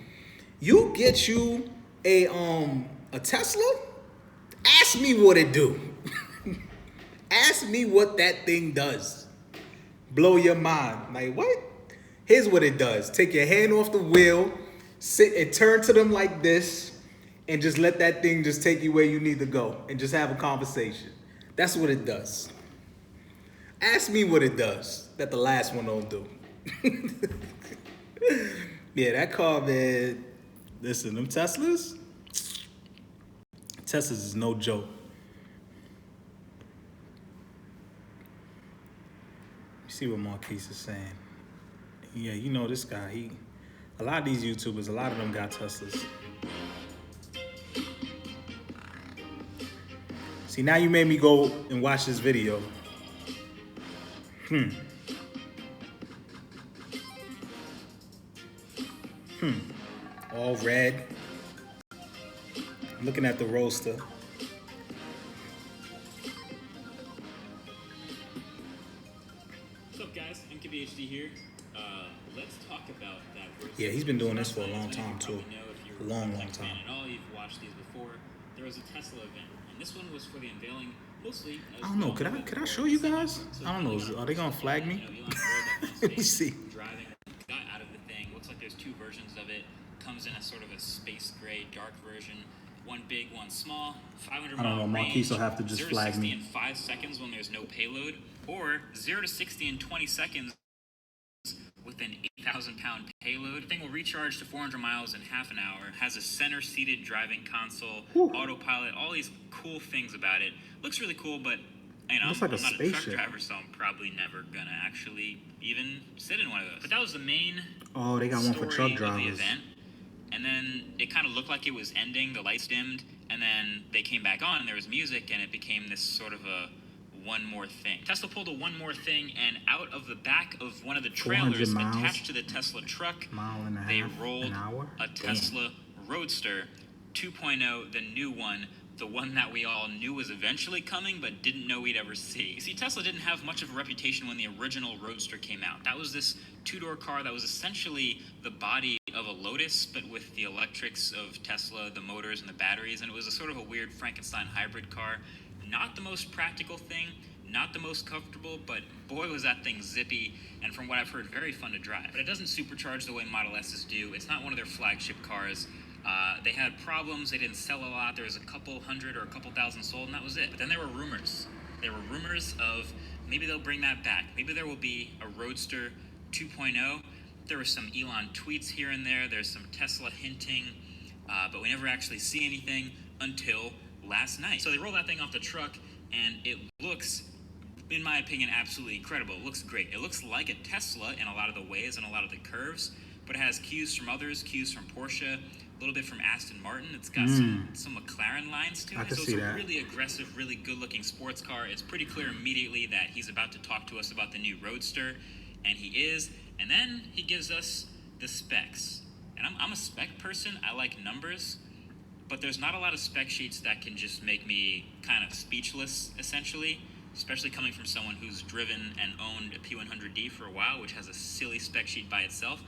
You get you a Tesla, ask me what it do. Ask me what that thing does. Blow your mind. Like what? Here's what it does. Take your hand off the wheel, sit and turn to them like this, and just let that thing just take you where you need to go and just have a conversation. That's what it does. Ask me what it does that the last one don't do. Yeah, that car, man. Listen, them Teslas, Teslas is no joke. You see what Marquise is saying. Yeah, you know this guy. A lot of these YouTubers, a lot of them got Teslas. See, now you made me go and watch this video. All red. I'm looking at the roadster. What's up, guys? MKBHD here. Let's talk about that verse. Yeah, he's been doing this for a long time too. A long time. And all you've watched these before. There was a Tesla event, and this one was for the unveiling, mostly. I don't know. Could I show you guys? I don't know. Are they gonna flag me? Let me see. Driving, got out of the thing. Looks like there's two versions of it. Comes in a sort of a space gray, dark version. One big, one small. 500 I don't know. mile Marquise will range, have to just 0 to flag 60 me. in 5 seconds when there's no payload, or 0 to 60 in 20 seconds with an 8,000-pound payload. The thing will recharge to 400 miles in half an hour. Has a center-seated driving console, autopilot, all these cool things about it. Looks really cool, but you know, Looks like I'm a not a truck spaceship. driver, so I'm probably never gonna actually even sit in one of those. But that was the main Oh, they got one for story truck of the drivers. event. And then it kind of looked like it was ending, the lights dimmed, and then they came back on and there was music, and it became this sort of a one more thing. Tesla pulled a one more thing, and out of the back of one of the 400 trailers miles, attached to the Tesla truck, mile and a they half, rolled an hour. a Tesla Roadster 2.0, the new one, the one that we all knew was eventually coming but didn't know we'd ever see. You see, Tesla didn't have much of a reputation when the original Roadster came out. That was this two-door car that was essentially the body of a Lotus, but with the electrics of Tesla, the motors and the batteries, and it was a sort of a weird Frankenstein hybrid car. Not the most practical thing, not the most comfortable, but boy was that thing zippy, and from what I've heard, very fun to drive. But it doesn't supercharge the way Model S's do. It's not one of their flagship cars. They had problems. They didn't sell a lot. There was a couple hundred or a couple thousand sold, and that was it. But then there were rumors. There were rumors of maybe they'll bring that back. Maybe there will be a Roadster 2.0. There were some Elon tweets here and there. There's some Tesla hinting, but we never actually see anything until last night. So they roll that thing off the truck, and it looks, in my opinion, absolutely incredible. It looks great. It looks like a Tesla in a lot of the ways and a lot of the curves, but it has cues from others, cues from Porsche, a little bit from Aston Martin. It's got some McLaren lines to it. I can so see it's a that. really aggressive, really good-looking sports car. It's pretty clear immediately that he's about to talk to us about the new Roadster, and he is. And then he gives us the specs. And I'm a spec person. I like numbers. But there's not a lot of spec sheets that can just make me kind of speechless, essentially, especially coming from someone who's driven and owned a P100D for a while, which has a silly spec sheet by itself.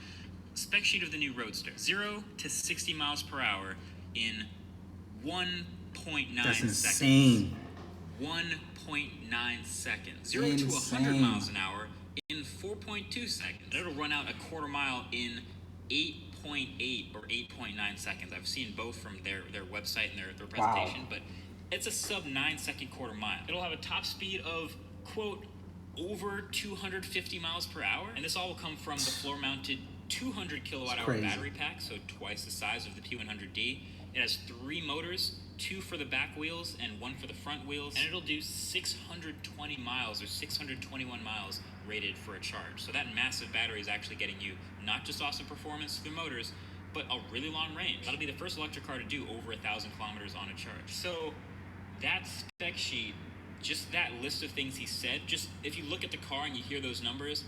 Spec sheet of the new Roadster. 0 to 60 miles per hour in 1.9 That's seconds. insane. 1.9 seconds. 0 to 100 miles an hour in 4.2 seconds. And it'll run out a quarter mile in 8.8 or 8.9 seconds. I've seen both from their website and their presentation, but it's a sub 9 second quarter mile. It'll have a top speed of, quote, over 250 miles per hour. And this all will come from the floor mounted 200 kilowatt hour battery pack, so twice the size of the P100D. It has 3 motors, 2 for the back wheels and 1 for the front wheels, and it'll do 620 miles or 621 miles rated for a charge. So that massive battery is actually getting you not just awesome performance through motors, but a really long range. That'll be the first electric car to do over 1,000 kilometers on a charge. So that spec sheet, just that list of things he said, just if you look at the car and you hear those numbers,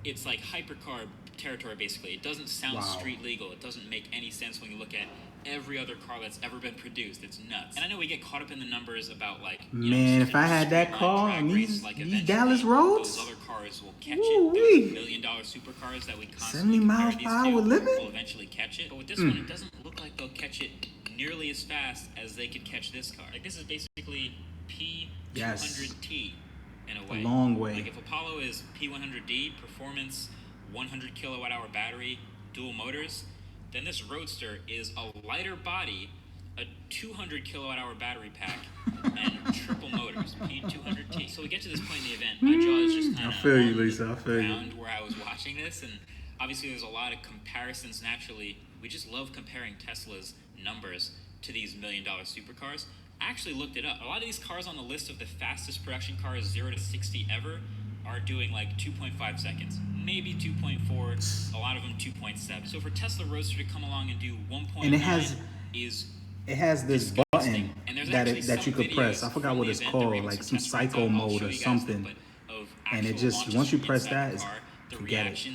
it's like hypercar territory, basically. It doesn't sound street legal. It doesn't make any sense when you look at every other car that's ever been produced. It's nuts. And I know we get caught up in the numbers about, like, Man, if I had that car on these Dallas roads, those other cars will catch it. Those $1 million supercars that we constantly 70 miles per hour limit? will eventually catch it. But with this one, it doesn't look like they'll catch it nearly as fast as they could catch this car. Like, this is basically P200T in a way. A long way. Like, if Apollo is P100D, performance, 100 kilowatt hour battery, dual motors, then this Roadster is a lighter body, a 200 kilowatt hour battery pack, and triple motors, P200T. So we get to this point in the event, my jaw is just kind of I feel you, Lisa. I feel you. where I was watching this, and obviously there's a lot of comparisons naturally. We just love comparing Tesla's numbers to these $1 million supercars. I actually looked it up. A lot of these cars on the list of the fastest production cars 0 to 60 ever are doing like 2.5 seconds, maybe 2.4, a lot of them 2.7. So for Tesla Roadster to come along and do 1.9 And it has this button that you could press. I forgot what it's called, like some psycho mode or something. And it just, once you press that, forget it.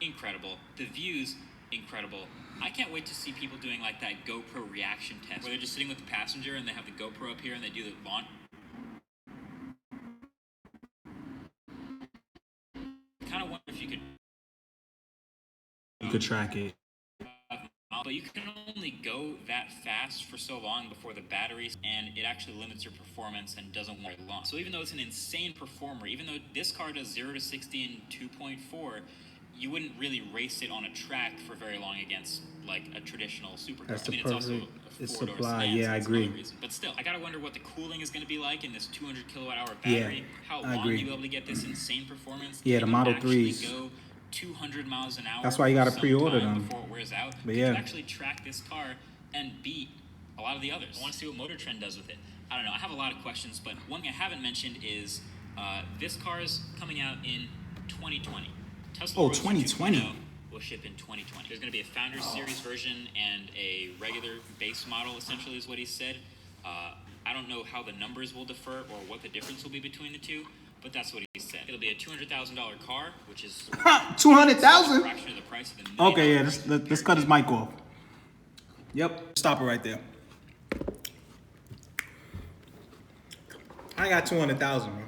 Incredible. The views, incredible. I can't wait to see people doing like that GoPro reaction test, where they're just sitting with the passenger and they have the GoPro up here and they do the launch. Kind of wonder if you could track it. But you can only go that fast for so long before the batteries, and it actually limits your performance and doesn't work long. So even though it's an insane performer, even though this car does 0 to 60 in 2.4, you wouldn't really race it on a track for very long against like a traditional supercar. That's the it's also a supply. Yeah, I agree. But still, I gotta wonder what the cooling is going to be like in this 200 kilowatt hour battery. How long you'll be able to get this insane performance. Yeah, the Model 3s. Go 200 miles an hour. That's why you gotta pre-order them before it wears out. But you can actually track this car and beat a lot of the others. I want to see what Motor Trend does with it. I don't know. I have a lot of questions, but one thing I haven't mentioned is this car is coming out in 2020. Tesla Roadster 2020 will ship in 2020. There's going to be a Founders Series version and a regular base model, essentially, is what he said. I don't know how the numbers will differ or what the difference will be between the two, but that's what he said. It'll be a $200,000 car, which is $200,000. a fraction of the price of the $1 million. Okay, yeah, let's cut his mic off. Yep, stop it right there. I got 200,000, man.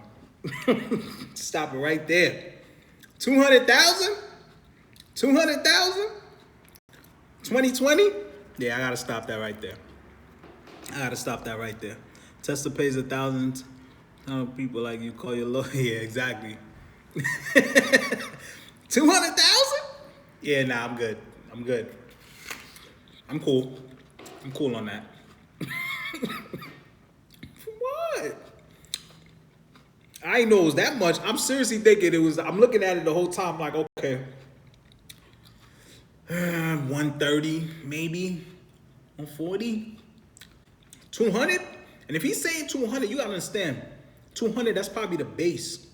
Stop it right there. 200,000? 200,000? 2020? Yeah, I gotta stop that right there. Tesla pays 1,000. People like you call your lawyer. Yeah, exactly. 200,000? Yeah, nah, I'm good. I'm cool on that. What? I didn't know it was that much. I'm seriously thinking it was. I'm looking at it the whole time like, okay, 130 maybe, 140, 200. And if he's saying 200, you gotta understand, 200. That's probably the base.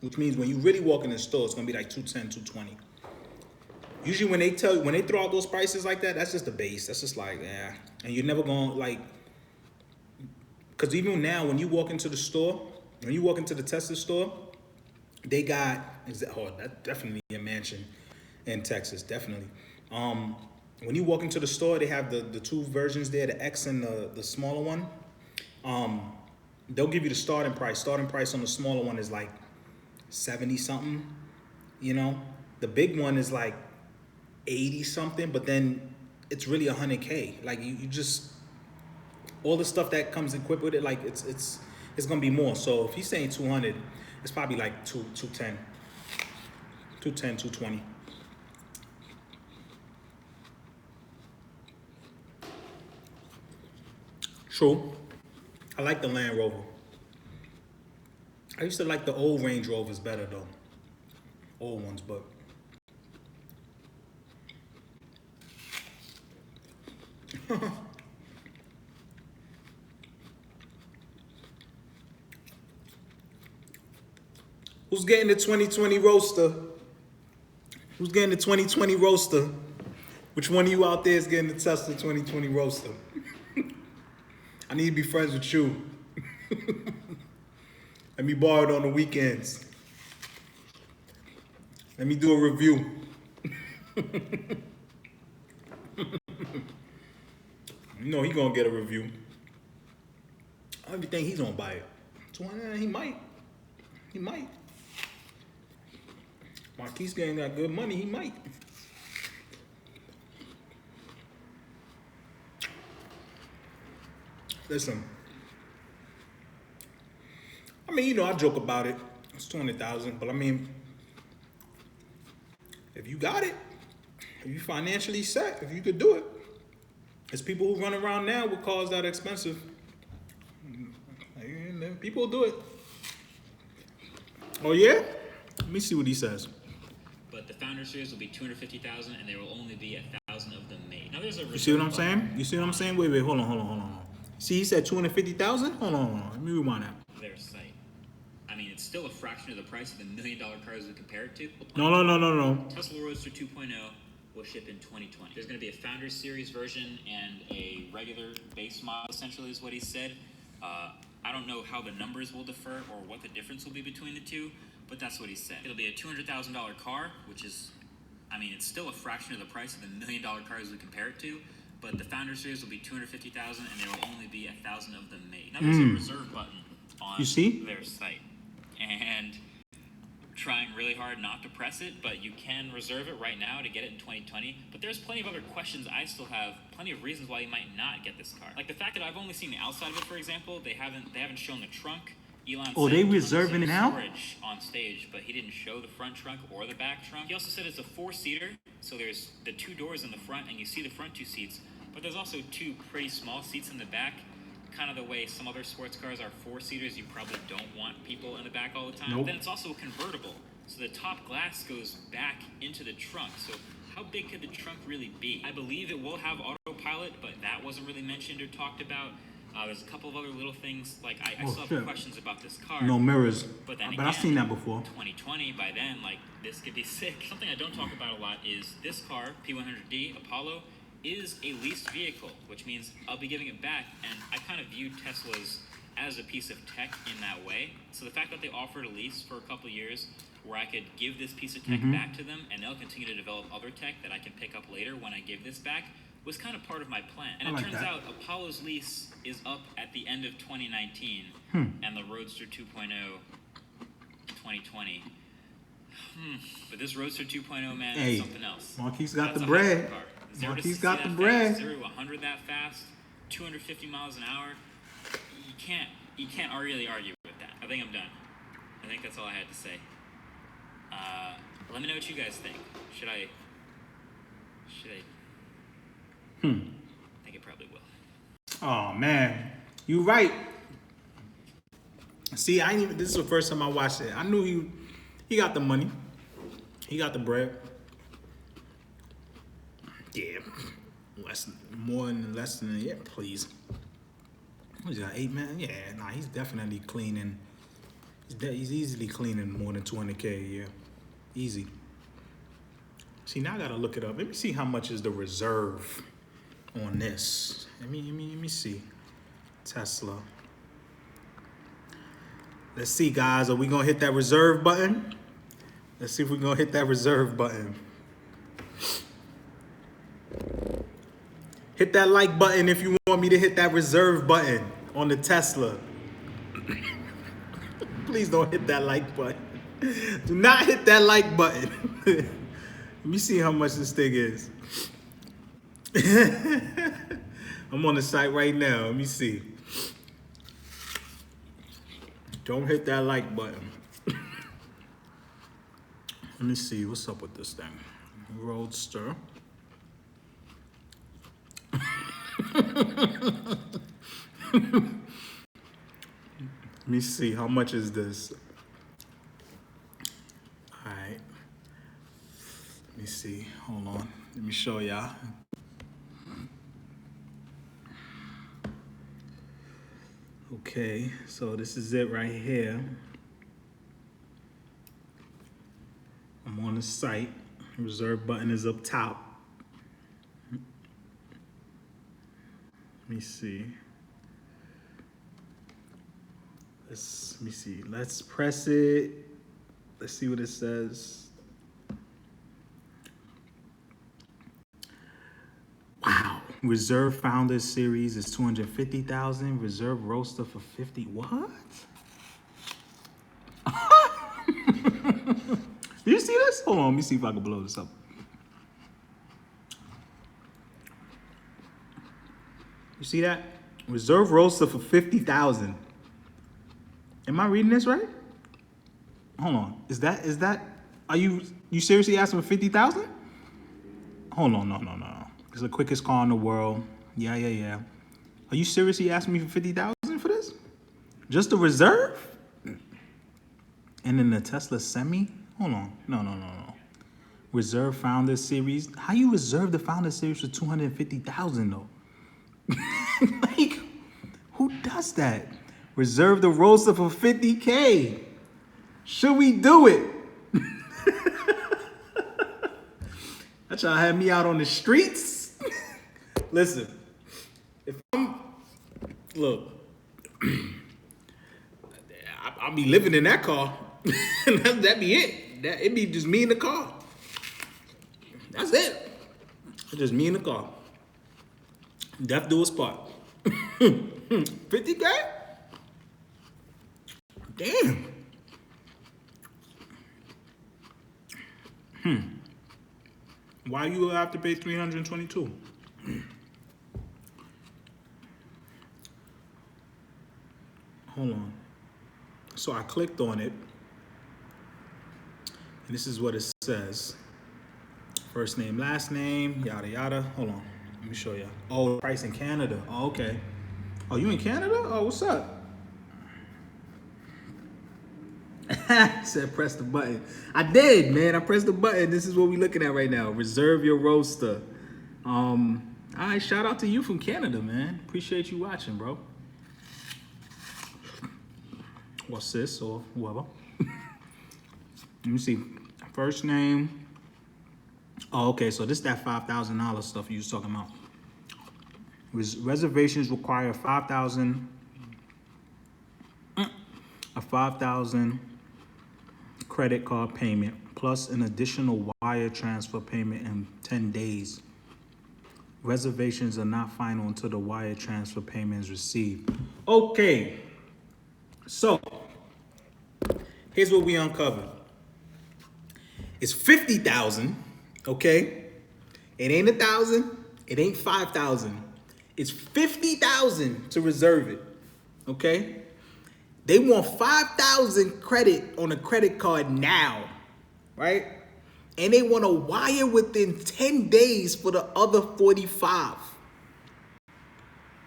Which means when you really walk in the store, it's gonna be like 210, 220. Usually when they throw out those prices like that, that's just the base. That's just like, yeah. And you're never gonna like. Because even now, when you walk into the store, when you walk into the Tesla store, they got, that's definitely a mansion in Texas, definitely. When you walk into the store, they have the two versions there, the X and the smaller one. They'll give you the starting price. Starting price on the smaller one is like 70 something, you know? The big one is like 80 something, but then it's really 100K. Like you just, all the stuff that comes equipped with it, like it's gonna be more. So if he's saying 200, it's probably like 210, 220. True. I like the Land Rover. I used to like the old Range Rovers better though. Old ones, but who's getting the 2020 Roadster? Who's getting the 2020 Roadster? Which one of you out there is getting the Tesla 2020 Roadster? I need to be friends with you. Let me borrow it on the weekends. Let me do a review. You know he gonna get a review. I don't even think he's gonna buy it. He might. Marquis gang got good money, he might. Listen, I mean, you know, I joke about it. It's 200,000, but I mean, if you got it, if you financially set, if you could do it, there's people who run around now with cars that are expensive. People do it. Oh yeah? Let me see what he says. But the Founder Series will be 250,000, and there will only be 1,000 of them made. Now there's a You see what I'm reserve saying? button You see what I'm on saying? Wait, hold on. See, he said 250,000. Hold on. Let me rewind that. their site. I mean, it's still a fraction of the price of the $1 million cars we compare it to. No. Tesla Roadster 2.0 will ship in 2020. There's going to be a Founders Series version and a regular base model, essentially, is what he said. I don't know how the numbers will differ or what the difference will be between the two, but that's what he said. It'll be a $200,000 car, which is, I mean, it's still a fraction of the price of the $1 million cars we compare it to, but the Founders Series will be 250,000, and there will only be 1,000 of them made. Now, there's a reserve button on You see? their site, and trying really hard not to press it, but you can reserve it right now to get it in 2020. But there's plenty of other questions I still have, plenty of reasons why you might not get this car. Like the fact that I've only seen the outside of it, for example. They haven't shown the trunk. Elon Oh, said they 20% reserving it now? storage on stage, but he didn't show the front trunk or the back trunk. He also said it's a 4-seater, so there's the 2 doors in the front, and you see the front 2 seats, but there's also 2 pretty small seats in the back. Kind of the way some other sports cars are 4-seaters, you probably don't want people in the back all the time. Nope. Then it's also a convertible, so the top glass goes back into the trunk. So how big could the trunk really be? I believe it will have autopilot, but that wasn't really mentioned or talked about. There's a couple of other little things, like I still have questions about this car. No mirrors. But then But again, I've seen that before. 2020, by then, like, this could be sick. Something I don't talk about a lot is this car, P100D Apollo, is a leased vehicle, which means I'll be giving it back, and I kind of view Teslas as a piece of tech in that way. So the fact that they offered a lease for a couple of years where I could give this piece of tech back to them, and they'll continue to develop other tech that I can pick up later when I give this back, was kind of part of my plan. And it turns out Apollo's lease is up at the end of 2019, and the Roadster 2.0 2020, But this Roadster 2.0, man, is something else. Marquise got That's the a bread. hyper car. Zero to Marquise 60 got that the bread. fast, 0 to 100 that fast, 250 miles an hour. You can't really argue with that. I think I'm done. I think that's all I had to say. Let me know what you guys think. Should I? I think it probably will. Oh man, you right. See, I ain't even. This is the first time I watched it. I knew he got the money. He got the bread. Yeah, less than yeah, please. He's got 8 man. Yeah, nah, he's definitely cleaning. He's easily cleaning more than 200K a year. Easy. See, now I gotta look it up. Let me see how much is the reserve on this. Let me see. Tesla. Let's see, guys. Are we gonna hit that reserve button? Let's see if we're gonna hit that reserve button. Hit that like button if you want me to hit that reserve button on the Tesla. Please don't hit that like button. Do not hit that like button. Let me see how much this thing is. I'm on the site right now. Let me see. Don't hit that like button. Let me see. What's up with this thing? Roadster. Let me see. How much is this? All right. Let me see. Hold on. Let me show y'all. Okay, so this is it right here. I'm on the site. Reserve button is up top. Let me see. Let me see. Let's press it. Let's see what it says. Wow. Reserve Founders Series is 250,000. Reserve Roadster for 50. What? Do you see this? Hold on. Let me see if I can blow this up. You see that? Reserve Roadster for 50,000. Am I reading this right? Hold on. Is that? Are you seriously asking for 50,000? Hold on. No. It's the quickest car in the world. Yeah. Are you seriously asking me for 50,000 for this? Just the reserve? And then the Tesla Semi? Hold on. No. Reserve Founder Series. How you reserve the Founder Series for 250,000 though? Like, who does that? Reserve the roaster for 50K. Should we do it? That's y'all had me out on the streets. Listen, look, I'll be living in that car. That'd be it. It'd be just me in the car. That's it. It's just me in the car. Death do a spot. 50K? Damn. Why you have to pay 322? Hold on. So I clicked on it, and this is what it says. First name, last name, yada yada. Hold on, let me show you. Oh, price in Canada. Oh, okay. Oh, you in Canada? Oh, what's up? Said press the button. I did, man. I pressed the button. This is what we're looking at right now. Reserve your roaster. All right, shout out to you from Canada, man. Appreciate you watching, bro. Or sis, or whoever. Let me see. First name. Oh, okay. So this is that $5,000 stuff you was talking about. Reservations require a 5,000 credit card payment plus an additional wire transfer payment in 10 days. Reservations are not final until the wire transfer payment is received. Okay. So, here's what we uncovered. It's 50,000, okay? It ain't 1,000, it ain't 5,000. It's 50,000 to reserve it, okay? They want 5,000 credit on a credit card now, right? And they want a wire within 10 days for the other 45.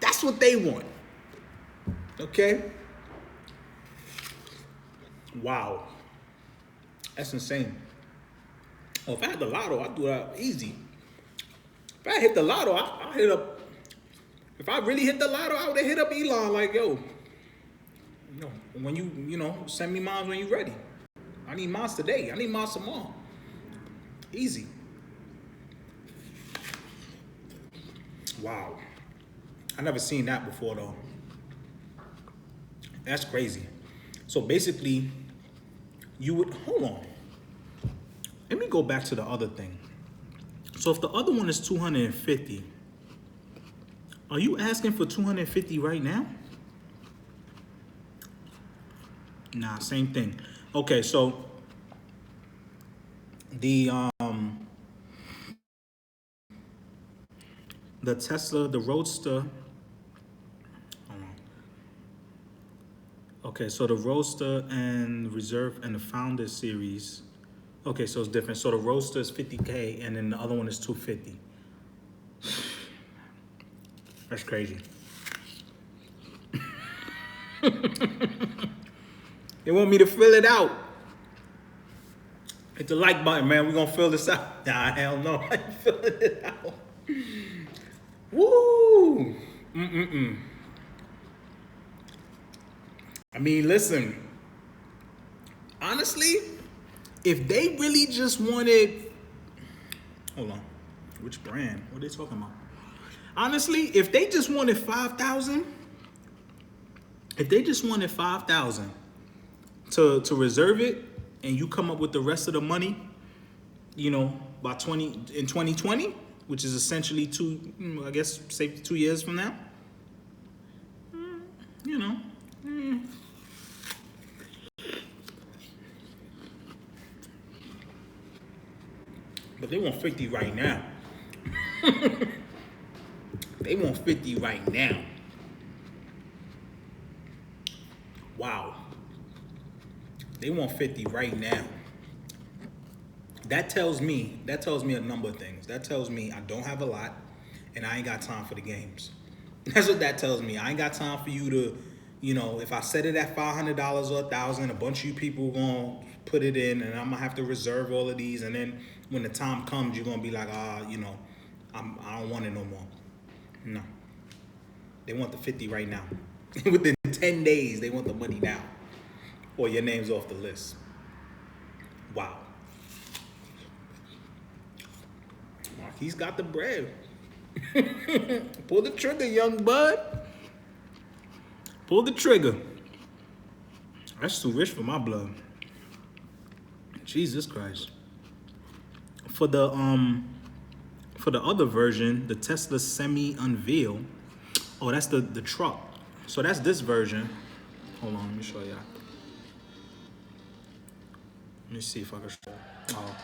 That's what they want, okay? Wow. That's insane. Oh, if I had the lotto, I'd do that easy. If I hit the lotto, I'll hit up. If I really hit the lotto, I would have hit up Elon like, yo, when you send me mine when you're ready. I need mine today. I need mine tomorrow. Easy. Wow. I never seen that before though. That's crazy. So basically, you would, hold on. Let me go back to the other thing. So if the other one is 250, are you asking for 250 right now? Nah, same thing. Okay, so the Tesla, the Roadster. Hold on. Okay, so the Roadster and Reserve and the Founder series. Okay, so it's different. So the Roadster is 50K and then the other one is 250. That's crazy. They want me to fill it out. Hit the like button, man. We're gonna fill this out. Nah, hell no. I ain't filling it out. Woo! I mean, listen. Honestly, if they really just wanted, hold on, which brand? What are they talking about? Honestly, if they just wanted 5,000, to reserve it, and you come up with the rest of the money, by 2020, which is essentially 2 years from now, But they want 50 right now. They want 50 right now. Wow. They want 50 right now. That tells me a number of things. That tells me I don't have a lot and I ain't got time for the games. That's what that tells me. I ain't got time for you to, if I set it at $500 or $1,000, a bunch of you people gonna put it in and I'm gonna have to reserve all of these and then, when the time comes, you're gonna be like, I don't want it no more. No. They want the 50 right now. Within 10 days, they want the money now. Or your name's off the list. Wow. He's got the bread. Pull the trigger, young bud. Pull the trigger. That's too rich for my blood. Jesus Christ. For the other version, the Tesla Semi Unveil. Oh, that's the truck. So that's this version. Hold on, let me show y'all. Let me see if I can show. Oh.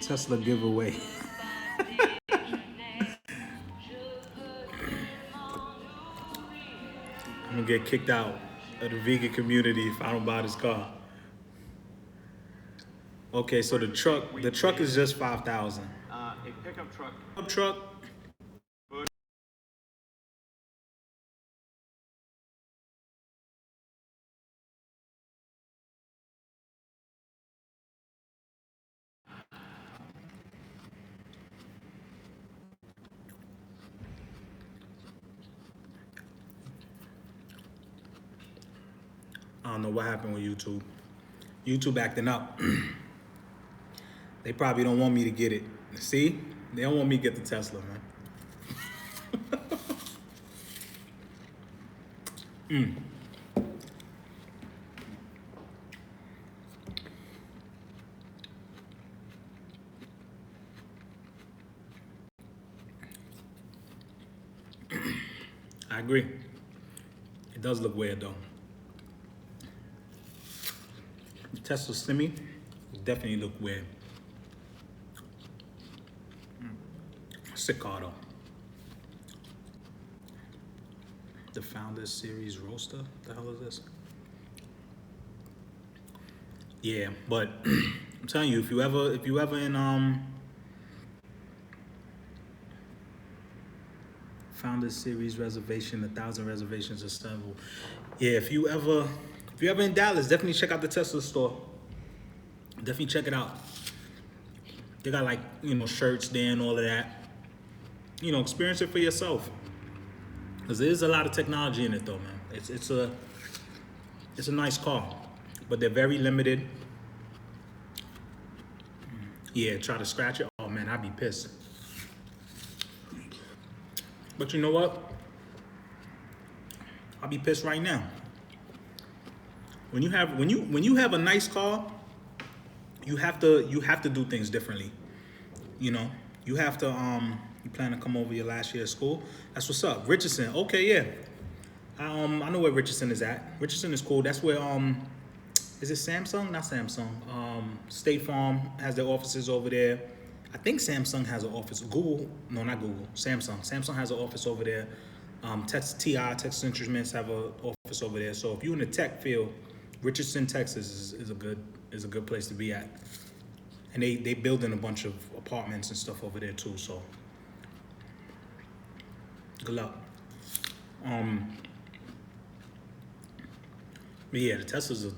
Tesla giveaway. I'm gonna get kicked out of the vegan community if I don't buy this car. Okay, so the truck is just 5,000. A pickup truck. Pickup truck. I don't know what happened with YouTube. YouTube acting up. They probably don't want me to get it. See? They don't want me to get the Tesla, man. I agree. It does look weird, though. The Tesla Semi definitely look weird. Sick car, though. The Founders Series Roadster. The hell is this? Yeah, but I'm telling you, if you ever in Founders Series reservation, 1,000 reservations assembled. Yeah, if you ever in Dallas, definitely check out the Tesla store. Definitely check it out. They got like, shirts there and all of that. Experience it for yourself. Because there is a lot of technology in it though, man. It's a nice car, but they're very limited. Yeah, try to scratch it. Oh man, I'd be pissed. But you know what? I'll be pissed right now. When you have a nice car, you have to do things differently. You have to you plan to come over your last year of school. That's what's up. Richardson. Okay, yeah. I know where Richardson is at. Richardson is cool. That's where is it Samsung? Not Samsung. State Farm has their offices over there. I think Samsung has an office. Google, no, not Google. Samsung. Samsung has an office over there. Texas Instruments have an office over there. So if you're in the tech field, Richardson, Texas is a good place to be at. And they building a bunch of apartments and stuff over there too. So good luck. But yeah, the Tesla's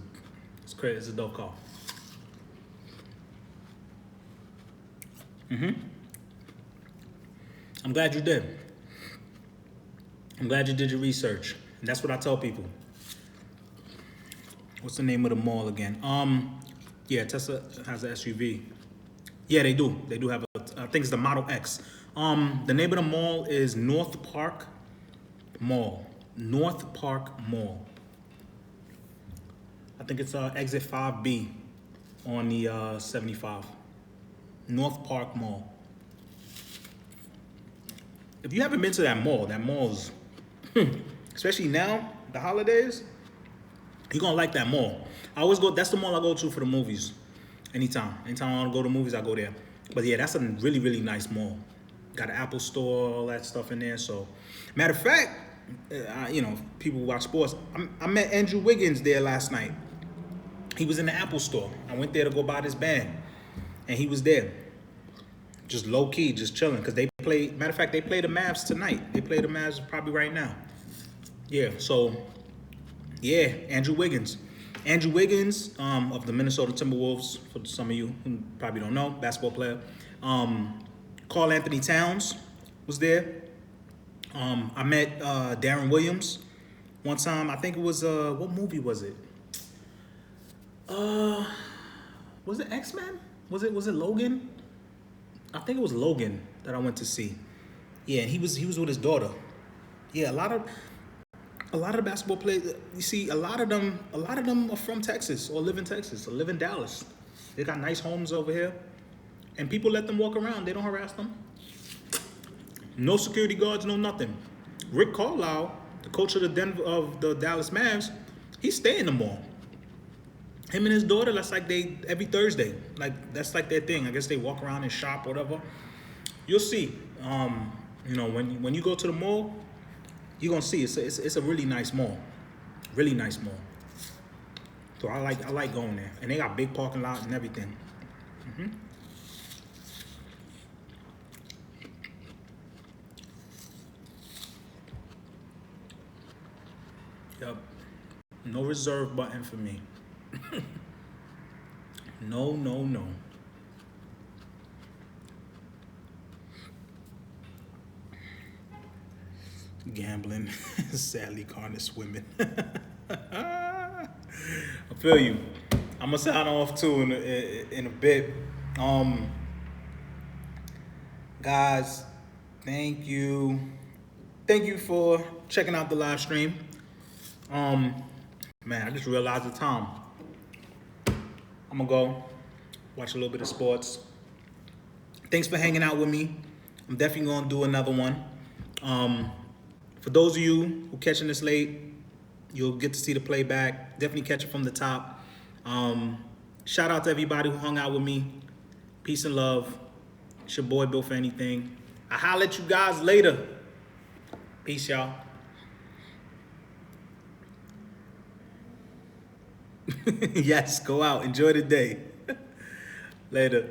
it's crazy. It's a dope car. I'm glad you did. I'm glad you did your research. And that's what I tell people. What's the name of the mall again? Yeah, Tesla has an SUV. Yeah, they do. They do have I think it's the Model X. The name of the mall is North Park Mall. North Park Mall. I think it's exit 5B on the 75. North Park Mall. If you haven't been to that mall's, especially now, the holidays, you're gonna like that mall. I always go, that's the mall I go to for the movies. Anytime I wanna go to movies, I go there. But yeah, that's a really, really nice mall. Got an Apple store, all that stuff in there. So, matter of fact, people who watch sports, I met Andrew Wiggins there last night. He was in the Apple store. I went there to go buy this band, and he was there. Just low key, just chilling, because they play, matter of fact, they play the Mavs tonight. They play the Mavs probably right now. Yeah, so, yeah, Andrew Wiggins. Andrew Wiggins of the Minnesota Timberwolves, for some of you who probably don't know, basketball player. Karl Anthony Towns was there. I met Darren Williams one time. I think it was, what movie was it? Was it X-Men? Was it Logan? I think it was Logan that I went to see. Yeah, and he was with his daughter. Yeah, a lot of basketball players. You see, a lot of them are from Texas or live in Texas or live in Dallas. They got nice homes over here, and people let them walk around. They don't harass them. No security guards, no nothing. Rick Carlisle, the coach of the Dallas Mavs, he's staying in the mall. Him and his daughter, that's like they every Thursday. Like that's like their thing. I guess they walk around and shop, whatever. You'll see. When you go to the mall, you're gonna see it's a really nice mall. Really nice mall. So I like going there. And they got big parking lot and everything. Yep. No reserve button for me. No. Gambling, sadly, carnage swimming. I feel you. I'm gonna sign off too in a bit. Guys, thank you for checking out the live stream. Man, I just realized the time. I'm gonna go watch a little bit of sports. Thanks for hanging out with me. I'm definitely gonna do another one. For those of you who catching this late, you'll get to see the playback. Definitely catch it from the top. Shout out to everybody who hung out with me. Peace and love. It's your boy Bill for anything. I'll holler at you guys later. Peace, y'all. Yes, go out. Enjoy the day. Later.